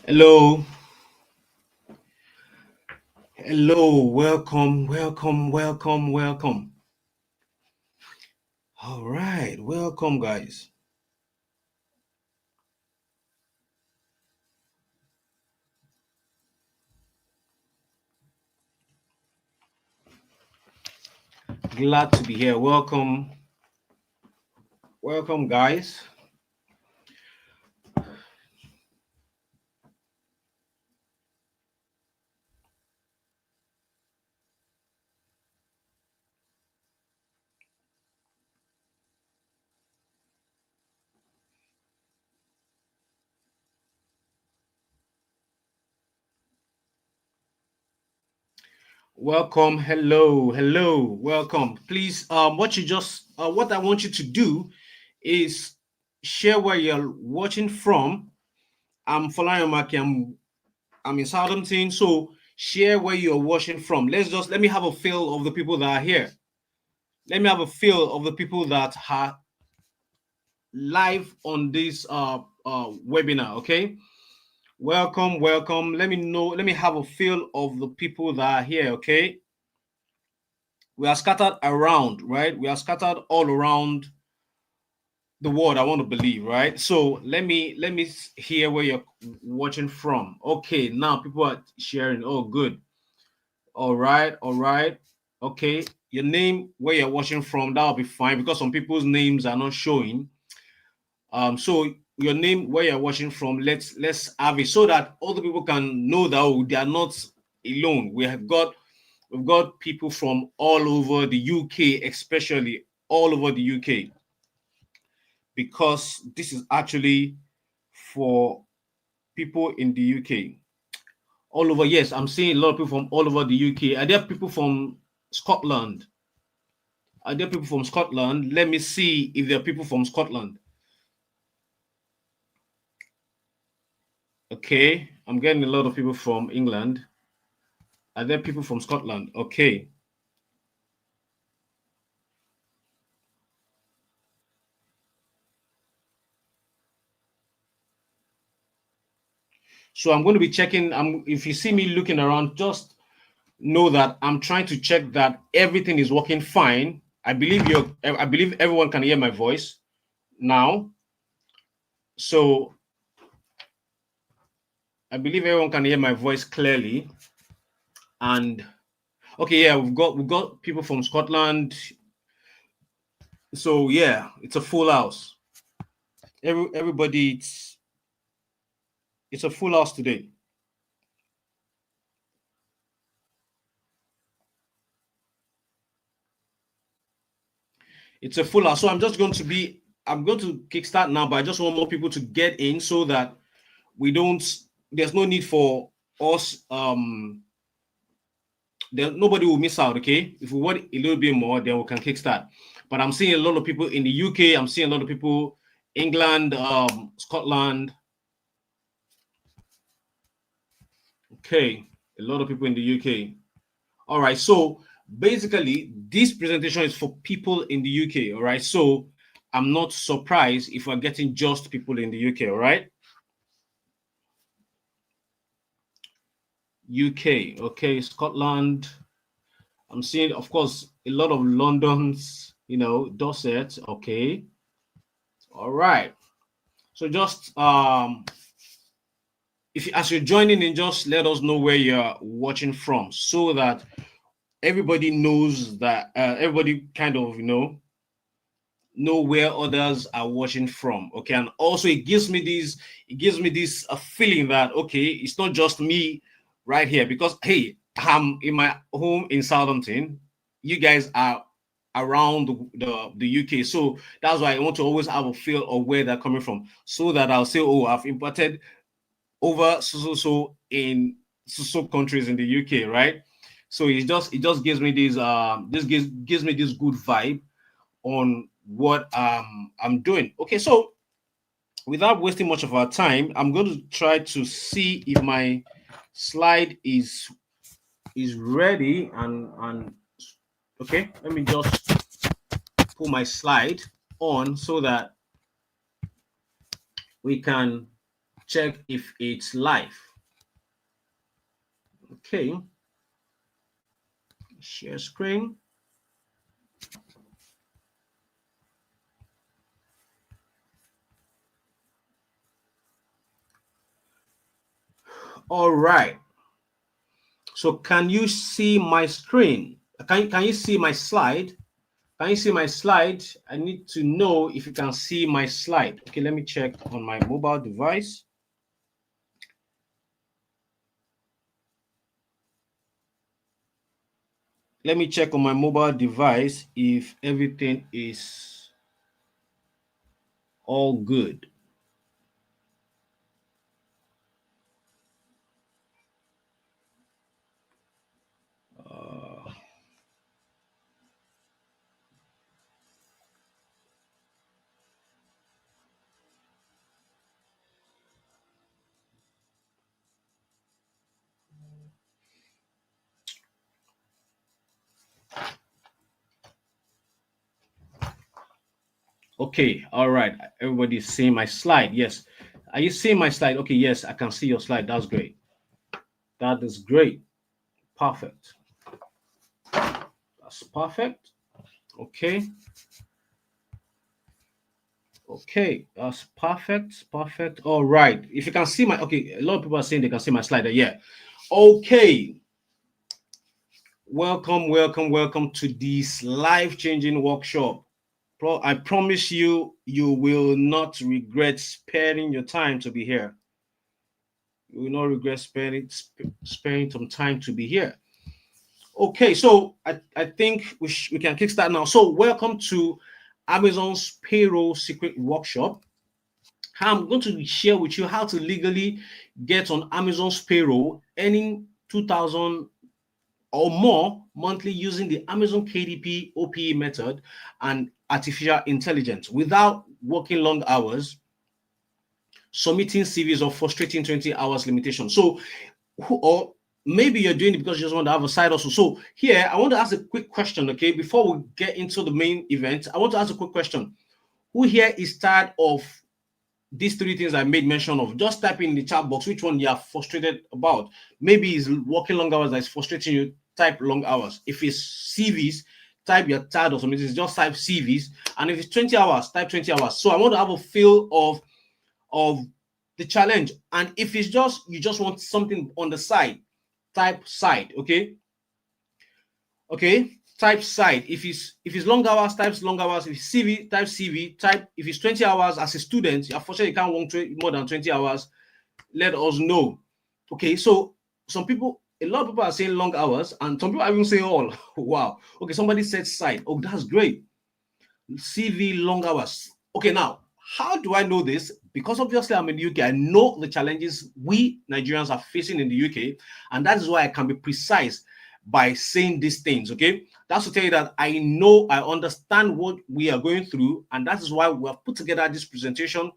Hello, hello, welcome, welcome, welcome, welcome. All right, welcome, guys. Glad to be here. Welcome, welcome, guys. Welcome, hello, hello, welcome. Please, what I want you to do is share where you're watching from. I'm Folayomaki. I'm in Southampton, so share where you're watching from. Let me have a feel of the people that are here. Let me have a feel of the people that are live on this webinar. Okay, welcome, welcome. Let me know. Let me have a feel of the people that are here. Okay, we are scattered around, right? We are scattered all around the world. I want to believe, right? So let me hear where you're watching from. Okay, now people are sharing. Oh, good. All right, all right. Okay, your name, where you're watching from, that'll be fine because some people's names are not showing. So your name, where you're watching from, let's have it so that other people can know that they are not alone. We've got people from all over the UK, especially all over the UK, because this is actually for people in the UK. All over, yes, I'm seeing a lot of people from all over the UK. Are there people from Scotland? Are there people from Scotland? Let me see if there are people from Scotland. Okay, I'm getting a lot of people from England. Are there people from Scotland? Okay. So I'm going to be checking. If you see me looking around, just know that I'm trying to check that everything is working fine. I believe everyone can hear my voice now. So I believe everyone can hear my voice clearly. And okay, yeah, we've got people from Scotland. So yeah, it's a full house. Everybody, it's a full house today. It's a full house. So I'm going to kickstart now, but I just want more people to get in so that we don't, there's no need for us, nobody will miss out. Okay, if we want a little bit more, then we can kickstart. But I'm seeing a lot of people in the UK. I'm seeing a lot of people England, Scotland. Okay, a lot of people in the UK. All right, so basically this presentation is for people in the UK. All right, so I'm not surprised if we're getting just people in the UK. All right, UK. Okay, Scotland. I'm seeing, of course, a lot of London's, Dorset. Okay. All right. So just if as you're joining in, just let us know where you're watching from so that everybody knows that everybody kind of know where others are watching from. Okay. And also it gives me this feeling that okay, it's not just me right here because hey, I'm in my home in Southampton. You guys are around the UK. So that's why I want to always have a feel of where they're coming from. So that I'll say, oh, I've imported over so in so countries in the UK, right? So it just gives me this gives me this good vibe on what I'm doing. Okay, so without wasting much of our time, I'm going to try to see if my slide is ready and okay, let me just put my slide on so that we can check if it's live. Okay. Share screen. All right. So can you see my screen? Can you see my slide? Can you see my slide? I need to know if you can see my slide. Okay, let me check on my mobile device. Let me check on my mobile device if everything is all good. Okay, all right. Everybody's seeing my slide. Yes. Are you seeing my slide? Okay, yes, I can see your slide. That's great. That is great. Perfect. That's perfect. Okay. Okay, that's perfect. Perfect. All right. If you can see my, okay, a lot of people are saying they can see my slide. Yeah. Okay. Welcome, welcome, welcome to this life-changing workshop. I promise you, you will not regret sparing your time to be here. You will not regret sparing some time to be here. Okay, so I think we can kickstart now. So welcome to Amazon's Payroll Secret Workshop. I'm going to share with you how to legally get on Amazon's payroll, earning 2,000 or more monthly using the Amazon KDP OPE method and artificial intelligence without working long hours, submitting CVs, or frustrating 20 hours limitation. So, or maybe you're doing it because you just want to have a side hustle. So here, I want to ask a quick question, okay? Before we get into the main event, I want to ask a quick question. Who here is tired of these three things I made mention of? Just type in the chat box which one you are frustrated about. Maybe it's working long hours that is frustrating you. Type long hours. If it's CVs, type you're tired of something. Just type CVs. And if it's 20 hours, type 20 hours. So I want to have a feel of the challenge. And if it's just you just want something on the side, type side. Okay. Okay. Type side. If it's long hours, type long hours. If it's CV, type CV. Type if it's 20 hours as a student, unfortunately you can't work more than 20 hours. Let us know. Okay, so a lot of people are saying long hours, and some people are even saying all. Wow. Okay, somebody said side. Oh, that's great. CV long hours. Okay, now how do I know this? Because obviously I'm in the UK. I know the challenges we Nigerians are facing in the UK, and that is why I can be precise by saying these things. Okay, that's to tell you that I know, I understand what we are going through, and that is why we have put together this presentation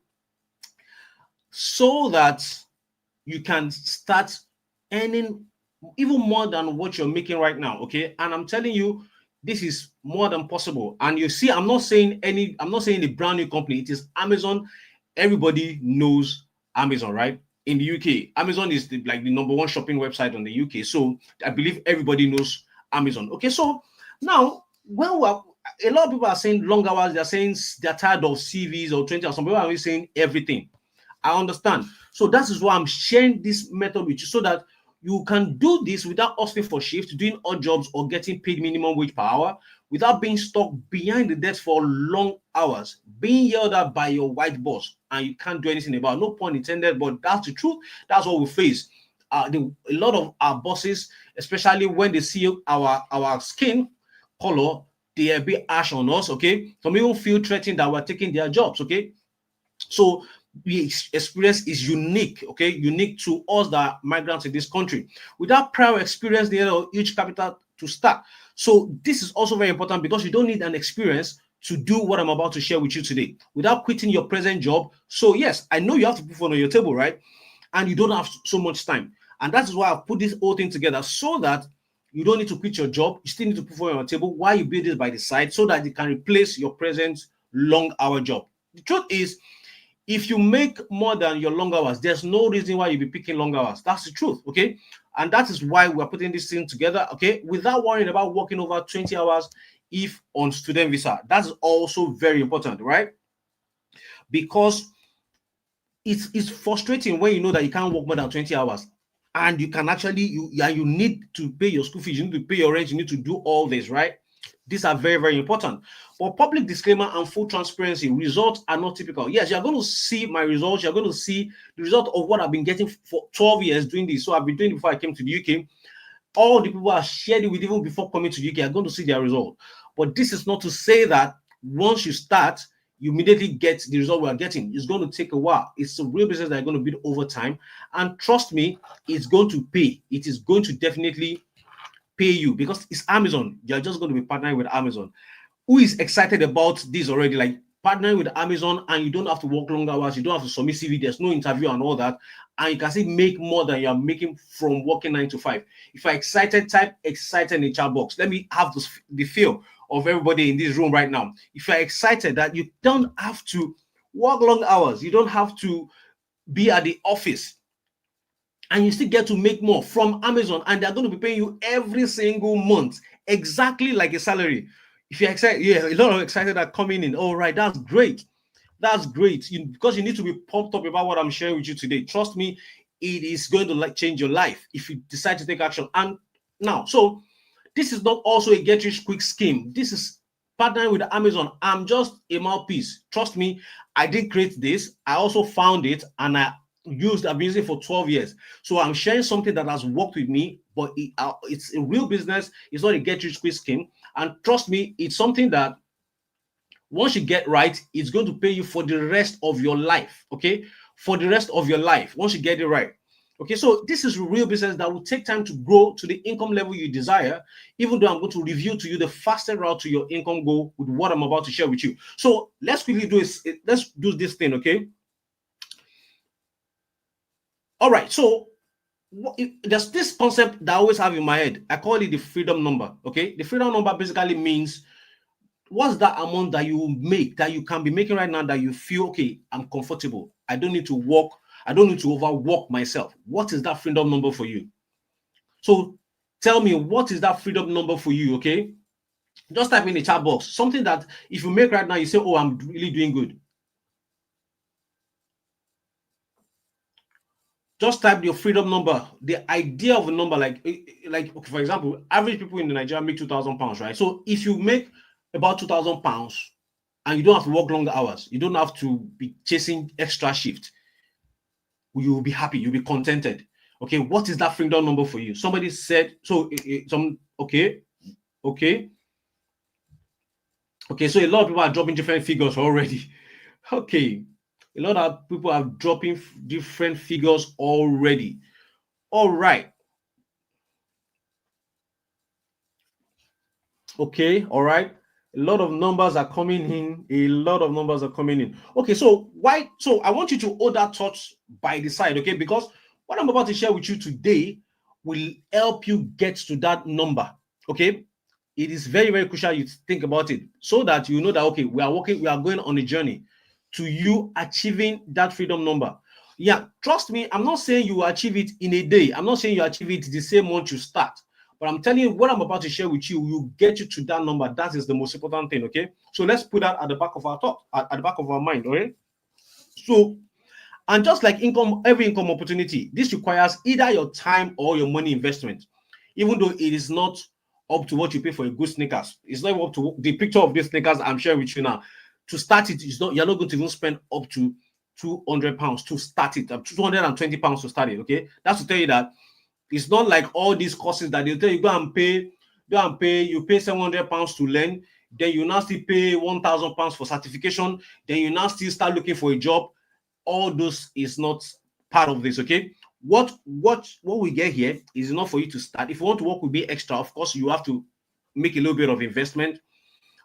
so that you can start earning even more than what you're making right now. Okay, and I'm telling you, this is more than possible. And you see, I'm not saying a brand new company. It is Amazon. Everybody knows Amazon, right? In the UK, Amazon is like the number one shopping website on the UK. So I believe everybody knows Amazon. Okay, so now a lot of people are saying long hours. They're saying they're tired of CVs or 20 hours. Some people are really saying everything. I understand. So that is why I'm sharing this method with you so that you can do this without asking for shift, doing odd jobs, or getting paid minimum wage per hour, without being stuck behind the desk for long hours, being yelled at by your white boss, and you can't do anything about it. No pun intended, but that's the truth. That's what we face. A lot of our bosses, especially when they see our skin color, they are a bit harsh on us. Okay, some even feel threatened that we're taking their jobs. Okay, so the experience is unique, okay, unique to us that are migrants in this country without prior experience near a huge capital to start. So this is also very important because you don't need an experience to do what I'm about to share with you today without quitting your present job. So yes, I know you have to put food on your table, right? And you don't have so much time. And that is why I've put this whole thing together so that you don't need to quit your job. You still need to put food on your table while you build this by the side so that you can replace your present long hour job. The truth is, If you make more than your long hours, there's no reason why you'll be picking long hours. That's the truth, okay? And that is why we're putting this thing together, okay? Without worrying about working over 20 hours if on student visa. That's also very important, right? Because it's frustrating when you know that you can't work more than 20 hours and you can actually you need to pay your school fees, you need to pay your rent, you need to do all this, right? These are very, very important. For public disclaimer and full transparency, results are not typical. Yes, you're going to see my results. You're going to see the result of what I've been getting for 12 years doing this. So I've been doing it before I came to the UK. All the people I shared it with even before coming to the UK are going to see their result. But this is not to say that once you start, you immediately get the result we are getting. It's going to take a while. It's a real business that are going to build over time. And trust me, it's going to pay. It is going to definitely pay you because it's Amazon. You're just going to be partnering with Amazon. Who is excited about this already? Like partnering with Amazon and you don't have to work long hours, you don't have to submit CV, there's no interview and all that, and you can still make more than you're making from working 9 to 5. If you're excited, type excited in the chat box. Let me have the feel of everybody in this room right now. If you're excited that you don't have to work long hours, you don't have to be at the office, and you still get to make more from Amazon, and they're going to be paying you every single month, exactly like a salary. If you're excited, yeah, a lot of excited are coming in. All right, that's great. That's great. Because you need to be pumped up about what I'm sharing with you today. Trust me, it is going to change your life if you decide to take action. And now, so this is not also a get rich quick scheme. This is partnering with Amazon. I'm just a mouthpiece. Trust me, I did create this. I also found it and I've been using it for 12 years. So I'm sharing something that has worked with me, but it's a real business. It's not a get rich quick scheme. And trust me, it's something that once you get right, it's going to pay you for the rest of your life. Okay, for the rest of your life, once you get it right. Okay, so this is a real business that will take time to grow to the income level you desire, even though I'm going to review to you the fastest route to your income goal with what I'm about to share with you. So let's quickly do this. Let's do this thing, okay? All right, so there's this concept that I always have in my head. I call it the freedom number, okay? The freedom number basically means what's that amount that you make, that you can be making right now, that you feel, okay, I'm comfortable. I don't need to work. I don't need to overwork myself. What is that freedom number for you? So tell me, what is that freedom number for you, okay? Just type in the chat box. Something that if you make right now, you say, oh, I'm really doing good. Just type your freedom number, the idea of a number, like okay, for example, average people in Nigeria make £2,000, right? So if you make about £2,000 and you don't have to work longer hours, you don't have to be chasing extra shift, you will be happy, you'll be contented. Okay, what is that freedom number for you? Somebody said so. Okay. So a lot of people are dropping different figures already. Okay, a lot of people are dropping different figures already. All right. Okay, all right. A lot of numbers are coming in. A lot of numbers are coming in. Okay, so why? So I want you to hold that thought by the side, okay? Because what I'm about to share with you today will help you get to that number, okay? It is very, very crucial you think about it so that you know that, okay, we are going on a journey to you achieving that freedom number. Yeah, trust me, I'm not saying you will achieve it in a day. I'm not saying you achieve it the same month you start. But I'm telling you, what I'm about to share with you will get you to that number. That is the most important thing, okay? So let's put that at the back of our thought, at the back of our mind, okay? So, and just like every income opportunity, this requires either your time or your money investment. Even though it is not up to what you pay for a good sneakers, it's not up to the picture of these sneakers I'm sharing with you now. To start it, you're not going to even spend up to £200 to start it, £220 to start it, okay? That's to tell you that it's not like all these courses that they tell you go and pay, you pay £700 to learn, then you now still pay £1,000 for certification, then you now still start looking for a job. All those is not part of this, okay? What we get here is enough for you to start. If you want to work with me extra, of course, you have to make a little bit of investment,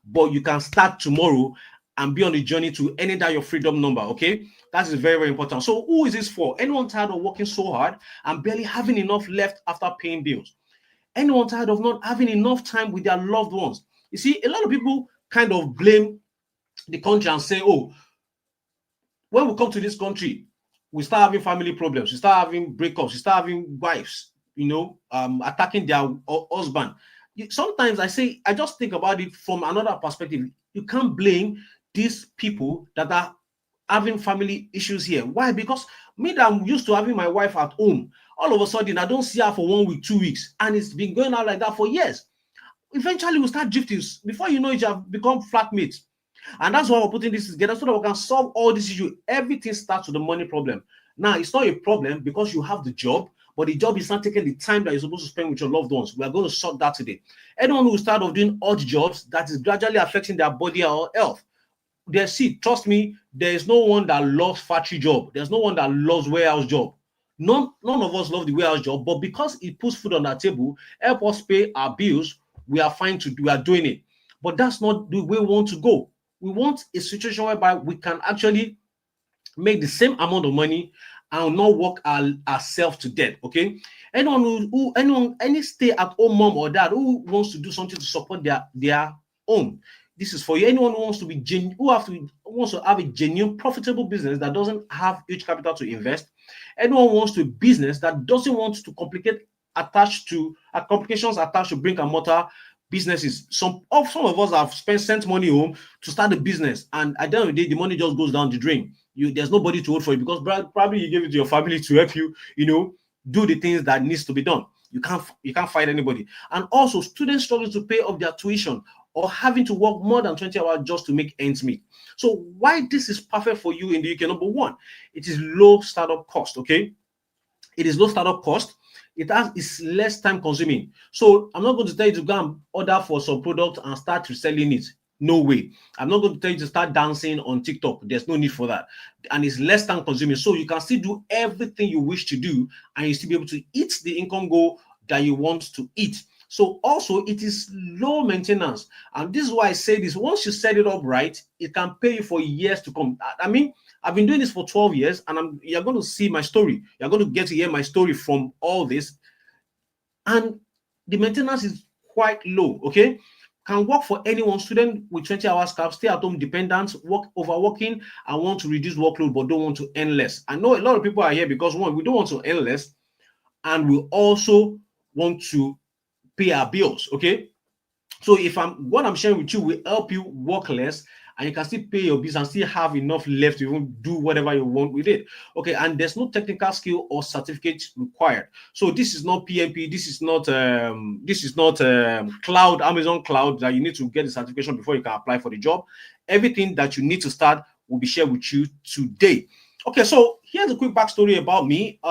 but you can start tomorrow and be on the journey to any that your freedom number, okay? That is very, very important. So who is this for? Anyone tired of working so hard and barely having enough left after paying bills? Anyone tired of not having enough time with their loved ones? You see, a lot of people kind of blame the country and say, oh, When we come to this country, we start having family problems, we start having breakups, we start having wives, attacking their husband. Sometimes I say, I just think about it from another perspective. You can't blame these people that are having family issues here. Why? Because me that I'm used to having my wife at home, all of a sudden I don't see her for 1 week, 2 weeks, and it's been going on like that for years. Eventually, we start drifting. Before you know it, you have become flatmates. And that's why we're putting this together so that we can solve all these issues. Everything starts with the money problem. Now, it's not a problem because you have the job, but the job is not taking the time that you're supposed to spend with your loved ones. We are going to sort that today. Anyone who start off doing odd jobs that is gradually affecting their body or health, trust me, there is no one that loves factory job. There's no one that loves warehouse job. None of us love the warehouse job, but because it puts food on our table, help us pay our bills, we are fine to do, we are doing it. But that's not the way we want to go. We want a situation whereby we can actually make the same amount of money and not work ourselves to death. Okay. Any stay-at-home mom or dad who wants to do something to support their home, this is for you. Anyone who wants to be wants to have a genuine profitable business that doesn't have huge capital to invest. Anyone wants to a business that doesn't want to complications attached to brick and mortar businesses. Some of us have sent money home to start a business, and at the end of the day, the money just goes down the drain. There's nobody to hold for you because probably you gave it to your family to help you, do the things that needs to be done. You can't fight anybody. And also, students struggling to pay off their tuition or having to work more than 20 hours just to make ends meet. So why this is perfect for you in the UK? Number one, it is low startup cost. Okay, it is low startup cost. It's less time consuming. So I'm not going to tell you to go and order for some product and start reselling it. No way. I'm not going to tell you to start dancing on TikTok. There's no need for that. And it's less time consuming. So you can still do everything you wish to do and you still be able to eat the income goal that you want to eat. So also it is low maintenance. And this is why I say this. Once you set it up right, it can pay you for years to come. I mean, I've been doing this for 12 years and you're going to see my story. You're going to get to hear my story from all this. And the maintenance is quite low, okay? Can work for anyone, student with 20 hours cap, stay at home dependents, overworking and want to reduce workload but don't want to earn less. I know a lot of people are here because one, we don't want to earn less and we also want to pay our bills, okay? So what I'm sharing with you will help you work less and you can still pay your bills and still have enough left to even do whatever you want with it. Okay, and there's no technical skill or certificate required. So this is not PMP, this is not cloud, Amazon cloud that you need to get the certification before you can apply for the job. Everything that you need to start will be shared with you today. Okay, so here's a quick backstory about me.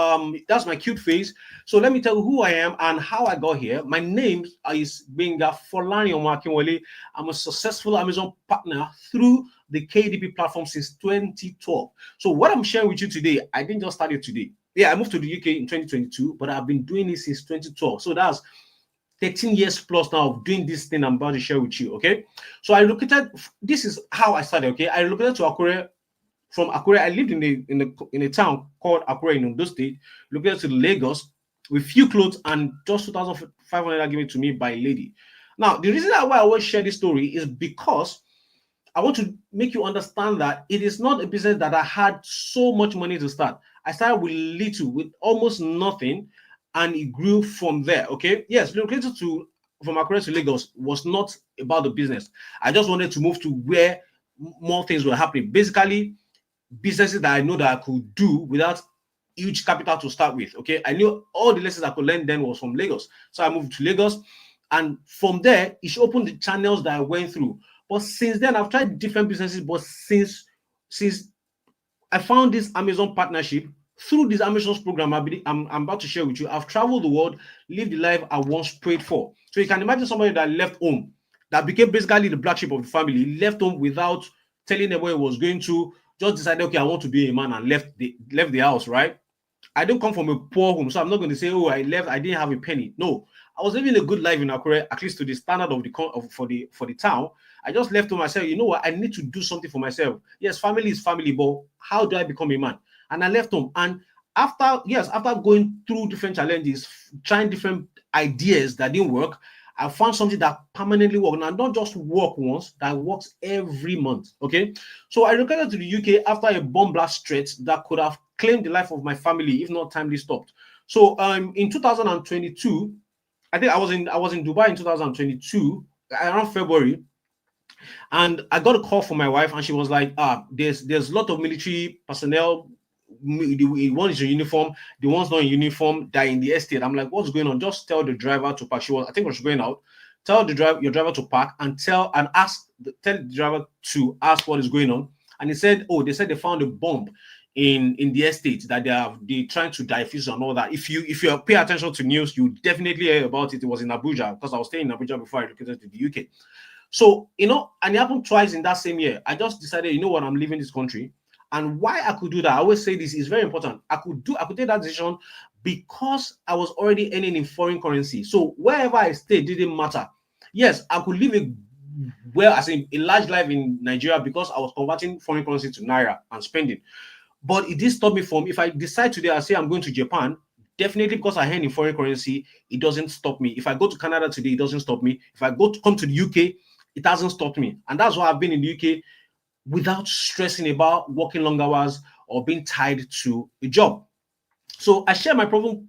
That's my cute face. So let me tell you who I am and how I got here. My name is Benga Folani Omakinwale. I'm a successful Amazon partner through the KDP platform since 2012. So what I'm sharing with you today, I didn't just start it today. Yeah, I moved to the UK in 2022, but I've been doing it since 2012. So that's 13 years plus now of doing this thing I'm about to share with you, okay? So this is how I started, okay? I relocated to Akure. From Akure, I lived in a town called Akure in Ondo State, located to Lagos, with few clothes and just 2,500 given to me by a lady. Now, the reason why I always share this story is because I want to make you understand that it is not a business that I had so much money to start. I started with little, with almost nothing, and it grew from there. Okay, yes, relocated from Akure to Lagos was not about the business. I just wanted to move to where more things were happening. Basically, businesses that I know that I could do without huge capital to start with. Okay, I knew all the lessons I could learn then was from Lagos, so I moved to Lagos, and from there it opened the channels that I went through. But since then, I've tried different businesses. But since I found this Amazon partnership through this Amazon's program, I'm about to share with you. I've traveled the world, lived the life I once prayed for. So you can imagine somebody that left home, that became basically the black sheep of the family. He left home without telling them where he was going to. Just decided, okay, I want to be a man, and left the house, right? I don't come from a poor home, so I'm not going to say, oh, I didn't have a penny. No, I was living a good life in Akure, at least to the standard of for the town. I just left to myself, you know what, I need to do something for myself. Yes, family is family, but how do I become a man? And I left home. And after going through different challenges, trying different ideas that didn't work, I found something that permanently works, and not just work once, that works every month. Okay, so I relocated to the UK after a bomb blast threat that could have claimed the life of my family if not timely stopped. So in 2022, I think I was in Dubai in 2022 around February, and I got a call from my wife, and she was like, there's a lot of military personnel. The one is in uniform, the one's not in uniform, that in the estate. I'm like, what's going on? Just tell the driver to park. I think, was going out. Tell your driver to park, and tell the driver to ask what is going on. And he said, oh, they said they found a bomb in the estate that they trying to diffuse and all that. If you pay attention to news, you definitely hear about it. It was in Abuja, because I was staying in Abuja before I relocated to the UK. So, and it happened twice in that same year. I just decided, you know what, I'm leaving this country. And why I could do that, I always say this is very important. I could take that decision because I was already earning in foreign currency. So wherever I stayed didn't matter. Yes, I could live as in a large life in Nigeria because I was converting foreign currency to naira and spending. But it did stop me from, if I decide today, I say I'm going to Japan, definitely because I earn in foreign currency, it doesn't stop me. If I go to Canada today, it doesn't stop me. If I come to the UK, it hasn't stopped me. And that's why I've been in the UK without stressing about working long hours or being tied to a job. So I share my proven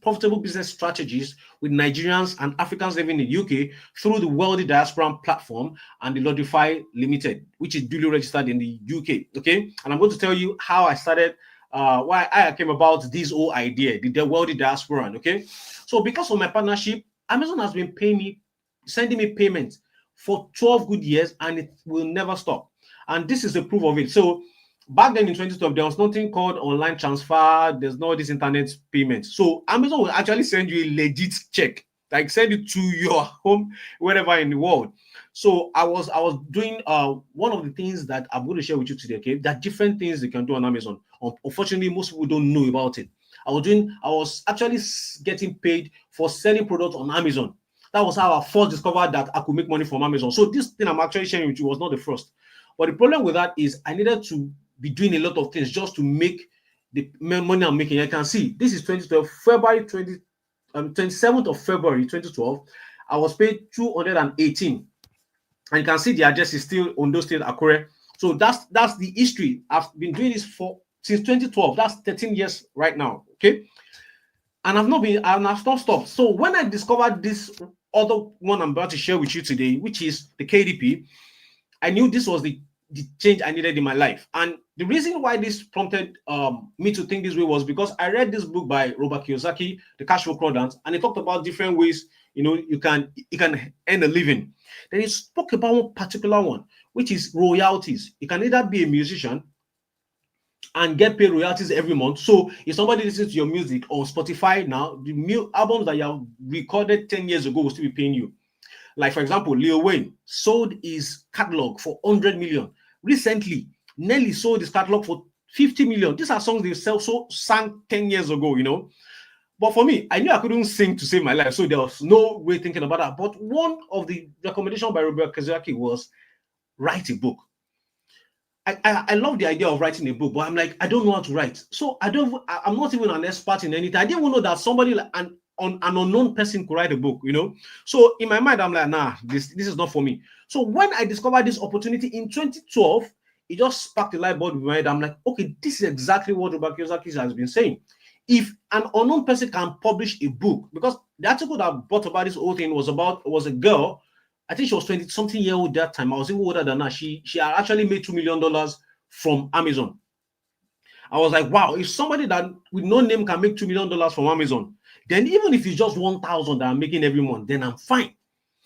profitable business strategies with Nigerians and Africans living in the UK through the Wealthy Diaspora platform and the Lodify Limited, which is duly registered in the UK. Okay, and I'm going to tell you how I started, why I came about this whole idea, the Wealthy Diaspora. Okay, so because of my partnership, Amazon has been sending me payments for 12 good years, and it will never stop. And this is the proof of it. So back then in 2012, there was nothing called online transfer. There's no this internet payment. So Amazon will actually send you a legit check, like send it to your home, wherever in the world. So I was doing one of the things that I'm going to share with you today. Okay, there are different things you can do on Amazon. Unfortunately, most people don't know about it. I was actually getting paid for selling products on Amazon. That was how I first discovered that I could make money from Amazon. So this thing I'm actually sharing with you was not the first. But the problem with that is I needed to be doing a lot of things just to make the money I'm making. I can see this is 2012, 27th of February 2012. I was paid 218. And you can see the address is still Ondo State, Akure. So that's the history. I've been doing this since 2012. That's 13 years right now. Okay. And I've not stopped. So when I discovered this other one I'm about to share with you today, which is the KDP, I knew this was the change I needed in my life. And the reason why this prompted me to think this way was because I read this book by Robert Kiyosaki, The Cash Flow Quadrant, and he talked about different ways you can earn a living. Then he spoke about one particular one, which is royalties. You can either be a musician and get paid royalties every month. So if somebody listens to your music on Spotify now, the albums that you have recorded 10 years ago will still be paying you. Like, for example, Lil Wayne sold his catalog for 100 million. Recently, Nelly sold his catalog for 50 million. These are songs they sang 10 years ago. But for me, I knew I couldn't sing to save my life, so there was no way thinking about that. But one of the recommendations by Robert Kiyosaki was write a book. I love the idea of writing a book, but I'm like, I don't know how to write. So I'm not even an expert in anything. I didn't even know that somebody an unknown person could write a book, So in my mind, I'm like, nah, this is not for me. So when I discovered this opportunity in 2012, it just sparked a light bulb in my head. I'm like, okay, this is exactly what Robert Kiyosaki has been saying. If an unknown person can publish a book, because the article that brought about this whole thing was a girl. I think she was 20-something year old that time. I was even older than her. She had actually made $2 million from Amazon. I was like, wow, if somebody that with no name can make $2 million from Amazon, then even if it's just 1,000 that I'm making every month, then I'm fine.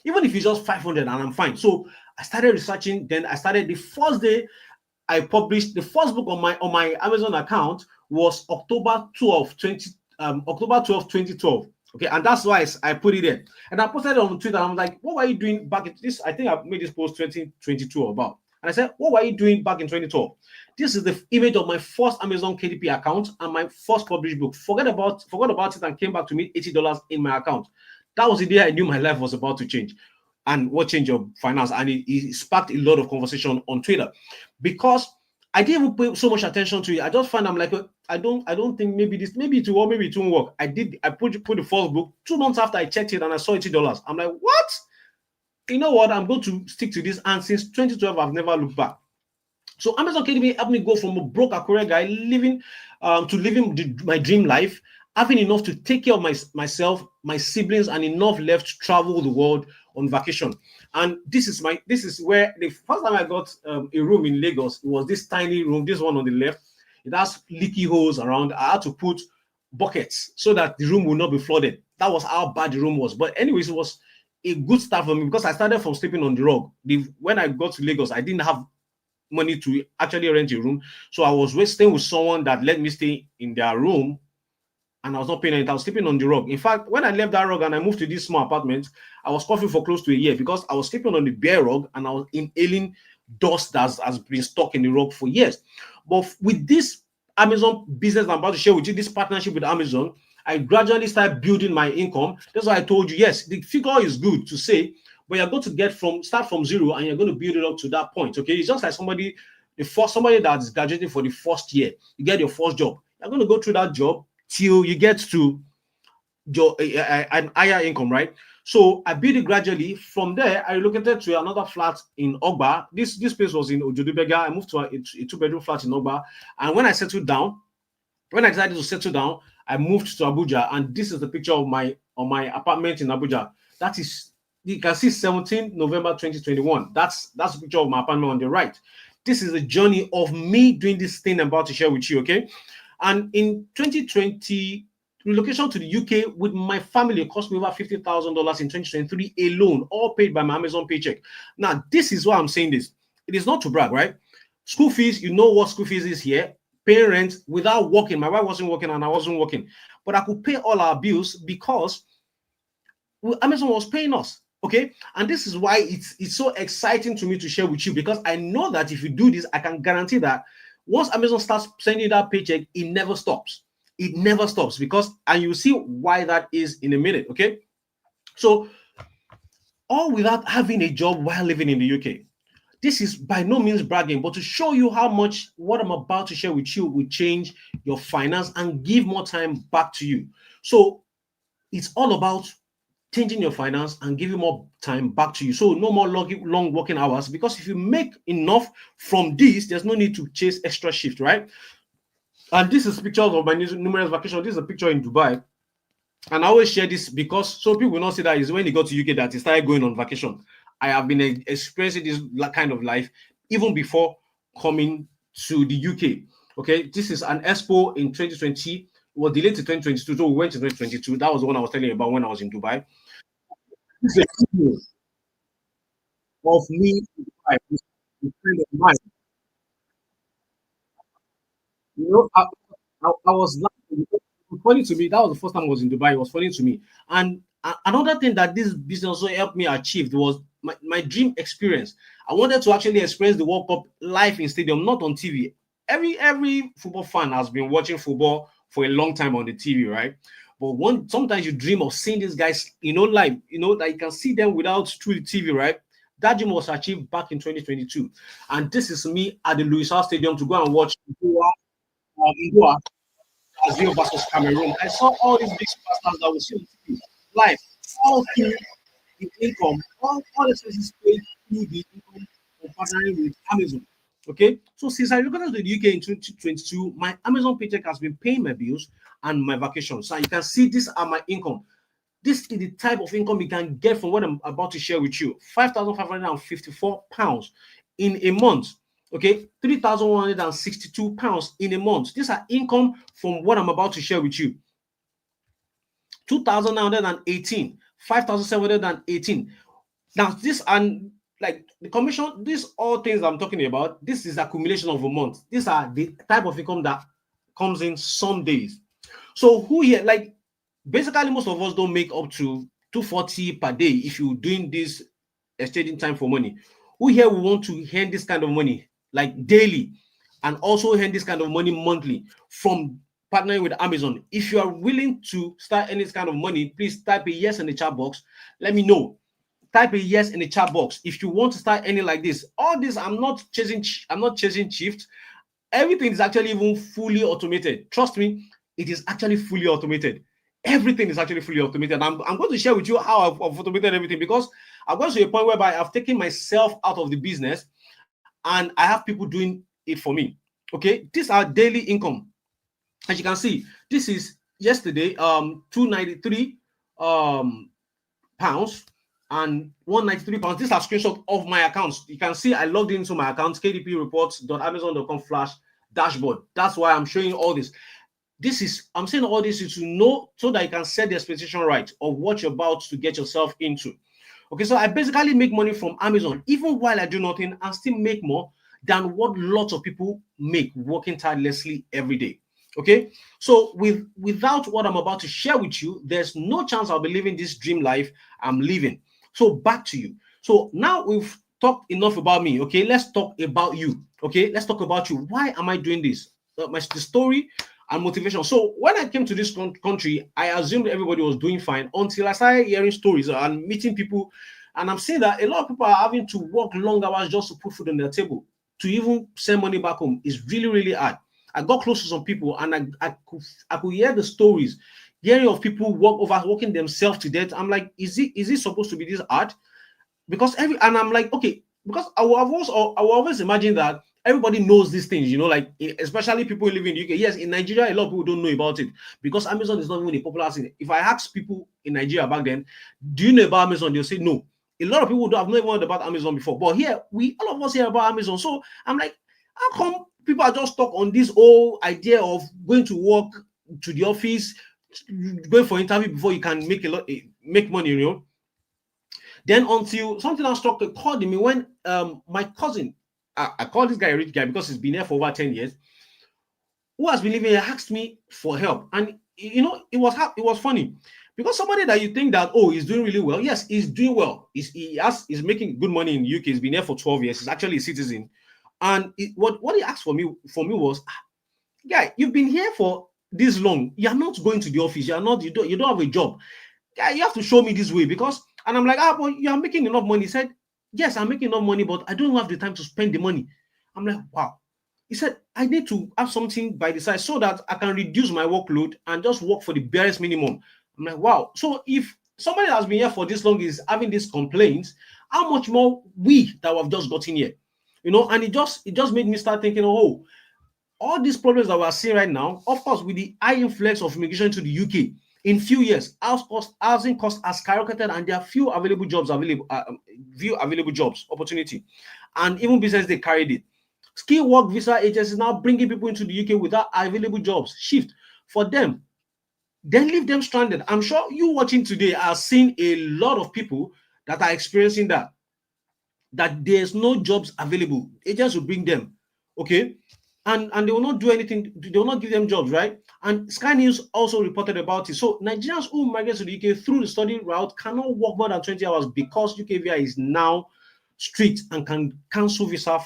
Even if it's just 500 and I'm fine. So I started researching. Then I started the first day I published the first book on my Amazon account was October 12, 2012. Okay, and that's why I put it there. And I posted it on Twitter. I'm like, what were you doing back in this? I think I made this post 2022 about. And I said, what were you doing back in 2012? This is the image of my first Amazon KDP account and my first published book. Forgot about it and came back to me $80 in my account. That was the day I knew my life was about to change. And what changed your finance? And it sparked a lot of conversation on Twitter. Because I didn't even pay so much attention to it. I just found I'm like, I don't think maybe this, maybe it will work, maybe it won't work. I put the first book 2 months after I checked it and I saw $80. I'm like, what? You know what? I'm going to stick to this. And since 2012, I've never looked back. So Amazon Academy helped me go from a broke Akure guy living to living my dream life, having enough to take care of myself, my siblings, and enough left to travel the world on vacation. And this is where the first time I got a room in Lagos, it was this tiny room, this one on the left. It has leaky holes around. I had to put buckets so that the room will not be flooded. That was how bad the room was. But anyways, it was a good start for me because I started from sleeping on the rug. When I got to Lagos, I didn't have money to actually rent a room. So I was staying with someone that let me stay in their room, and I was not paying it. I was sleeping on the rug. In fact, when I left that rug and I moved to this small apartment, I was coughing for close to a year because I was sleeping on the bare rug and I was inhaling dust that has been stuck in the rug for years. But with this Amazon business I'm about to share with you, this partnership with Amazon, I gradually started building my income. That's why I told you, yes, the figure is good to say, but you're going to start from zero and you're going to build it up to that point. Okay, it's just like somebody that is graduating for the first year. You get your first job. You're going to go through that job till you get to your an higher income, right? So I built it gradually. From there, I relocated to another flat in Ogba. This place was in Ojodubega. I moved to a 2-bedroom flat in Ogba, and when I decided to settle down, I moved to Abuja, and this is the picture of my apartment in Abuja. That is, you can see 17 November 2021. That's the picture of my apartment on the right. This is the journey of me doing this thing I'm about to share with you, okay? And in 2020, relocation to the UK with my family cost me over $50,000 in 2023 alone, all paid by my Amazon paycheck. Now, this is why I'm saying this. It is not to brag, right? School fees, you know what school fees is here. Paying rent without working. My wife wasn't working and I wasn't working. But I could pay all our bills because Amazon was paying us. Okay. And this is why it's so exciting to me to share with you, because I know that if you do this, I can guarantee that once Amazon starts sending that paycheck, it never stops. It never stops and you'll see why that is in a minute. Okay. So, all without having a job while living in the UK. This is by no means bragging, but to show you how much what I'm about to share with you will change your finance and give more time back to you. So it's all about changing your finance and giving more time back to you. So no more long working hours, because if you make enough from this, there's no need to chase extra shift, right? And this is pictures of my numerous vacations. This is a picture in Dubai. And I always share this because so people will not see that is when he got to UK that he started going on vacation. I have been experiencing this kind of life even before coming to the UK. Okay, this is an expo in 2020. It was delayed to 2022, so we went to 2022. That was the one I was telling you about when I was in Dubai. This is a video of me in Dubai. This is a friend of mine. You know, I was laughing. It was funny to me. That was the first time I was in Dubai. It was funny to me. And another thing that this business also helped me achieve was my dream experience. I wanted to actually experience the World Cup live in stadium, not on TV. Every football fan has been watching football for a long time on the TV, right? But sometimes you dream of seeing these guys, live, that you can see them without through the TV, right? That dream was achieved back in 2022. And this is me at the Louis Hart Stadium to go and watch Goa, Brazil versus Cameroon. I saw all these big superstars that was live, all through the income, all the expenses paid through the income of partnering with Amazon. Okay, so since I relocated to the UK in 2022, my Amazon paycheck has been paying my bills and my vacations. So you can see these are my income. This is the type of income you can get from what I'm about to share with you. £5,554 in a month. Okay, £3,162 in a month. These are income from what I'm about to share with you. 2,918, 5,718. Now, this and like the commission, these all things I'm talking about, this is accumulation of a month. These are the type of income that comes in some days. So who here, like basically most of us don't make up to 240 per day if you're doing this exchanging time for money. Who here will want to earn this kind of money like daily and also earn this kind of money monthly from partnering with Amazon? If you are willing to start earning this kind of money, please type a yes in the chat box. Let me know. Type a yes in the chat box if you want to start earning like this. All this, I'm not chasing shift. Everything is actually even fully automated. Trust me, it is actually fully automated. Everything is actually fully automated. I'm going to share with you how I've automated everything, because I've got to a point whereby I've taken myself out of the business and I have people doing it for me. Okay, these are daily income. As you can see, this is yesterday, 293 pounds and 193 pounds. These are screenshots of my accounts. You can see I logged into my account, kdpreports.amazon.com/dashboard. That's why I'm showing you all this. I'm saying all this is to know, so that you can set the expectation right of what you're about to get yourself into. Okay, so I basically make money from Amazon even while I do nothing, and still make more than what lots of people make working tirelessly every day. Okay, so without what I'm about to share with you, there's no chance I'll be living this dream life I'm living. So back to you. So now we've talked enough about me. Okay, let's talk about you. Okay, let's talk about you. Why am I doing this? The story and motivation. So when I came to this country, I assumed everybody was doing fine until I started hearing stories and meeting people. And I'm seeing that a lot of people are having to work long hours just to put food on their table. To even send money back home is really, really hard. I got close to some people, and I could hear the stories, hearing of people overworking themselves to death. I'm like, is it supposed to be this hard? Because and I'm like, okay, because I will always imagine that everybody knows these things, like especially people who live in the UK. Yes, in Nigeria, a lot of people don't know about it because Amazon is not even a popular thing. If I ask people in Nigeria back then, do you know about Amazon? They'll say no. A lot of people have not even heard about Amazon before. But here, all of us hear about Amazon. So I'm like, how come people are just stuck on this whole idea of going to work to the office, going for interview before you can make money? Then until something else struck a chord in me when my cousin, I call this guy a rich guy because he's been here for over 10 years, who has been living here, asked me for help. And it was funny because somebody that you think that, oh, he's doing really well. Yes, he's doing well. He's making good money in the UK. He's been here for 12 years. He's actually a citizen. And what he asked for me was, guy, you've been here for this long. You're not going to the office. You don't have a job. Guy, you have to show me this way. Because, and I'm like, but you are making enough money. He said, yes, I'm making enough money, but I don't have the time to spend the money. I'm like, wow. He said, I need to have something by the side so that I can reduce my workload and just work for the barest minimum. I'm like, wow. So if somebody that has been here for this long is having these complaints, how much more we that have just gotten here? And it just made me start thinking, oh, all these problems that we're seeing right now, of course, with the high influx of immigration to the UK, in few years, housing costs has skyrocketed, and there are few available jobs opportunity, and even business they carried it. Skill work visa agencies now bringing people into the UK without available jobs. Shift for them, then leave them stranded. I'm sure you watching today are seeing a lot of people that are experiencing that there's no jobs available. Agents will bring them, okay, and they will not do anything. They will not give them jobs, right? And Sky News also reported about it. So Nigerians who migrate to the UK through the study route cannot work more than 20 hours because UK visa is now strict and can cancel visa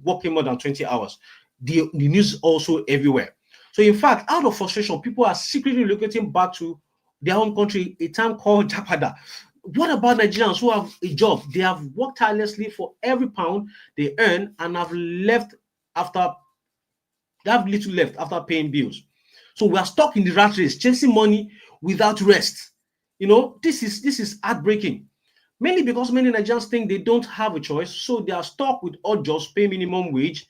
working more than 20 hours. The news also everywhere. So in fact, out of frustration, people are secretly relocating back to their home country, a town called Japada. What about Nigerians who have a job? They have worked tirelessly for every pound they earn and have little left after paying bills. So we are stuck in the rat race, chasing money without rest. This is heartbreaking. Mainly because many Nigerians think they don't have a choice, so they are stuck with odd jobs, pay minimum wage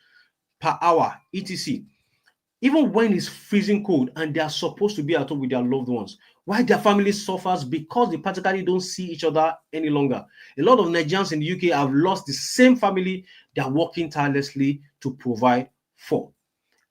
per hour, etc. Even when it's freezing cold and they are supposed to be at home with their loved ones, why their family suffers because they practically don't see each other any longer. A lot of Nigerians in the UK have lost the same family they are working tirelessly to provide for.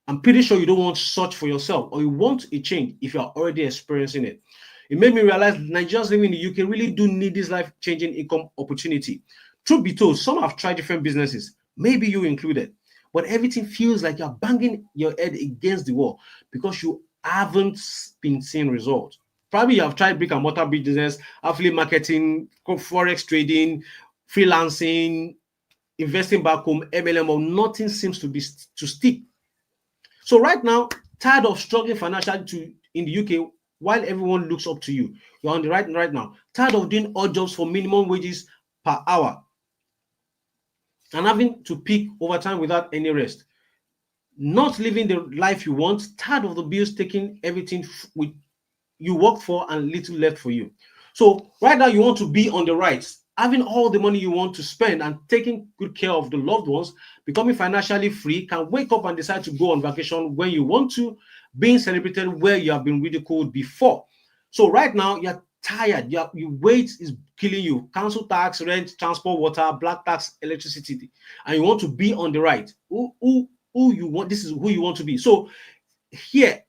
I'm pretty sure you don't want such for yourself, or you want a change if you are already experiencing it. It made me realize Nigerians living in the UK really do need this life-changing income opportunity. Truth be told, some have tried different businesses, maybe you included, but everything feels like you're banging your head against the wall because you haven't been seeing results. Probably you have tried brick and mortar business, affiliate marketing, forex trading, freelancing, investing back home, MLM, or nothing seems to stick. So right now, tired of struggling financially in the UK while everyone looks up to you. You're on the right now. Tired of doing odd jobs for minimum wages per hour and having to peak overtime without any rest. not living the life you want, tired of the bills taking everything with you worked for and little left for you. So right now you want to be on the right, having all the money you want to spend and taking good care of the loved ones, becoming financially free, can wake up and decide to go on vacation when you want to, being celebrated where you have been ridiculed before. So right now you're tired, your weight is killing you, council tax, rent, transport, water, black tax, electricity, and you want to be on the right. Who you want, this is who you want to be. So here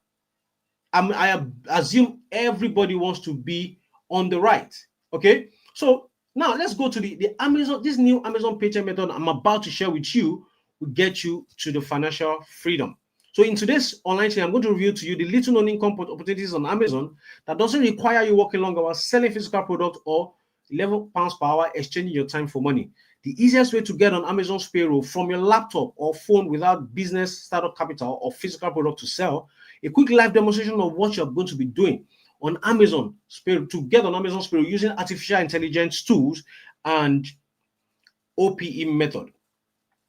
I assume everybody wants to be on the right. Okay, so now let's go to the Amazon. This new Amazon paycheck method I'm about to share with you will get you to the financial freedom. So in today's online training, I'm going to reveal to you the little known income opportunities on Amazon that doesn't require you working long hours, selling physical products, or £11 per hour, exchanging your time for money. The easiest way to get on Amazon's payroll from your laptop or phone without business startup capital or physical product to sell. A quick live demonstration of what you're going to be doing on Amazon to get on Amazon's payroll using artificial intelligence tools and OPE method.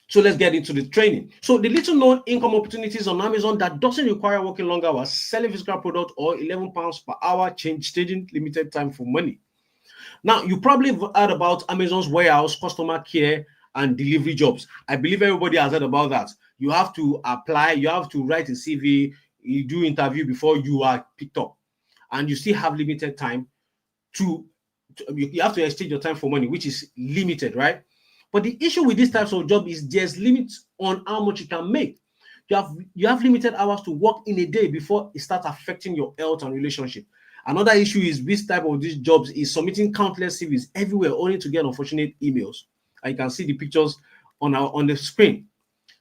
So let's get into the training. So the little known income opportunities on Amazon that doesn't require working long hours, selling physical product, or £11 per hour, changing limited time for money. Now, you probably have heard about Amazon's warehouse, customer care, and delivery jobs. I believe everybody has heard about that. You have to apply, you have to write a CV, you do interview before you are picked up, and you still have limited time you have to exchange your time for money, which is limited, right? But the issue with these types of job is there's limits on how much you can make. You have limited hours to work in a day before it starts affecting your health and relationship. Another issue is this type of these jobs is submitting countless CVs everywhere only to get unfortunate emails. And you can see the pictures on the screen.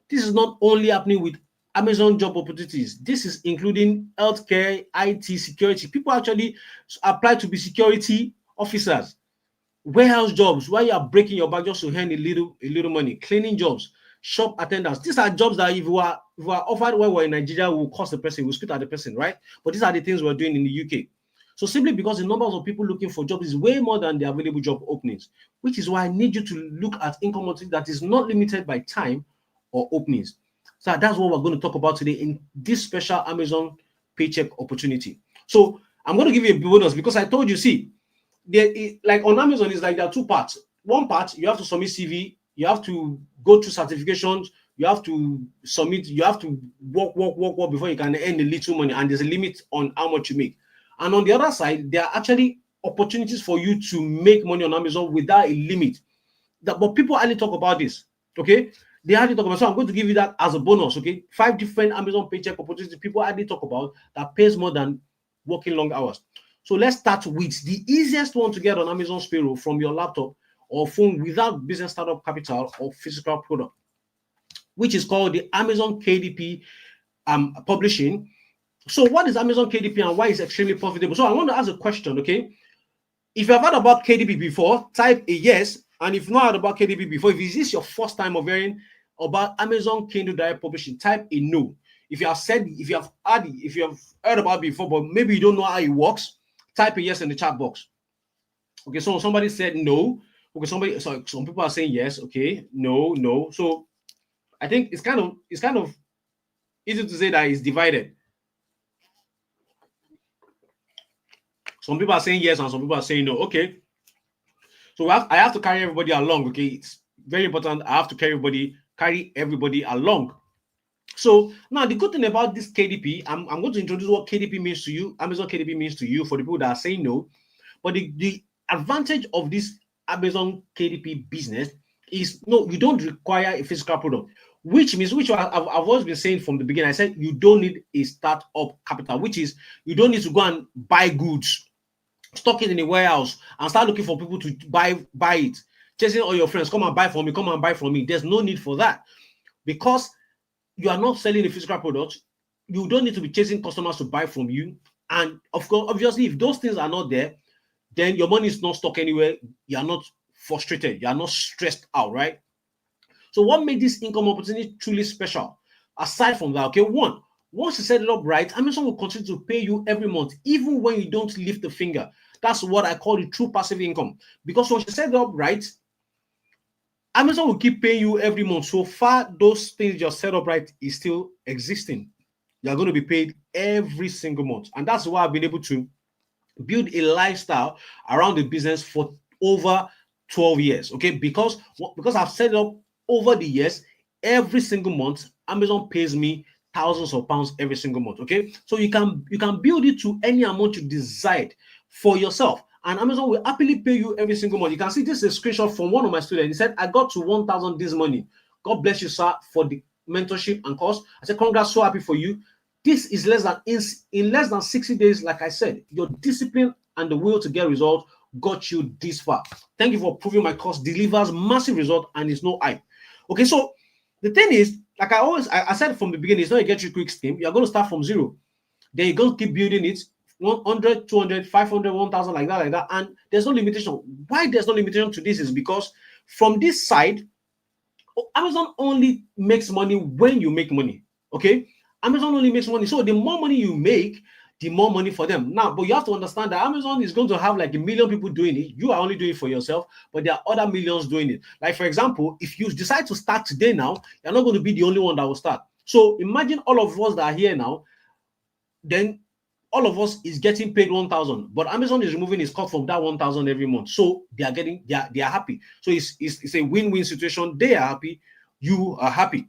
This is not only happening with Amazon job opportunities. This is including healthcare, IT, security. People actually apply to be security officers, warehouse jobs where you are breaking your back just to earn a little money, cleaning jobs, shop attendants. These are jobs that if we are offered while we're in Nigeria, will cost the person, will spit at the person, right? But these are the things we're doing in the UK. So simply because the numbers of people looking for jobs is way more than the available job openings, which is why I need you to look at income opportunity that is not limited by time or openings. So that's what we're going to talk about today in this special Amazon paycheck opportunity. So I'm going to give you a bonus because I told you, see, like on Amazon, it's like there are two parts. One part, you have to submit CV, you have to go through certifications, you have to submit, you have to work before you can earn a little money, and there's a limit on how much you make. And on the other side, there are actually opportunities for you to make money on Amazon without a limit. But people hardly talk about this, okay? They hardly talk about. So I'm going to give you that as a bonus, okay? 5 different Amazon paycheck opportunities people hardly talk about that pays more than working long hours. So let's start with the easiest one to get on Amazon's payroll from your laptop or phone without business startup capital or physical product, which is called the Amazon KDP publishing. So what is Amazon KDP and why is it extremely profitable? So I want to ask a question, okay? If you have heard about KDP before, type a yes. And if you've not heard about KDP before, if this is your first time of hearing about Amazon Kindle Direct Publishing, type a no. If you have heard about it before, but maybe you don't know how it works, type a yes in the chat box. Okay, so somebody said no. Okay, some people are saying yes. Okay, no. So I think it's kind of easy to say that it's divided. Some people are saying yes and some people are saying no. Okay. So I have to carry everybody along. Okay. It's very important. I have to carry everybody along. So now the good thing about this KDP, I'm going to introduce what KDP means to you, Amazon KDP means to you for the people that are saying no. But the advantage of this Amazon KDP business is no, you don't require a physical product, which means, I've always been saying from the beginning, I said you don't need a startup capital, which is you don't need to go and buy goods, stock it in a warehouse, and start looking for people to buy it, chasing all your friends, come and buy from me. There's no need for that because you are not selling a physical product. You don't need to be chasing customers to buy from you. And of course, obviously, if those things are not there, then your money is not stuck anywhere. You are not frustrated. You are not stressed out, right? So what made this income opportunity truly special? Aside from that, okay, once you set it up right, Amazon will continue to pay you every month, even when you don't lift a finger. That's what I call the true passive income. Because once you set it up right, Amazon will keep paying you every month. So far, those things just set up right is still existing. You're going to be paid every single month. And that's why I've been able to build a lifestyle around the business for over 12 years. Okay, because I've set it up over the years, every single month Amazon pays me thousands of pounds every single month. Okay, so you can build it to any amount you decide for yourself, and Amazon will happily pay you every single month. You can see this is a screenshot from one of my students. He said, I got to 1,000 this morning. God bless you, sir, for the mentorship and course. I said, congrats, so happy for you. This is less than in less than 60 days. Like I said, your discipline and the will to get results got you this far. Thank you for proving my course delivers massive result and it's no hype. Okay, so the thing is, like I said from the beginning, it's not a get rich quick scheme. You're going to start from zero. Then you're going to keep building it 100, 200, 500, 1,000, like that. And there's no limitation. Why there's no limitation to this is because from this side, Amazon only makes money when you make money. Okay, Amazon only makes money. So the more money you make, the more money for them. Now, but you have to understand that Amazon is going to have like a million people doing it. You are only doing it for yourself, but there are other millions doing it. Like, for example, if you decide to start today now, you're not going to be the only one that will start. So imagine all of us that are here now, then all of us is getting paid 1,000, but Amazon is removing its cut from that 1,000 every month. So they are happy. So it's a win-win situation. They are happy, you are happy.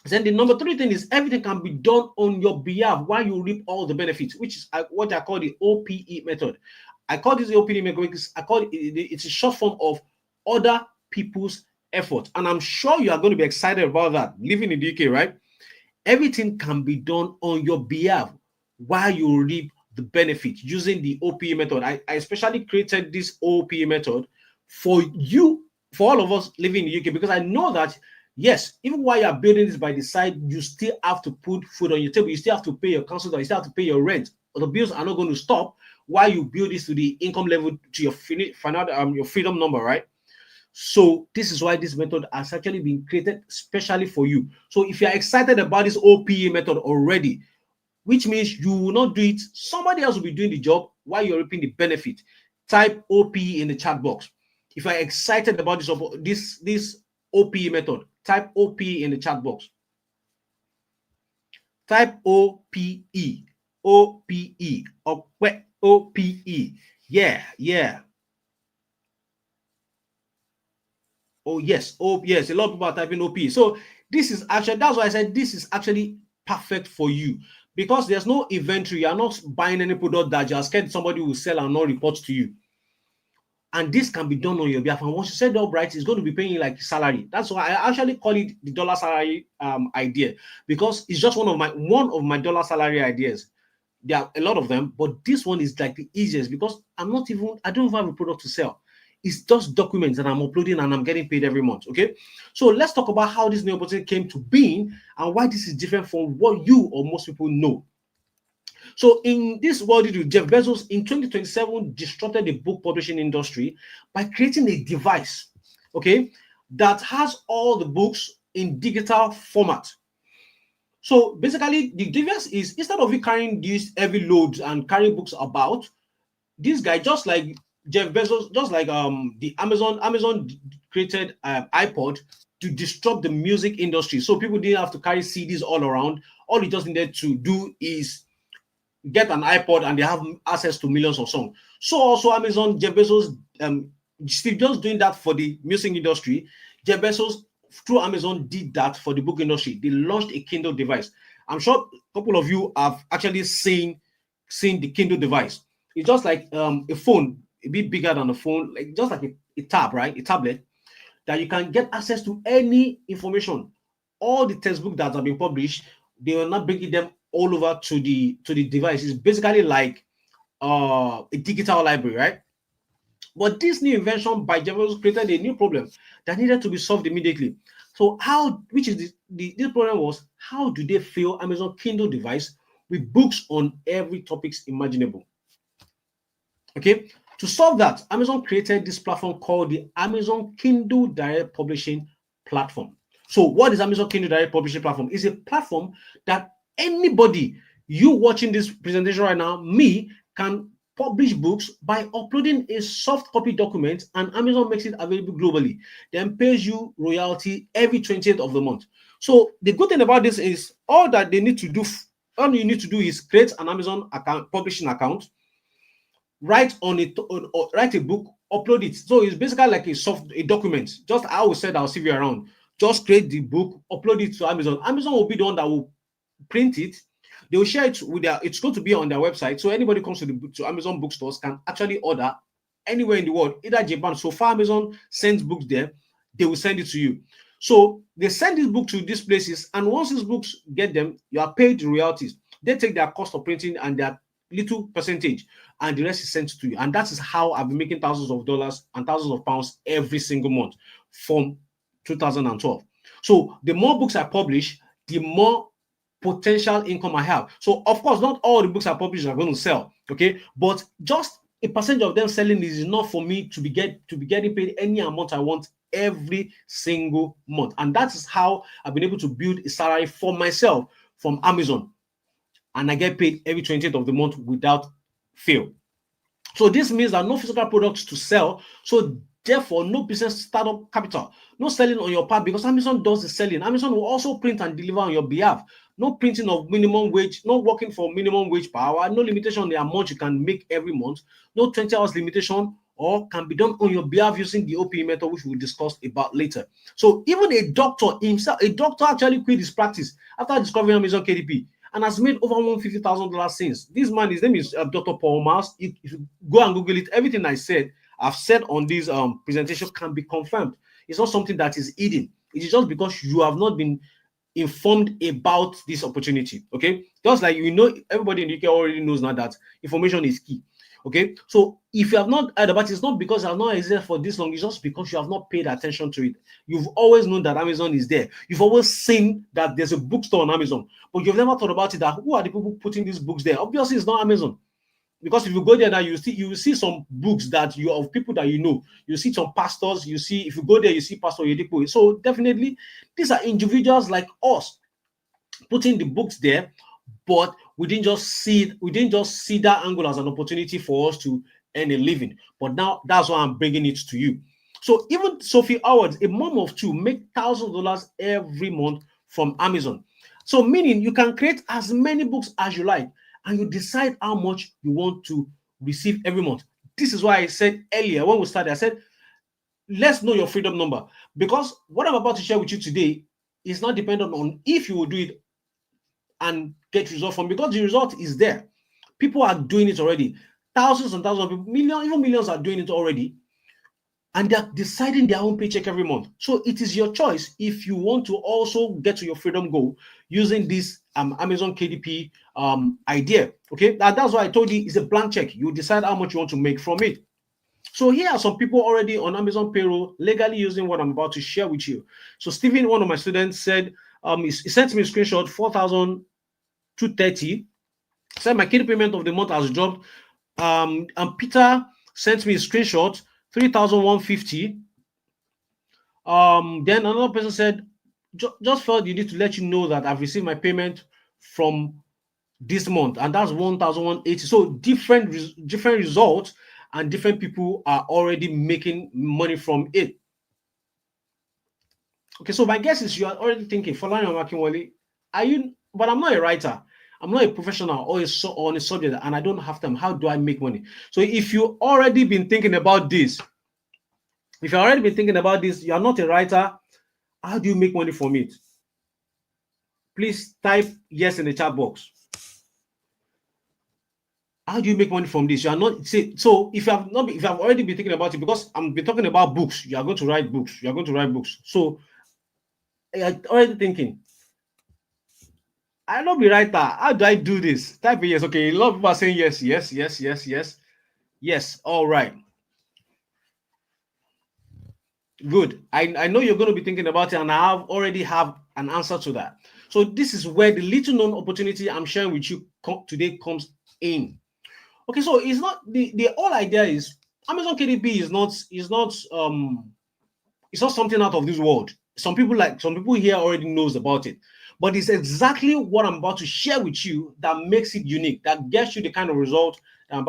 Then the number three thing is everything can be done on your behalf while you reap all the benefits, which is what I call the OPE method. I call this the OPE method because I call it's a short form of other people's effort. And I'm sure you are going to be excited about that. Living in the UK, right? Everything can be done on your behalf while you reap the benefit using the OPE method. I especially created this OPE method for you, for all of us living in the UK, because I know that yes, even while you're building this by the side, you still have to put food on your table. You still have to pay your council tax. You still have to pay your rent. But the bills are not going to stop while you build this to the income level to your your freedom number, right? So this is why this method has actually been created specially for you. So if you're excited about this OPE method already, which means you will not do it, somebody else will be doing the job while you're reaping the benefit. Type OPE in the chat box. If you're excited about this OPE method, type OPE in the chat box. Type OPE. OPE. OPE. Yeah. Oh, yes. Oh, yes. A lot of people are typing OPE. So this is actually, that's why I said this is actually perfect for you. Because there's no inventory. You're not buying any product that you're scared somebody will sell and not report to you. And this can be done on your behalf. And once you set it up right, it's going to be paying you like salary. That's why I actually call it the dollar salary idea, because it's just one of my dollar salary ideas. There are a lot of them, but this one is like the easiest because I don't even have a product to sell. It's just documents that I'm uploading and I'm getting paid every month. Okay, so let's talk about how this new opportunity came to being and why this is different from what you or most people know. So in this world, Jeff Bezos in 2027 disrupted the book publishing industry by creating a device, okay, that has all the books in digital format. So basically, the device is, instead of you carrying these heavy loads and carrying books about, this guy, just like Jeff Bezos, just like the Amazon created iPod to disrupt the music industry. So people didn't have to carry CDs all around. All you just needed to do is get an iPod and they have access to millions of songs. So also Amazon, Jeff Bezos, Steve Jobs doing that for the music industry. Jeff Bezos, through Amazon, did that for the book industry. They launched a Kindle device. I'm sure a couple of you have actually seen the Kindle device. It's just like a phone, a bit bigger than a phone, like just like a tab, right? A tablet that you can get access to any information. All the textbooks that have been published, they will not bring them all over to the device. It's basically like a digital library, right? But this new invention by Jeff Bezos created a new problem that needed to be solved immediately. So this problem was, how do they fill Amazon Kindle device with books on every topics imaginable? Okay, to solve that, Amazon created this platform called the Amazon Kindle Direct Publishing Platform. So what is Amazon Kindle Direct Publishing Platform? It's a platform that anybody, you watching this presentation right now, me, can publish books by uploading a soft copy document, and Amazon makes it available globally, then pays you royalty every 20th of the month. So the good thing about this is all that they need to do, all you need to do is create an Amazon account, publishing account, write on it, write a book, upload it. So it's basically like a document. Just I will said I'll see you around. Just create the book, upload it to Amazon. Amazon will be the one that will print it. They will share it with their. It's going to be on their website, so anybody comes to Amazon bookstores can actually order anywhere in the world, either Japan. So far, Amazon sends books there, they will send it to you. So they send this book to these places, and once these books get them, you are paid royalties. They take their cost of printing and their little percentage, and the rest is sent to you. And that is how I've been making thousands of dollars and thousands of pounds every single month from 2012. So the more books I publish, the more potential income I have. So of course, not all the books I publish are going to sell, okay? But just a percentage of them selling is enough for me to be getting paid any amount I want every single month. And that is how I've been able to build a salary for myself from Amazon. And I get paid every 20th of the month without fail. So this means that no physical products to sell. So therefore, no business startup capital, no selling on your part, because Amazon does the selling. Amazon will also print and deliver on your behalf. No printing of minimum wage, no working for minimum wage per hour, no limitation on the amount you can make every month, no 20 hours limitation, or can be done on your behalf using the OPE method, which we'll discuss about later. So even a doctor himself, a doctor actually quit his practice after discovering Amazon KDP and has made over $150,000 since. This man, his name is Dr. Paul Miles. If you go and Google it, everything I've said on this presentation can be confirmed. It's not something that is hidden. It is just because you have not been informed about this opportunity. Okay, just like everybody in the UK already knows now that information is key. Okay, so if you have not heard about it, it's not because I've not existed for this long, it's just because you have not paid attention to it. You've always known that Amazon is there. You've always seen that there's a bookstore on Amazon, but you've never thought about it, that who are the people putting these books there? Obviously, it's not Amazon. Because if you go there now, you see some books that you of people that you know. You see some pastors. You see, if you go there, you see Pastor Yedipo. So definitely, these are individuals like us putting the books there, but we didn't just see that angle as an opportunity for us to earn a living. But now that's why I'm bringing it to you. So even Sophie Howard, a mom of two, make thousands of dollars every month from Amazon. So meaning you can create as many books as you like, and you decide how much you want to receive every month. This is why I said earlier when we started, I said, let's know your freedom number, because what I'm about to share with you today is not dependent on if you will do it and get results from, because the result is there. People are doing it already. Thousands and thousands of people, millions, even millions are doing it already. And they're deciding their own paycheck every month. So it is your choice if you want to also get to your freedom goal using this Amazon KDP idea. Okay, that's why I told you it's a blank check. You decide how much you want to make from it. So here are some people already on Amazon Payroll legally using what I'm about to share with you. So Stephen, one of my students, said he sent me a screenshot, 4,230. Said my KDP payment of the month has dropped. And Peter sent me a screenshot, 3,150. Then another person said, just felt you need to let you know that I've received my payment from this month, and that's 1,180. So different results, and different people are already making money from it. Okay, so my guess is you are already thinking, Falani Makinwale, are you? But I'm not a writer. I'm not a professional or on a subject, and I don't have time. How do I make money? So if you already been thinking about this, you are not a writer. How do you make money from it? Please type yes in the chat box. How do you make money from this? You are not so if you have already been thinking about it, because I'm been talking about books, you are going to write books. So you're already thinking, I don't be writer. How do I do this? Type yes. Okay, a lot of people are saying yes. Yes. All right. Good. I know you're going to be thinking about it, and I already have an answer to that. So this is where the little known opportunity I'm sharing with you today comes in. Okay, so it's not the whole idea is Amazon KDP is not it's not something out of this world. Some people here already knows about it, But it's exactly what I'm about to share with you that makes it unique, that gets you the kind of result that I'm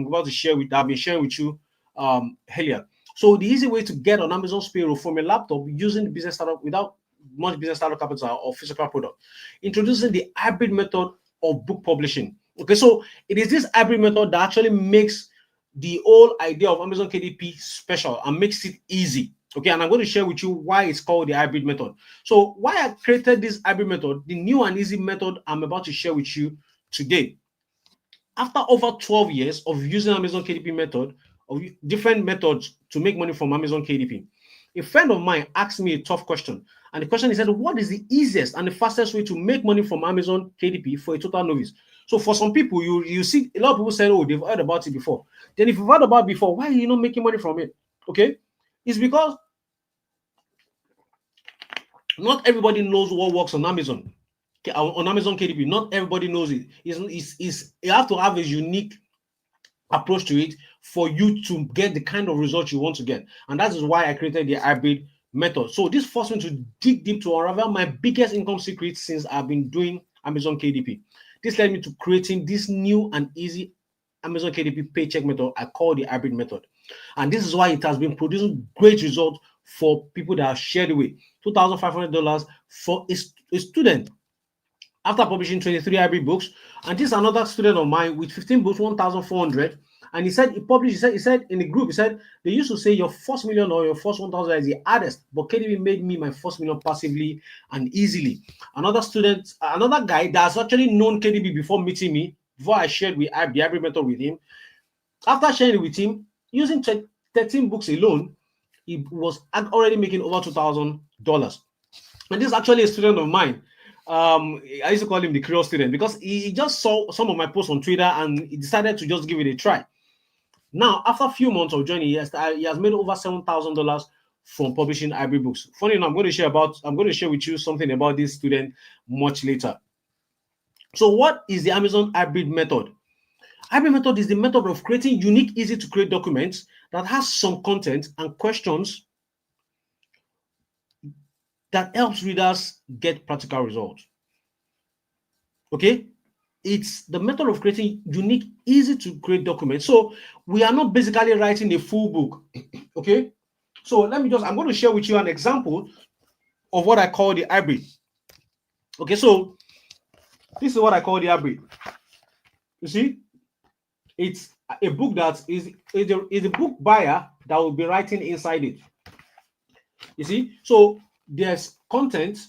about to share with that I've been sharing with you earlier. So the easy way to get on Amazon's payroll from a laptop using the business startup without much business startup capital or physical product. Introducing the hybrid method of book publishing. Okay, so it is this hybrid method that actually makes the whole idea of Amazon KDP special and makes it easy. Okay, and I'm going to share with you why it's called the hybrid method. So, why I created this hybrid method, the new and easy method I'm about to share with you today. After over 12 years of using Amazon KDP method, of different methods to make money from Amazon KDP, a friend of mine asked me a tough question. And the question he said, what is the easiest and the fastest way to make money from Amazon KDP for a total novice? So for some people, you see a lot of people say, oh, they've heard about it before. Then if you've heard about it before, why are you not making money from it? Okay. It's because not everybody knows what works on Amazon. On Amazon KDP, not everybody knows it. You have to have a unique approach to it for you to get the kind of results you want to get. And that is why I created the hybrid method. So this forced me to dig deep to unravel my biggest income secret since I've been doing Amazon KDP. This led me to creating this new and easy Amazon KDP paycheck method I call the hybrid method. And this is why it has been producing great results for people that have shared away. $2,500 for a student after publishing 23 hybrid books. And this is another student of mine with 15 books, 1,400. And he said in the group, he said, they used to say your first million or your first 1,000 is the hardest, but KDB made me my first million passively and easily. Another guy that's actually known KDB before meeting me, before I shared the hybrid method with him, after sharing it with him, using 13 books alone, he was already making over $2,000. And this is actually a student of mine. I used to call him the Creole student because he just saw some of my posts on Twitter and he decided to just give it a try. Now, after a few months of joining, he has made over $7,000 from publishing hybrid books. Funny enough, I'm going to share with you something about this student much later. So, what is the Amazon hybrid method? Hybrid method is the method of creating unique, easy to create documents that has some content and questions that helps readers get practical results. Okay, it's the method of creating unique, easy to create documents. So we are not basically writing a full book. Okay, so I'm going to share with you an example of what I call the hybrid. Okay, so this is what I call the hybrid. You see, it's a book that is a book buyer that will be writing inside it. You see, so there's content.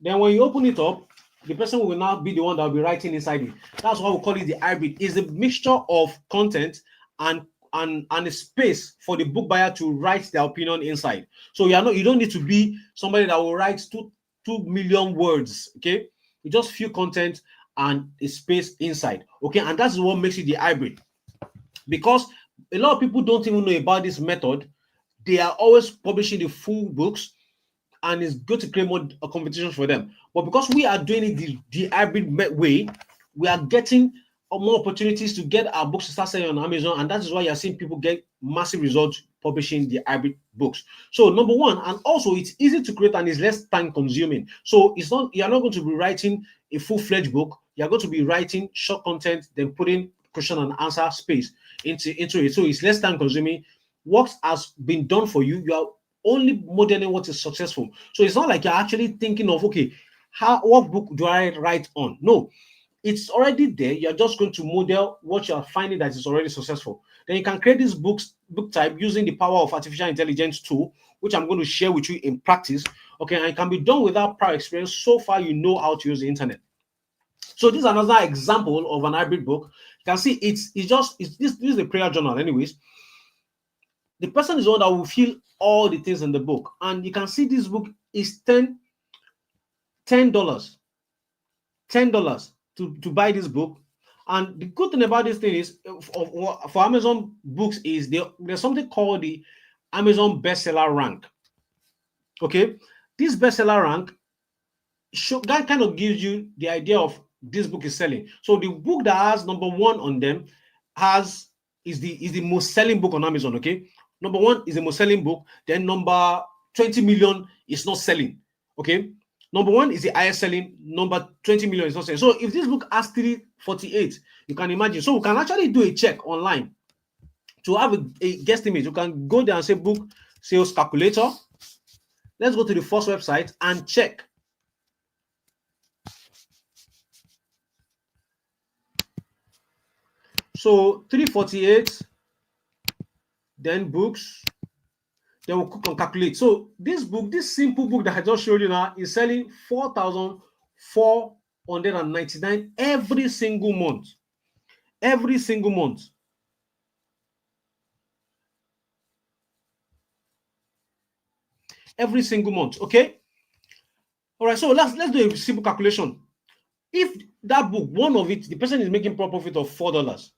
Then when you open it up, the person will now be the one that will be writing inside it. That's why we call it the hybrid. It's a mixture of content and a space for the book buyer to write their opinion inside. So you don't need to be somebody that will write 2 million words. Okay, you just few content and a space inside. Okay, and that's what makes it the hybrid. Because a lot of people don't even know about this method. They are always publishing the full books, and it's good to create more competition for them. But because we are doing it the hybrid way, we are getting more opportunities to get our books to start selling on Amazon, and that is why you're seeing people get massive results publishing the hybrid books. So number one, and also it's easy to create and it's less time consuming. So you're not going to be writing a full-fledged book. You're going to be writing short content, then putting question and answer space into it. So it's less time consuming. What has been done for you, you are only modeling what is successful. So it's not like you're actually thinking of, okay, what book do I write on? No, it's already there. You're just going to model what you're finding that is already successful. Then you can create this book type using the power of artificial intelligence tool, which I'm going to share with you in practice. Okay, and it can be done without prior experience. So far, you know how to use the internet. So this is another example of an hybrid book. You can see this is a prayer journal, anyways. The person is the one that will feel all the things in the book, and you can see this book is $10 to buy this book. And the good thing about this thing is for Amazon books is there's something called the Amazon bestseller rank. Okay, this bestseller rank that kind of gives you the idea of this book is selling. So the book that has number one on them is the most selling book on Amazon. Okay, number one is the most selling book. Then number 20 million is not selling. Okay, Number one is the highest selling. Number 20 million is not selling. So if this book has 348, you can imagine. So we can actually do a check online to have a guesstimate. You can go there and say book sales calculator. Let's go to the first website and check. So 348, then books, then we'll click on calculate. So this book, this simple book that I just showed you now, is selling 4,499 every single month. Every single month. Every single month. Okay. All right. So let's do a simple calculation. If that book, one of it, the person is making profit of $4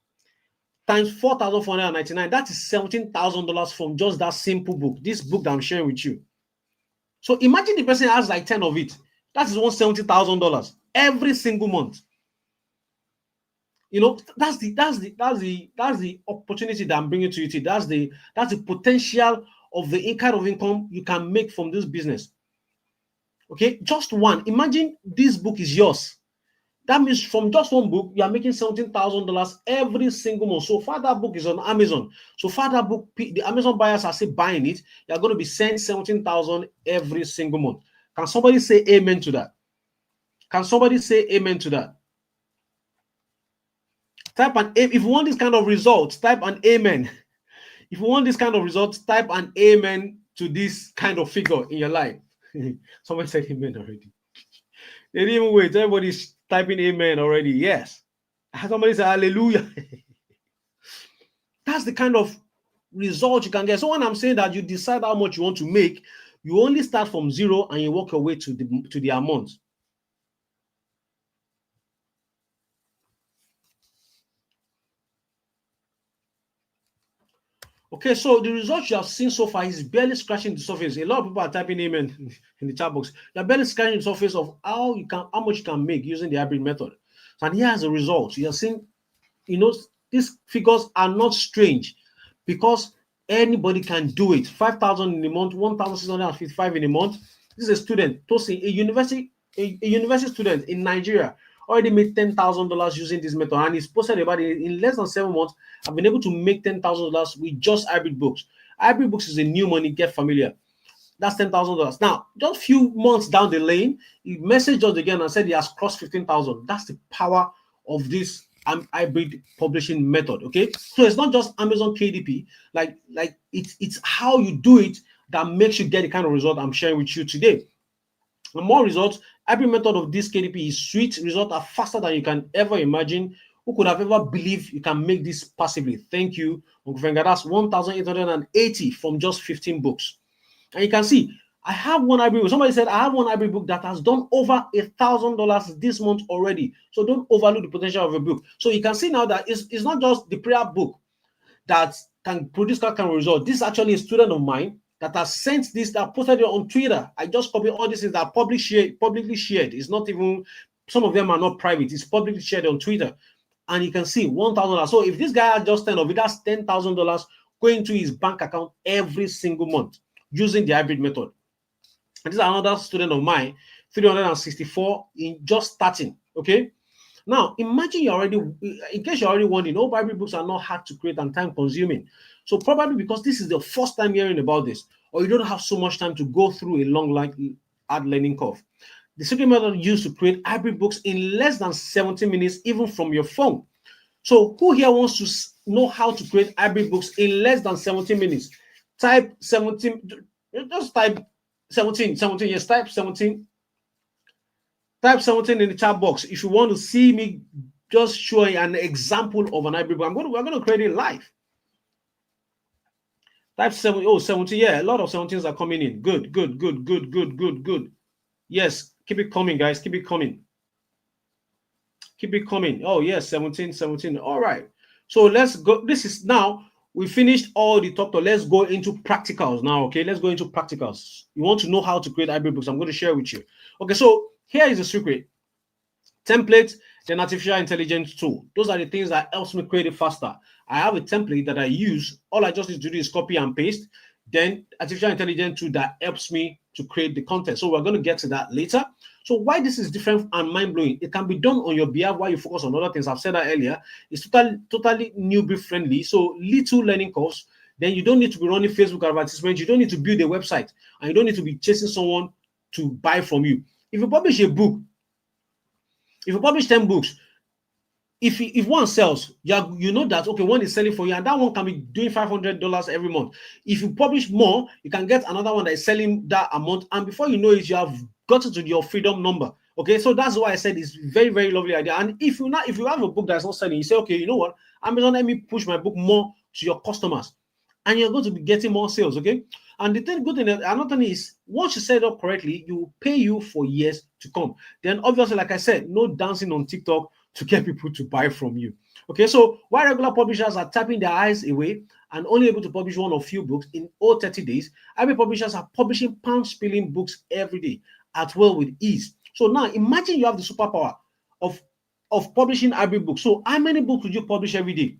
times 4,499, that is $17,000 from just that simple book. This book that I'm sharing with you. So imagine the person has like 10 of it. That is $170,000 every single month. You know, that's the opportunity that I'm bringing to you today. That's the potential of the kind of income you can make from this business. Okay, just one. Imagine this book is yours. That means from just one book, you are making $17,000 every single month. So far, that book is on Amazon. So far, that book, the Amazon buyers are still buying it. You are going to be sent $17,000 every single month. Can somebody say amen to that? Can somebody say amen to that? Type an if you want this kind of results, type an amen. If you want this kind of results, type an amen to this kind of figure in your life. Somebody said amen already. They didn't even wait. Everybody's typing amen already. Yes. Somebody said hallelujah. That's the kind of result you can get. So when I'm saying that you decide how much you want to make, you only start from zero and you work your way to the amount. Okay, so the results you have seen so far is barely scratching the surface. A lot of people are typing amen in the chat box. You're barely scratching the surface of how much you can make using the hybrid method. And here's the results. You are seeing, these figures are not strange because anybody can do it. 5,000 in a month, 1,655 in a month. This is a student, Tosin, a university student in Nigeria, already made $10,000 using this method, and he's posted about it in less than 7 months. I've been able to make $10,000 with just hybrid books. Hybrid books is a new money. Get familiar. That's $10,000. Now, just a few months down the lane, he messaged us again and said he has crossed 15,000. That's the power of this hybrid publishing method. Okay, so it's not just Amazon KDP. Like it's how you do it that makes you get the kind of result I'm sharing with you today. And more results. Every method of this KDP is sweet. Results are faster than you can ever imagine. Who could have ever believed you can make this passively? Thank you, Uncle Venga. That's 1,880 from just 15 books. And you can see, I have one hybrid book. Somebody said, I have one hybrid book that has done over $1,000 this month already. So don't overlook the potential of a book. So you can see now that it's not just the prayer book that can produce that kind of result. This is actually a student of mine that has sent this, that posted it on Twitter. I just copied all these things that are publicly shared. It's not even, some of them are not private. It's publicly shared on Twitter. And you can see $1,000. So if this guy has just 10 of it, that's $10,000 going to his bank account every single month using the hybrid method. And this is another student of mine, 364 in just starting. Okay. Now, imagine you already, in case you're already wondering, hybrid books are not hard to create and time consuming. So probably because this is the first time hearing about this, or you don't have so much time to go through a long, hard learning curve. The secret method used to create hybrid books in less than 70 minutes, even from your phone. So who here wants to know how to create hybrid books in less than 70 minutes? Type 17, just type 17, yes, type 17. Type 17 in the chat box if you want to see me just showing an example of an hybrid book. We're going to create it live. Type 17. Yeah, a lot of 17s are coming in. Good. Yes, keep it coming, guys. Keep it coming. Oh, yes, 17. All right. So let's go. This is now, we finished all the top. Let's go into practicals now, okay? Let's go into practicals. You want to know how to create hybrid books. I'm going to share with you. Okay, so here is the secret. Template, then artificial intelligence tool. Those are the things that helps me create it faster. I have a template that I use. All I just need to do is copy and paste. then artificial intelligence tool that helps me to create the content. So we're going to get to that later. So why this is different and mind-blowing, it can be done on your behalf while you focus on other things. I've said that earlier. It's totally newbie friendly. So little learning curves. Then you don't need to be running Facebook advertisements. You don't need to build a website, and you don't need to be chasing someone to buy from you. If you publish a book, if you publish 10 books, if one sells, you know that okay, one is selling for you, and that one can be doing $500 every month. If you publish more, you can get another one that is selling that amount, and before you know it, you have gotten to your freedom number. Okay, so that's why I said it's very, very lovely idea. And if you have a book that's not selling, you say, okay, you know what, Amazon, let me push my book more to your customers, and you're going to be getting more sales. Okay, and the thing, good thing, another thing is, once you set it up correctly, you will pay you for years to come. Then obviously, like I said, no dancing on TikTok to get people to buy from you. Okay, so while regular publishers are tapping their eyes away and only able to publish one or few books in all 30 days, IB publishers are publishing pound-spilling books every day at will with ease. So now imagine you have the superpower of publishing IB books. So how many books would you publish every day?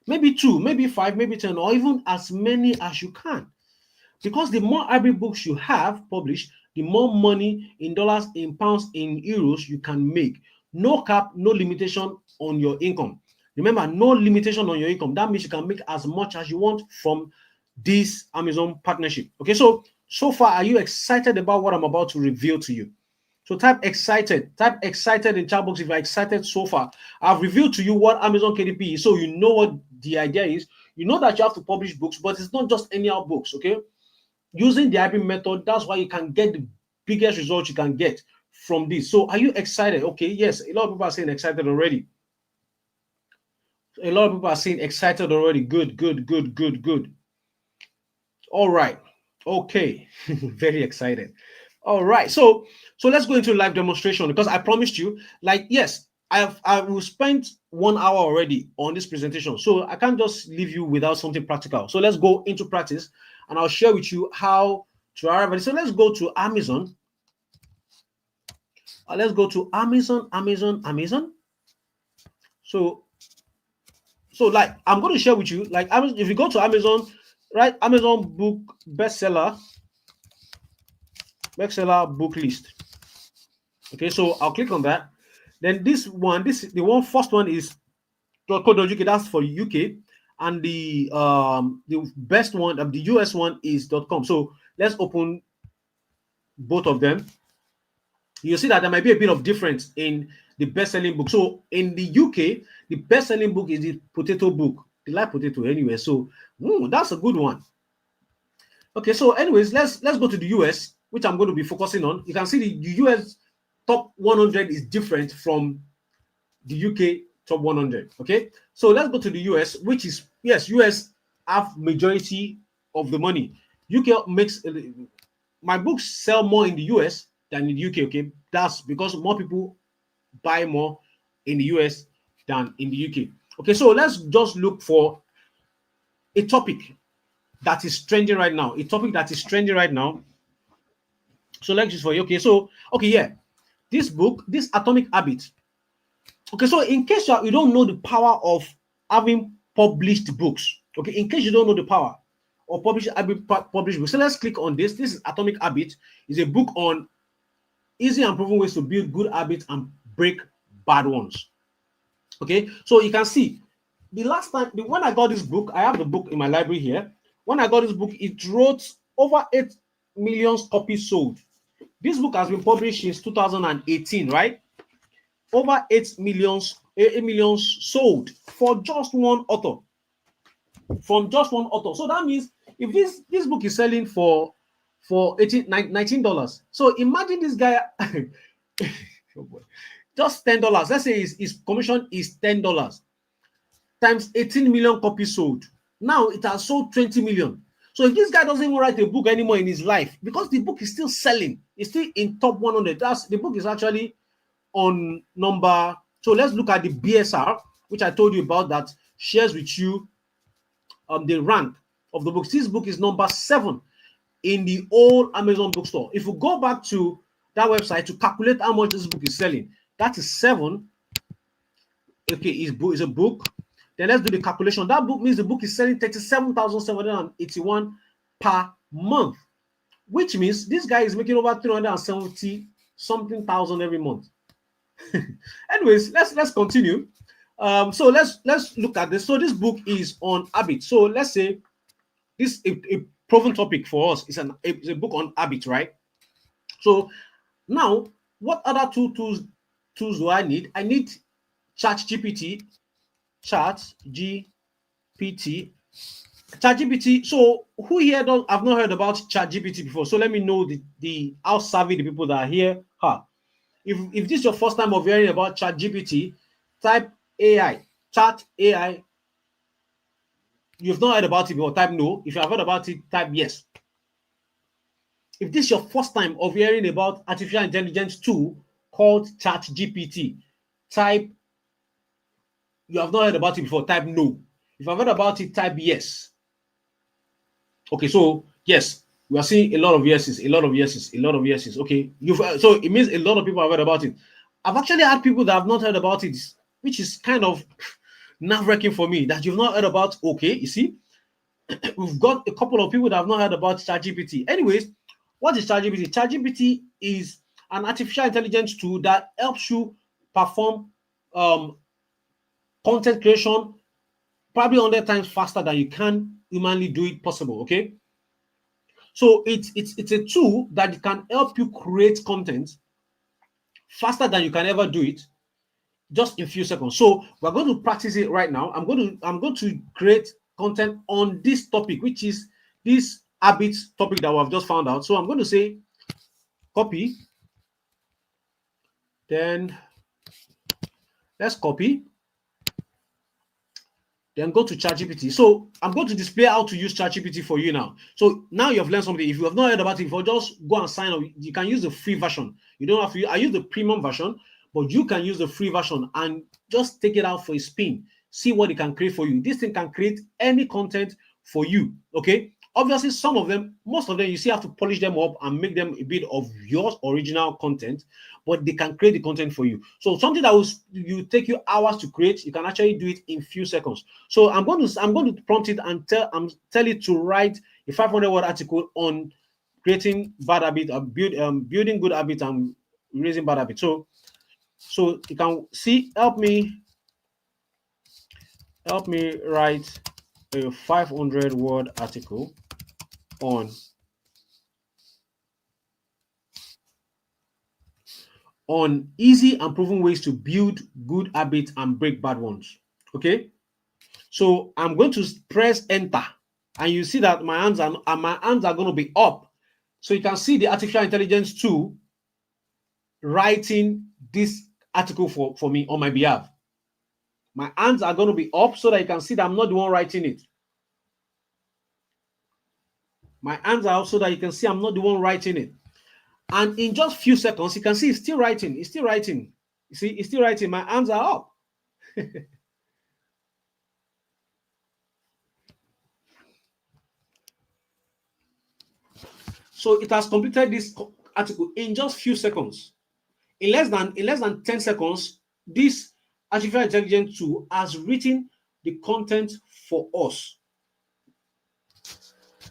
Maybe 2, maybe 5, maybe 10, or even as many as you can. Because the more IB books you have published, the more money in dollars, in pounds, in euros you can make. No cap, no limitation on your income. Remember, no limitation on your income. That means you can make as much as you want from this Amazon partnership. Okay, so far, are you excited about what I'm about to reveal to you? So type excited in chat box if you're excited so far. I've revealed to you what Amazon KDP is, so you know what the idea is. You know that you have to publish books, but it's not just anyhow books, okay? Using the IB method, that's why you can get the biggest results you can get from this. So are you excited? Okay, yes, a lot of people are saying excited already. A lot of people are saying excited already. Good. All right. Okay. Very excited. All right. So let's go into live demonstration, because I promised you, like, yes, I will spend 1 hour already on this presentation. So I can't just leave you without something practical. So let's go into practice, and I'll share with you how to arrive at it. So let's go to Amazon. Let's go to Amazon. So like I'm going to share with you, like if you go to Amazon, right? Amazon book bestseller book list. Okay, so I'll click on that. Then the first one is .co.uk. That's for UK, and the best one, the US one is .com. So let's open both of them. You see that there might be a bit of difference in the best-selling book. So in the UK, the best-selling book is the potato book, the live potato anyway. So that's a good one. Okay, so anyways, let's go to the US, which I'm going to be focusing on. You can see the US top 100 is different from the UK top 100. Okay, so let's go to the US, which is, yes, US have majority of the money. UK makes my books sell more in the US than in the UK. Okay, that's because more people buy more in the US than in the UK. Okay, so let's just look for a topic that is trending right now. So let's just for you. Okay, so yeah, this book, this Atomic Habit. Okay, so in case you don't know the power of having published books, okay, in case you don't know the power of published books, so let's click on this. This is Atomic Habit. It's a book on easy and proven ways to build good habits and break bad ones. Okay, so you can see the last time when I got this book, I have the book in my library here. When I got this book, it wrote over 8 million copies sold. This book has been published since 2018, right? Over 8 million sold for just one author. From just one author. So that means if this book is selling for $19, so imagine this guy just $10. Let's say his commission is $10 times 18 million copies sold. Now it has sold 20 million. So if this guy doesn't even write a book anymore in his life, because the book is still selling, it's still in top 100. The book is actually on number. So let's look at the BSR, which I told you about, that shares with you the rank of the books. This book is number 7 in the whole Amazon bookstore. If you go back to that website to calculate how much this book is selling, that is 7. Okay, is a book. Then let's do the calculation. That book means the book is selling 37,781 per month, which means this guy is making over 370 something thousand every month. Anyways, let's continue. So let's look at this. So this book is on habit. So let's say this a proven topic for us is it's a book on habit, right? So now, what other tools do I need? I need ChatGPT, ChatGPT. So who here don't I've not heard about ChatGPT before? So let me know the how savvy the people that are here are. If this is your first time of hearing about ChatGPT, type AI, Chat AI. You've not heard about it before, type no. If you have heard about it, type yes. If this is your first time of hearing about artificial intelligence tool called ChatGPT, type you have not heard about it before, type no. If I've heard about it, type yes. Okay, so yes, we are seeing a lot of yeses, a lot of yeses, a lot of yeses. Okay, so it means a lot of people have heard about it. I've actually had people that have not heard about it, which is kind of nerve-wracking for me that you've not heard about. Okay, you see, we've got a couple of people that have not heard about ChatGPT. Anyways, what is ChatGPT? ChatGPT is an artificial intelligence tool that helps you perform content creation probably 100 times faster than you can humanly do it possible. Okay, so it's a tool that can help you create content faster than you can ever do it, just in a few seconds. So we're going to practice it right now. I'm going to create content on this topic, which is this habit topic that we've just found out. So I'm going to say copy, then let's copy, then go to ChatGPT. So I'm going to display how to use ChatGPT for you now. So now you've learned something. If you have not heard about it before, just go and sign up. You can use the free version. You don't have to. I use the premium version, but you can use the free version and just take it out for a spin. See what it can create for you. This thing can create any content for you. Okay. Obviously, some of them, most of them, you still have to polish them up and make them a bit of your original content, but they can create the content for you. So something that will take you hours to create, you can actually do it in few seconds. So I'm going to prompt it and tell it to write a 500-word article on creating bad habit, building good habits and raising bad habits. So you can see, help me write a 500-word article on easy and proven ways to build good habits and break bad ones. Okay, so I'm going to press enter, and you see that my hands are going to be up. So you can see the artificial intelligence tool writing this article for me on my behalf. My hands are going to be up so that you can see that I'm not the one writing it. My hands are up so that you can see I'm not the one writing it. And in just a few seconds, you can see it's still writing. It's still writing. You see, it's still writing. My hands are up. So it has completed this article in just a few seconds. In less than 10 seconds, this artificial intelligence tool has written the content for us.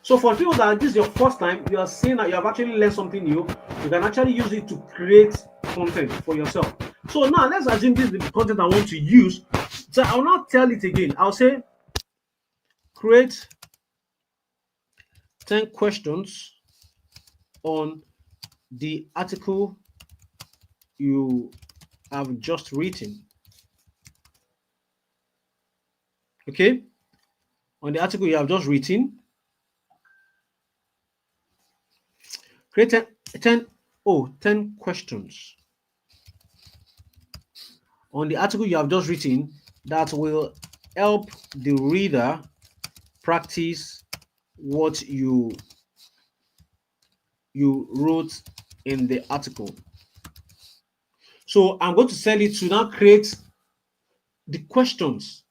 So for people that this is your first time, you are seeing that you have actually learned something new. You can actually use it to create content for yourself. So now let's assume this is the content I want to use. So I'll not tell it again. I'll say create 10 questions on the article you have just written. Okay, on the article you have just written, create 10 questions on the article you have just written that will help the reader practice what you wrote in the article. So I'm going to tell it to now create the questions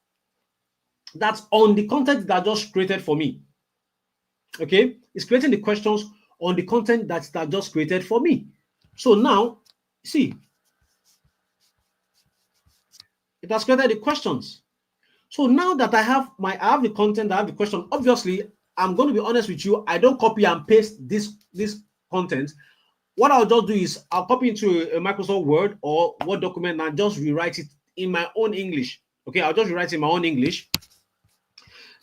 that's on the content that just created for me. Okay, it's creating the questions on the content that just created for me. So now, see, it has created the questions. So now that I have the content, I have the question. Obviously, I'm going to be honest with you. I don't copy and paste this content. What I'll just do is I'll copy into a Microsoft Word or Word document and just rewrite it in my own English. Okay, I'll just rewrite in my own English.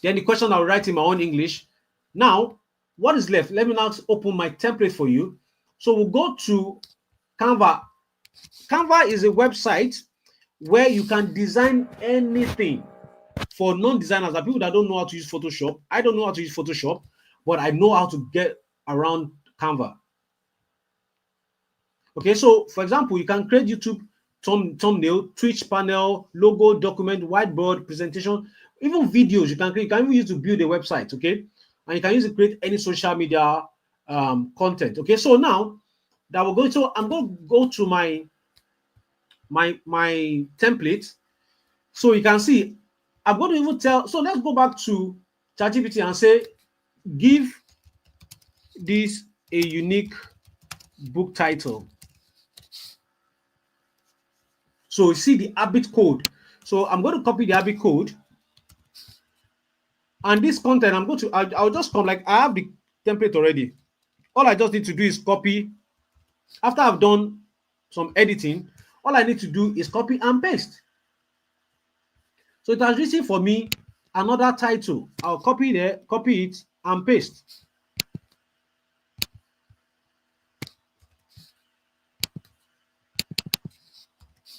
Then the question I'll write in my own English. Now, what is left? Let me now open my template for you. So we'll go to Canva. Canva is a website where you can design anything. For non-designers, are people that don't know how to use Photoshop. I don't know how to use Photoshop, but I know how to get around Canva. Okay, so for example, you can create YouTube thumbnail, Twitch panel, logo, document, whiteboard, presentation, even videos. You can create. You can even use to build a website. Okay, and you can use to create any social media content. Okay, so now that we're going to, I'm going to go to my template, so you can see I'm going to even tell. So let's go back to ChatGPT and say, give this a unique book title. So you see the habit code. So I'm going to copy the habit code. And this content, I'll just come, like I have the template already. All I just need to do is copy. After I've done some editing, all I need to do is copy and paste. So it has written for me another title. I'll copy it and paste.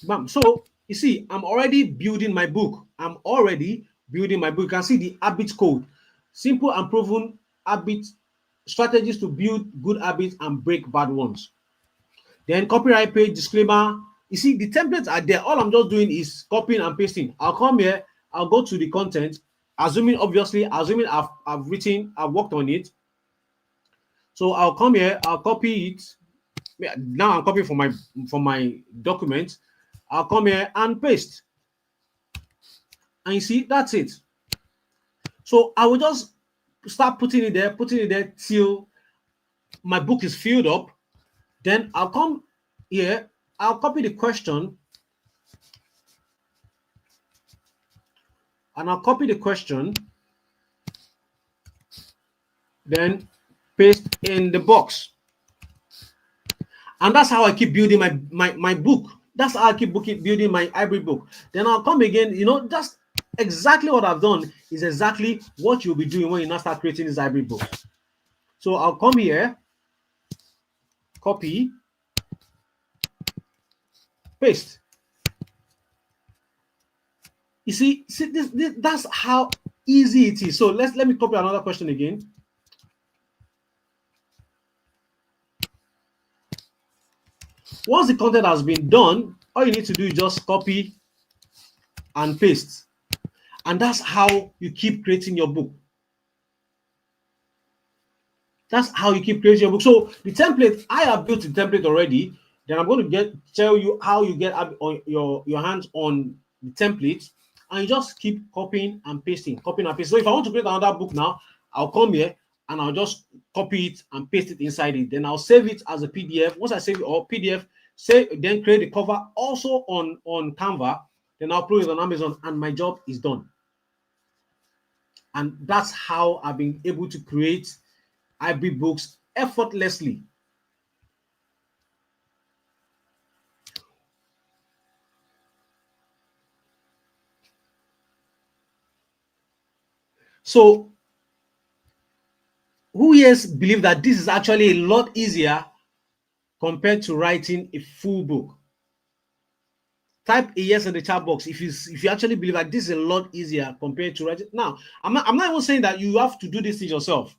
Bam. So you see, I'm already building my book. You can see the habit code. Simple and proven habit strategies to build good habits and break bad ones. Then copyright page, disclaimer. You see, the templates are there. All I'm just doing is copying and pasting. I'll come here, I'll go to the content, assuming I've worked on it. So I'll come here, I'll copy it. Now I'm copying from my document. I'll come here and paste. And you see, that's it. So I will just start putting it there till my book is filled up. Then I'll come here, I'll copy the question, and I'll copy the question, then paste in the box. And that's how I keep building my book. That's how I keep building my hybrid book. Then I'll come again, just exactly what I've done is exactly what you'll be doing when you now start creating this hybrid book. So I'll come here, copy, paste. You see this, that's how easy it is. So let me copy another question again. Once the content has been done, all you need to do is just copy and paste. And that's how you keep creating your book. That's how you keep creating your book. So the template, I have built the template already. Then I'm going to tell you how you get on your hands on the template, and you just keep copying and pasting, copying and pasting. So if I want to create another book now, I'll come here and I'll just copy it and paste it inside it. Then I'll save it as a PDF. Once I save it or PDF, then create the cover also on Canva. Then I'll upload it on Amazon, and my job is done. And that's how I've been able to create hybrid books effortlessly. So who here believe that this is actually a lot easier compared to writing a full book? Type a yes in the chat box if you actually believe that this is a lot easier compared to writing. Now, I'm not even saying that you have to do this thing yourself.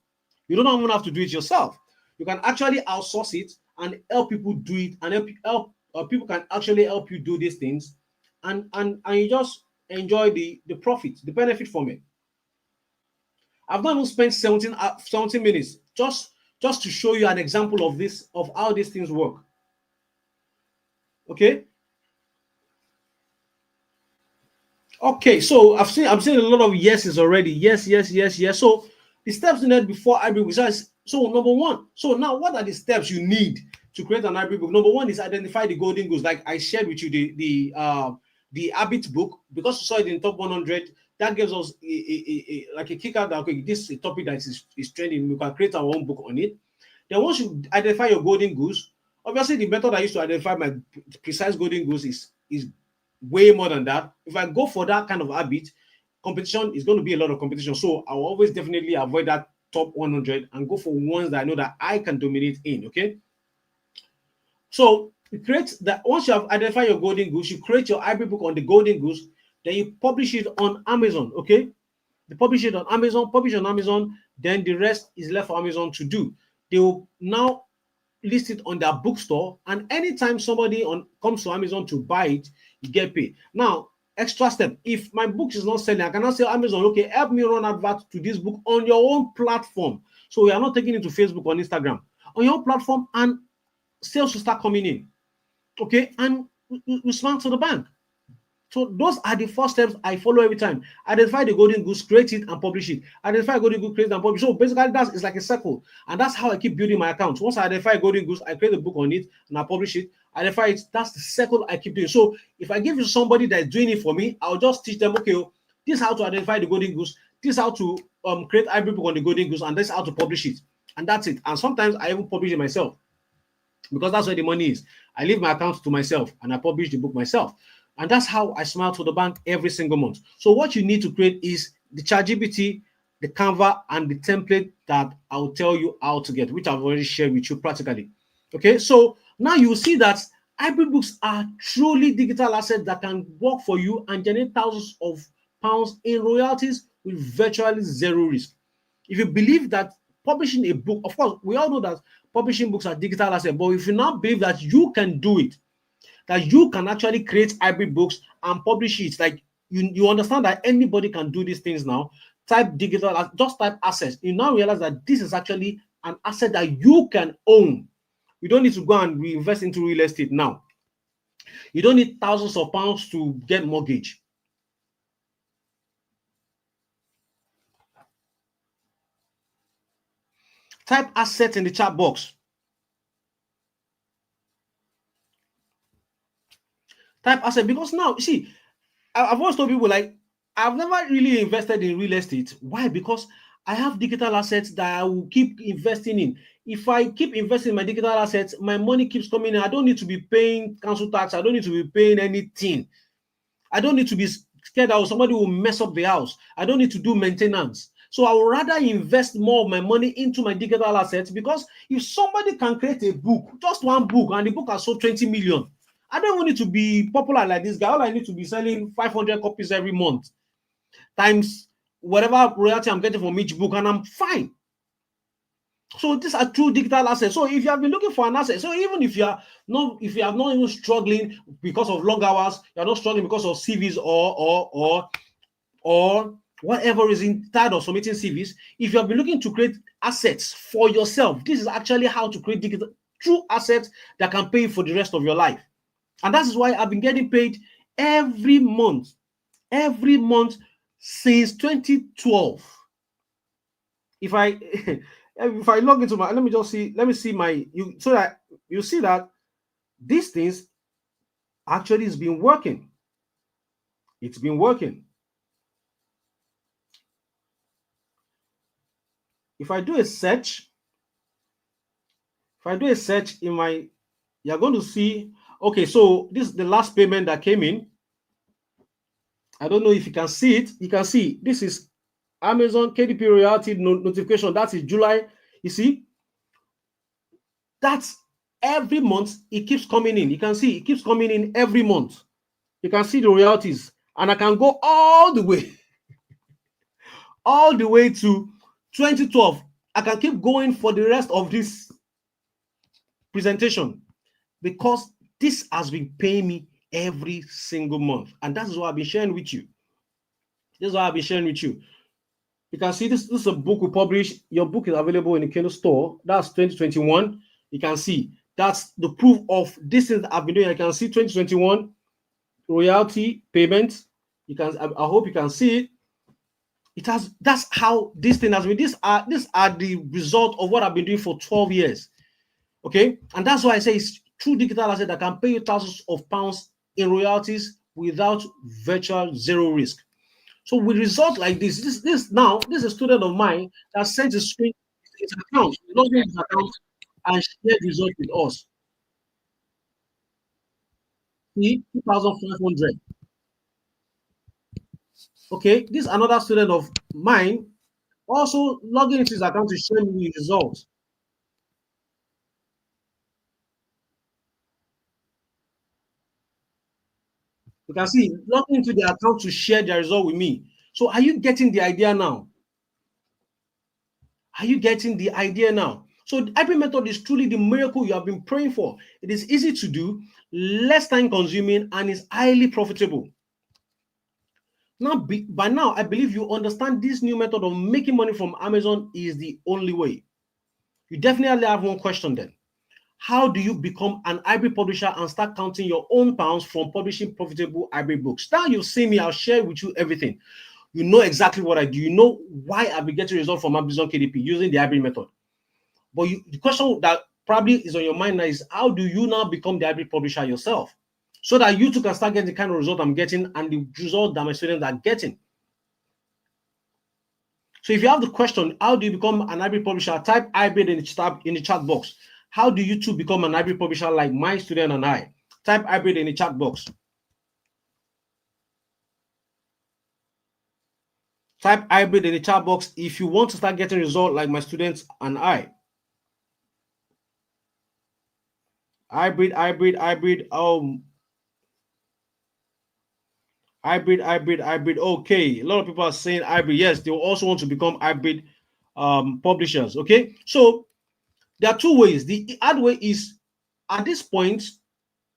You don't even have to do it yourself. You can actually outsource it and help people do it, and people can actually help you do these things, and you just enjoy the profit, the benefit from it. I've not even spent 17 minutes just to show you an example of how these things work. Okay. Okay, so I'm seeing a lot of yeses already. Yes. So the steps needed before hybrid book. So number one. So now, what are the steps you need to create an hybrid book? Number one is identify the golden goals. Like I shared with you the habit book, because you saw it in top 100. that gives us like a kick out that okay, this is a topic that is trending. We can create our own book on it. Then once you identify your golden goose, obviously the method I used to identify my precise golden goose is way more than that. If I go for that kind of habit, competition is going to be a lot of competition. So I will always definitely avoid that top 100 and go for ones that I know that I can dominate in. Okay. So you create that. Once you have identified your golden goose, you create your hybrid book on the golden goose, then you publish it on Amazon. Okay. You publish it on Amazon, then the rest is left for Amazon to do. They will now list it on their bookstore, and anytime somebody comes to Amazon to buy it, you get paid. Now, extra step, if my book is not selling, I cannot say Amazon, okay, help me run advert to this book on your own platform. So we are not taking it to Facebook or Instagram. On your own platform, and sales will start coming in. Okay, and we smile to the bank. So those are the first steps I follow every time. Identify the golden goose, create it and publish it. Identify golden goose, create it and publish. So basically it's like a circle. And that's how I keep building my account. Once I identify golden goose, I create a book on it and I publish it. Identify it. That's the circle I keep doing. So if I give you somebody that's doing it for me, I'll just teach them, okay, this is how to identify the golden goose. This is how to create hybrid book on the golden goose. And this is how to publish it. And that's it. And sometimes I even publish it myself because that's where the money is. I leave my account to myself and I publish the book myself. And that's how I smile to the bank every single month. So what you need to create is the ChatGPT, the Canva, and the template that I'll tell you how to get, which I've already shared with you practically. Okay, so now you see that hybrid books are truly digital assets that can work for you and generate thousands of pounds in royalties with virtually zero risk. If you believe that publishing a book, of course, we all know that publishing books are digital assets, but if you now believe that you can do it, that you can actually create hybrid books and publish it, like you understand that anybody can do these things now. Type digital, just type assets. You now realize that this is actually an asset that you can own. You don't need to go and reinvest into real estate now. You don't need thousands of pounds to get mortgage. Type assets in the chat box. Type asset, because now, you see, I've always told people, like, I've never really invested in real estate. Why? Because I have digital assets that I will keep investing in. If I keep investing in my digital assets, my money keeps coming in. I don't need to be paying council tax. I don't need to be paying anything. I don't need to be scared that somebody will mess up the house. I don't need to do maintenance. So I would rather invest more of my money into my digital assets, because if somebody can create a book, just one book, and the book has sold 20 million, I don't even need to be popular like this guy. All I need to be selling 500 copies every month times whatever royalty I'm getting from each book, and I'm fine. So these are true digital assets. So if you have been looking for an asset, so even if you are not even struggling because of long hours, you're not struggling because of CVs or whatever reason, tired of submitting CVs, if you have been looking to create assets for yourself, this is actually how to create digital true assets that can pay you for the rest of your life. And that is why I've been getting paid every month since 2012. If I log into my, let me see my, so that you see that these things actually has been working. It's been working. If I do a search, in my, you're going to see, okay, so this is the last payment that came in. I don't know if you can see it. You can see this is Amazon KDP royalty notification. That is July. You see, that's every month it keeps coming in. You can see it keeps coming in every month. You can see the royalties, and I can go all the way to 2012. I can keep going for the rest of this presentation, because this has been paying me every single month, and that is what I've been sharing with you. You can see this is a book we published. Your book is available in the Kindle store. That's 2021. You can see that's the proof of this thing that I've been doing. I can see 2021 royalty payments. You can, I hope you can see it. It has, that's how this thing has been. These are the result of what I've been doing for 12 years. Okay, and that's why I say it's true digital asset that can pay you thousands of pounds in royalties without virtual zero risk. So with result like this is a student of mine that sent a screen his account, logged in his account, and shared result with us. See, 2,500. Okay, this another student of mine also logging into his account to share me his results. You can see logging into the account to share the result with me. So are you getting the idea now? Are you getting the idea now? So the hybrid method is truly the miracle you have been praying for. It is easy to do, less time consuming, and is highly profitable. By now, I believe you understand this new method of making money from Amazon is the only way. You definitely have one question then. How do you become an hybrid publisher and start counting your own pounds from publishing profitable hybrid books? Now you've seen me, I'll share with you everything. You know exactly what I do. You know why I've been getting results from Amazon KDP using the hybrid method. But the question that probably is on your mind now is how do you now become the hybrid publisher yourself? So that you too can start getting the kind of result I'm getting and the result that my students are getting. So if you have the question, how do you become an hybrid publisher? Type hybrid in the chat box. How do you too become an hybrid publisher like my student and I? Type hybrid in the chat box. Type hybrid in the chat box if you want to start getting results like my students and I. Hybrid. Hybrid. Okay, a lot of people are saying hybrid. Yes, they will also want to become hybrid publishers. Okay, so there are two ways. The hard way is at this point,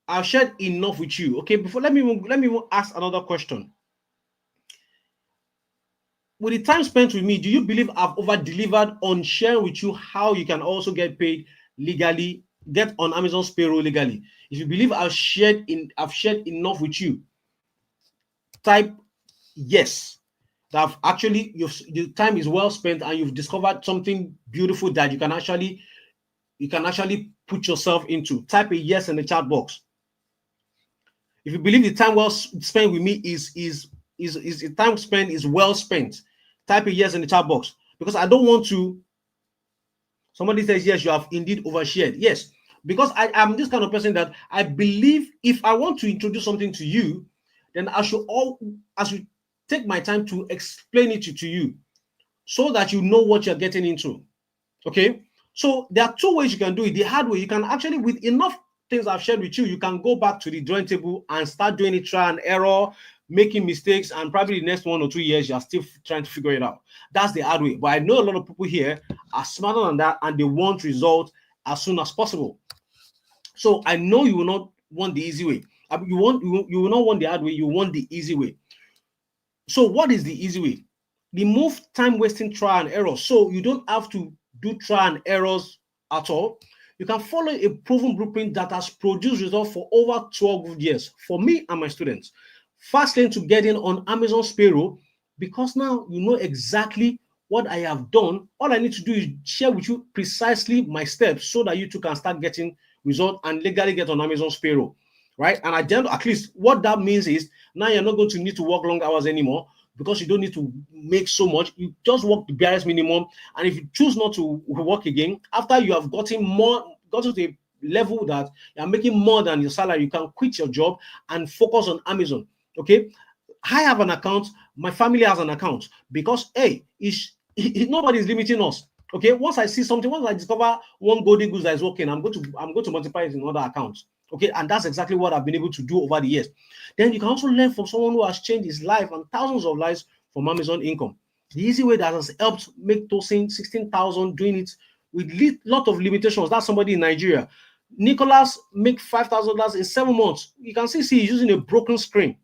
I've shared enough with you. Okay, before let me ask another question. With the time spent with me, do you believe I've over delivered on sharing with you how you can also get paid legally, get on Amazon's payroll legally? If you believe I've shared enough with you, type yes. That actually the time is well spent and you've discovered something beautiful that you can actually put yourself into. Type a yes in the chat box. If you believe the time well spent with me is the time spent is well spent, type a yes in the chat box, because I don't want to. Somebody says yes, you have indeed overshared. Yes, because I am this kind of person that I believe if I want to introduce something to you, then I should take my time to explain it to you so that you know what you're getting into. Okay, so there are two ways you can do it. The hard way, you can actually, with enough things I've shared with you, you can go back to the drawing table and start doing it, try and error, making mistakes, and probably the next 1 or 2 years you're still trying to figure it out. That's the hard way. But I know a lot of people here are smarter than that and they want results as soon as possible. So I know you will not want the easy way. You will not want the hard way, you want the easy way. So what is the easy way? Remove time wasting trial and error. So you don't have to do trial and errors at all. You can follow a proven blueprint that has produced results for over 12 years for me and my students. Fast lane to get in on Amazon's payroll, because now you know exactly what I have done. All I need to do is share with you precisely my steps so that you too can start getting results and legally get on Amazon's payroll. Right? And at least what that means is now you're not going to need to work long hours anymore, because you don't need to make so much. You just work the barest minimum. And if you choose not to work again, after you have gotten to the level that you're making more than your salary, you can quit your job and focus on Amazon. Okay. I have an account, my family has an account, because hey, nobody is limiting us. Okay, once I see something, once I discover one golden goose that is working, I'm going to multiply it in other accounts. Okay, and that's exactly what I've been able to do over the years. Then you can also learn from someone who has changed his life and thousands of lives from Amazon income. The easy way that has helped make Tosin 16,000 doing it with lot of limitations. That's somebody in Nigeria. Nicholas make $5,000 in 7 months. You can see he's using a broken screen.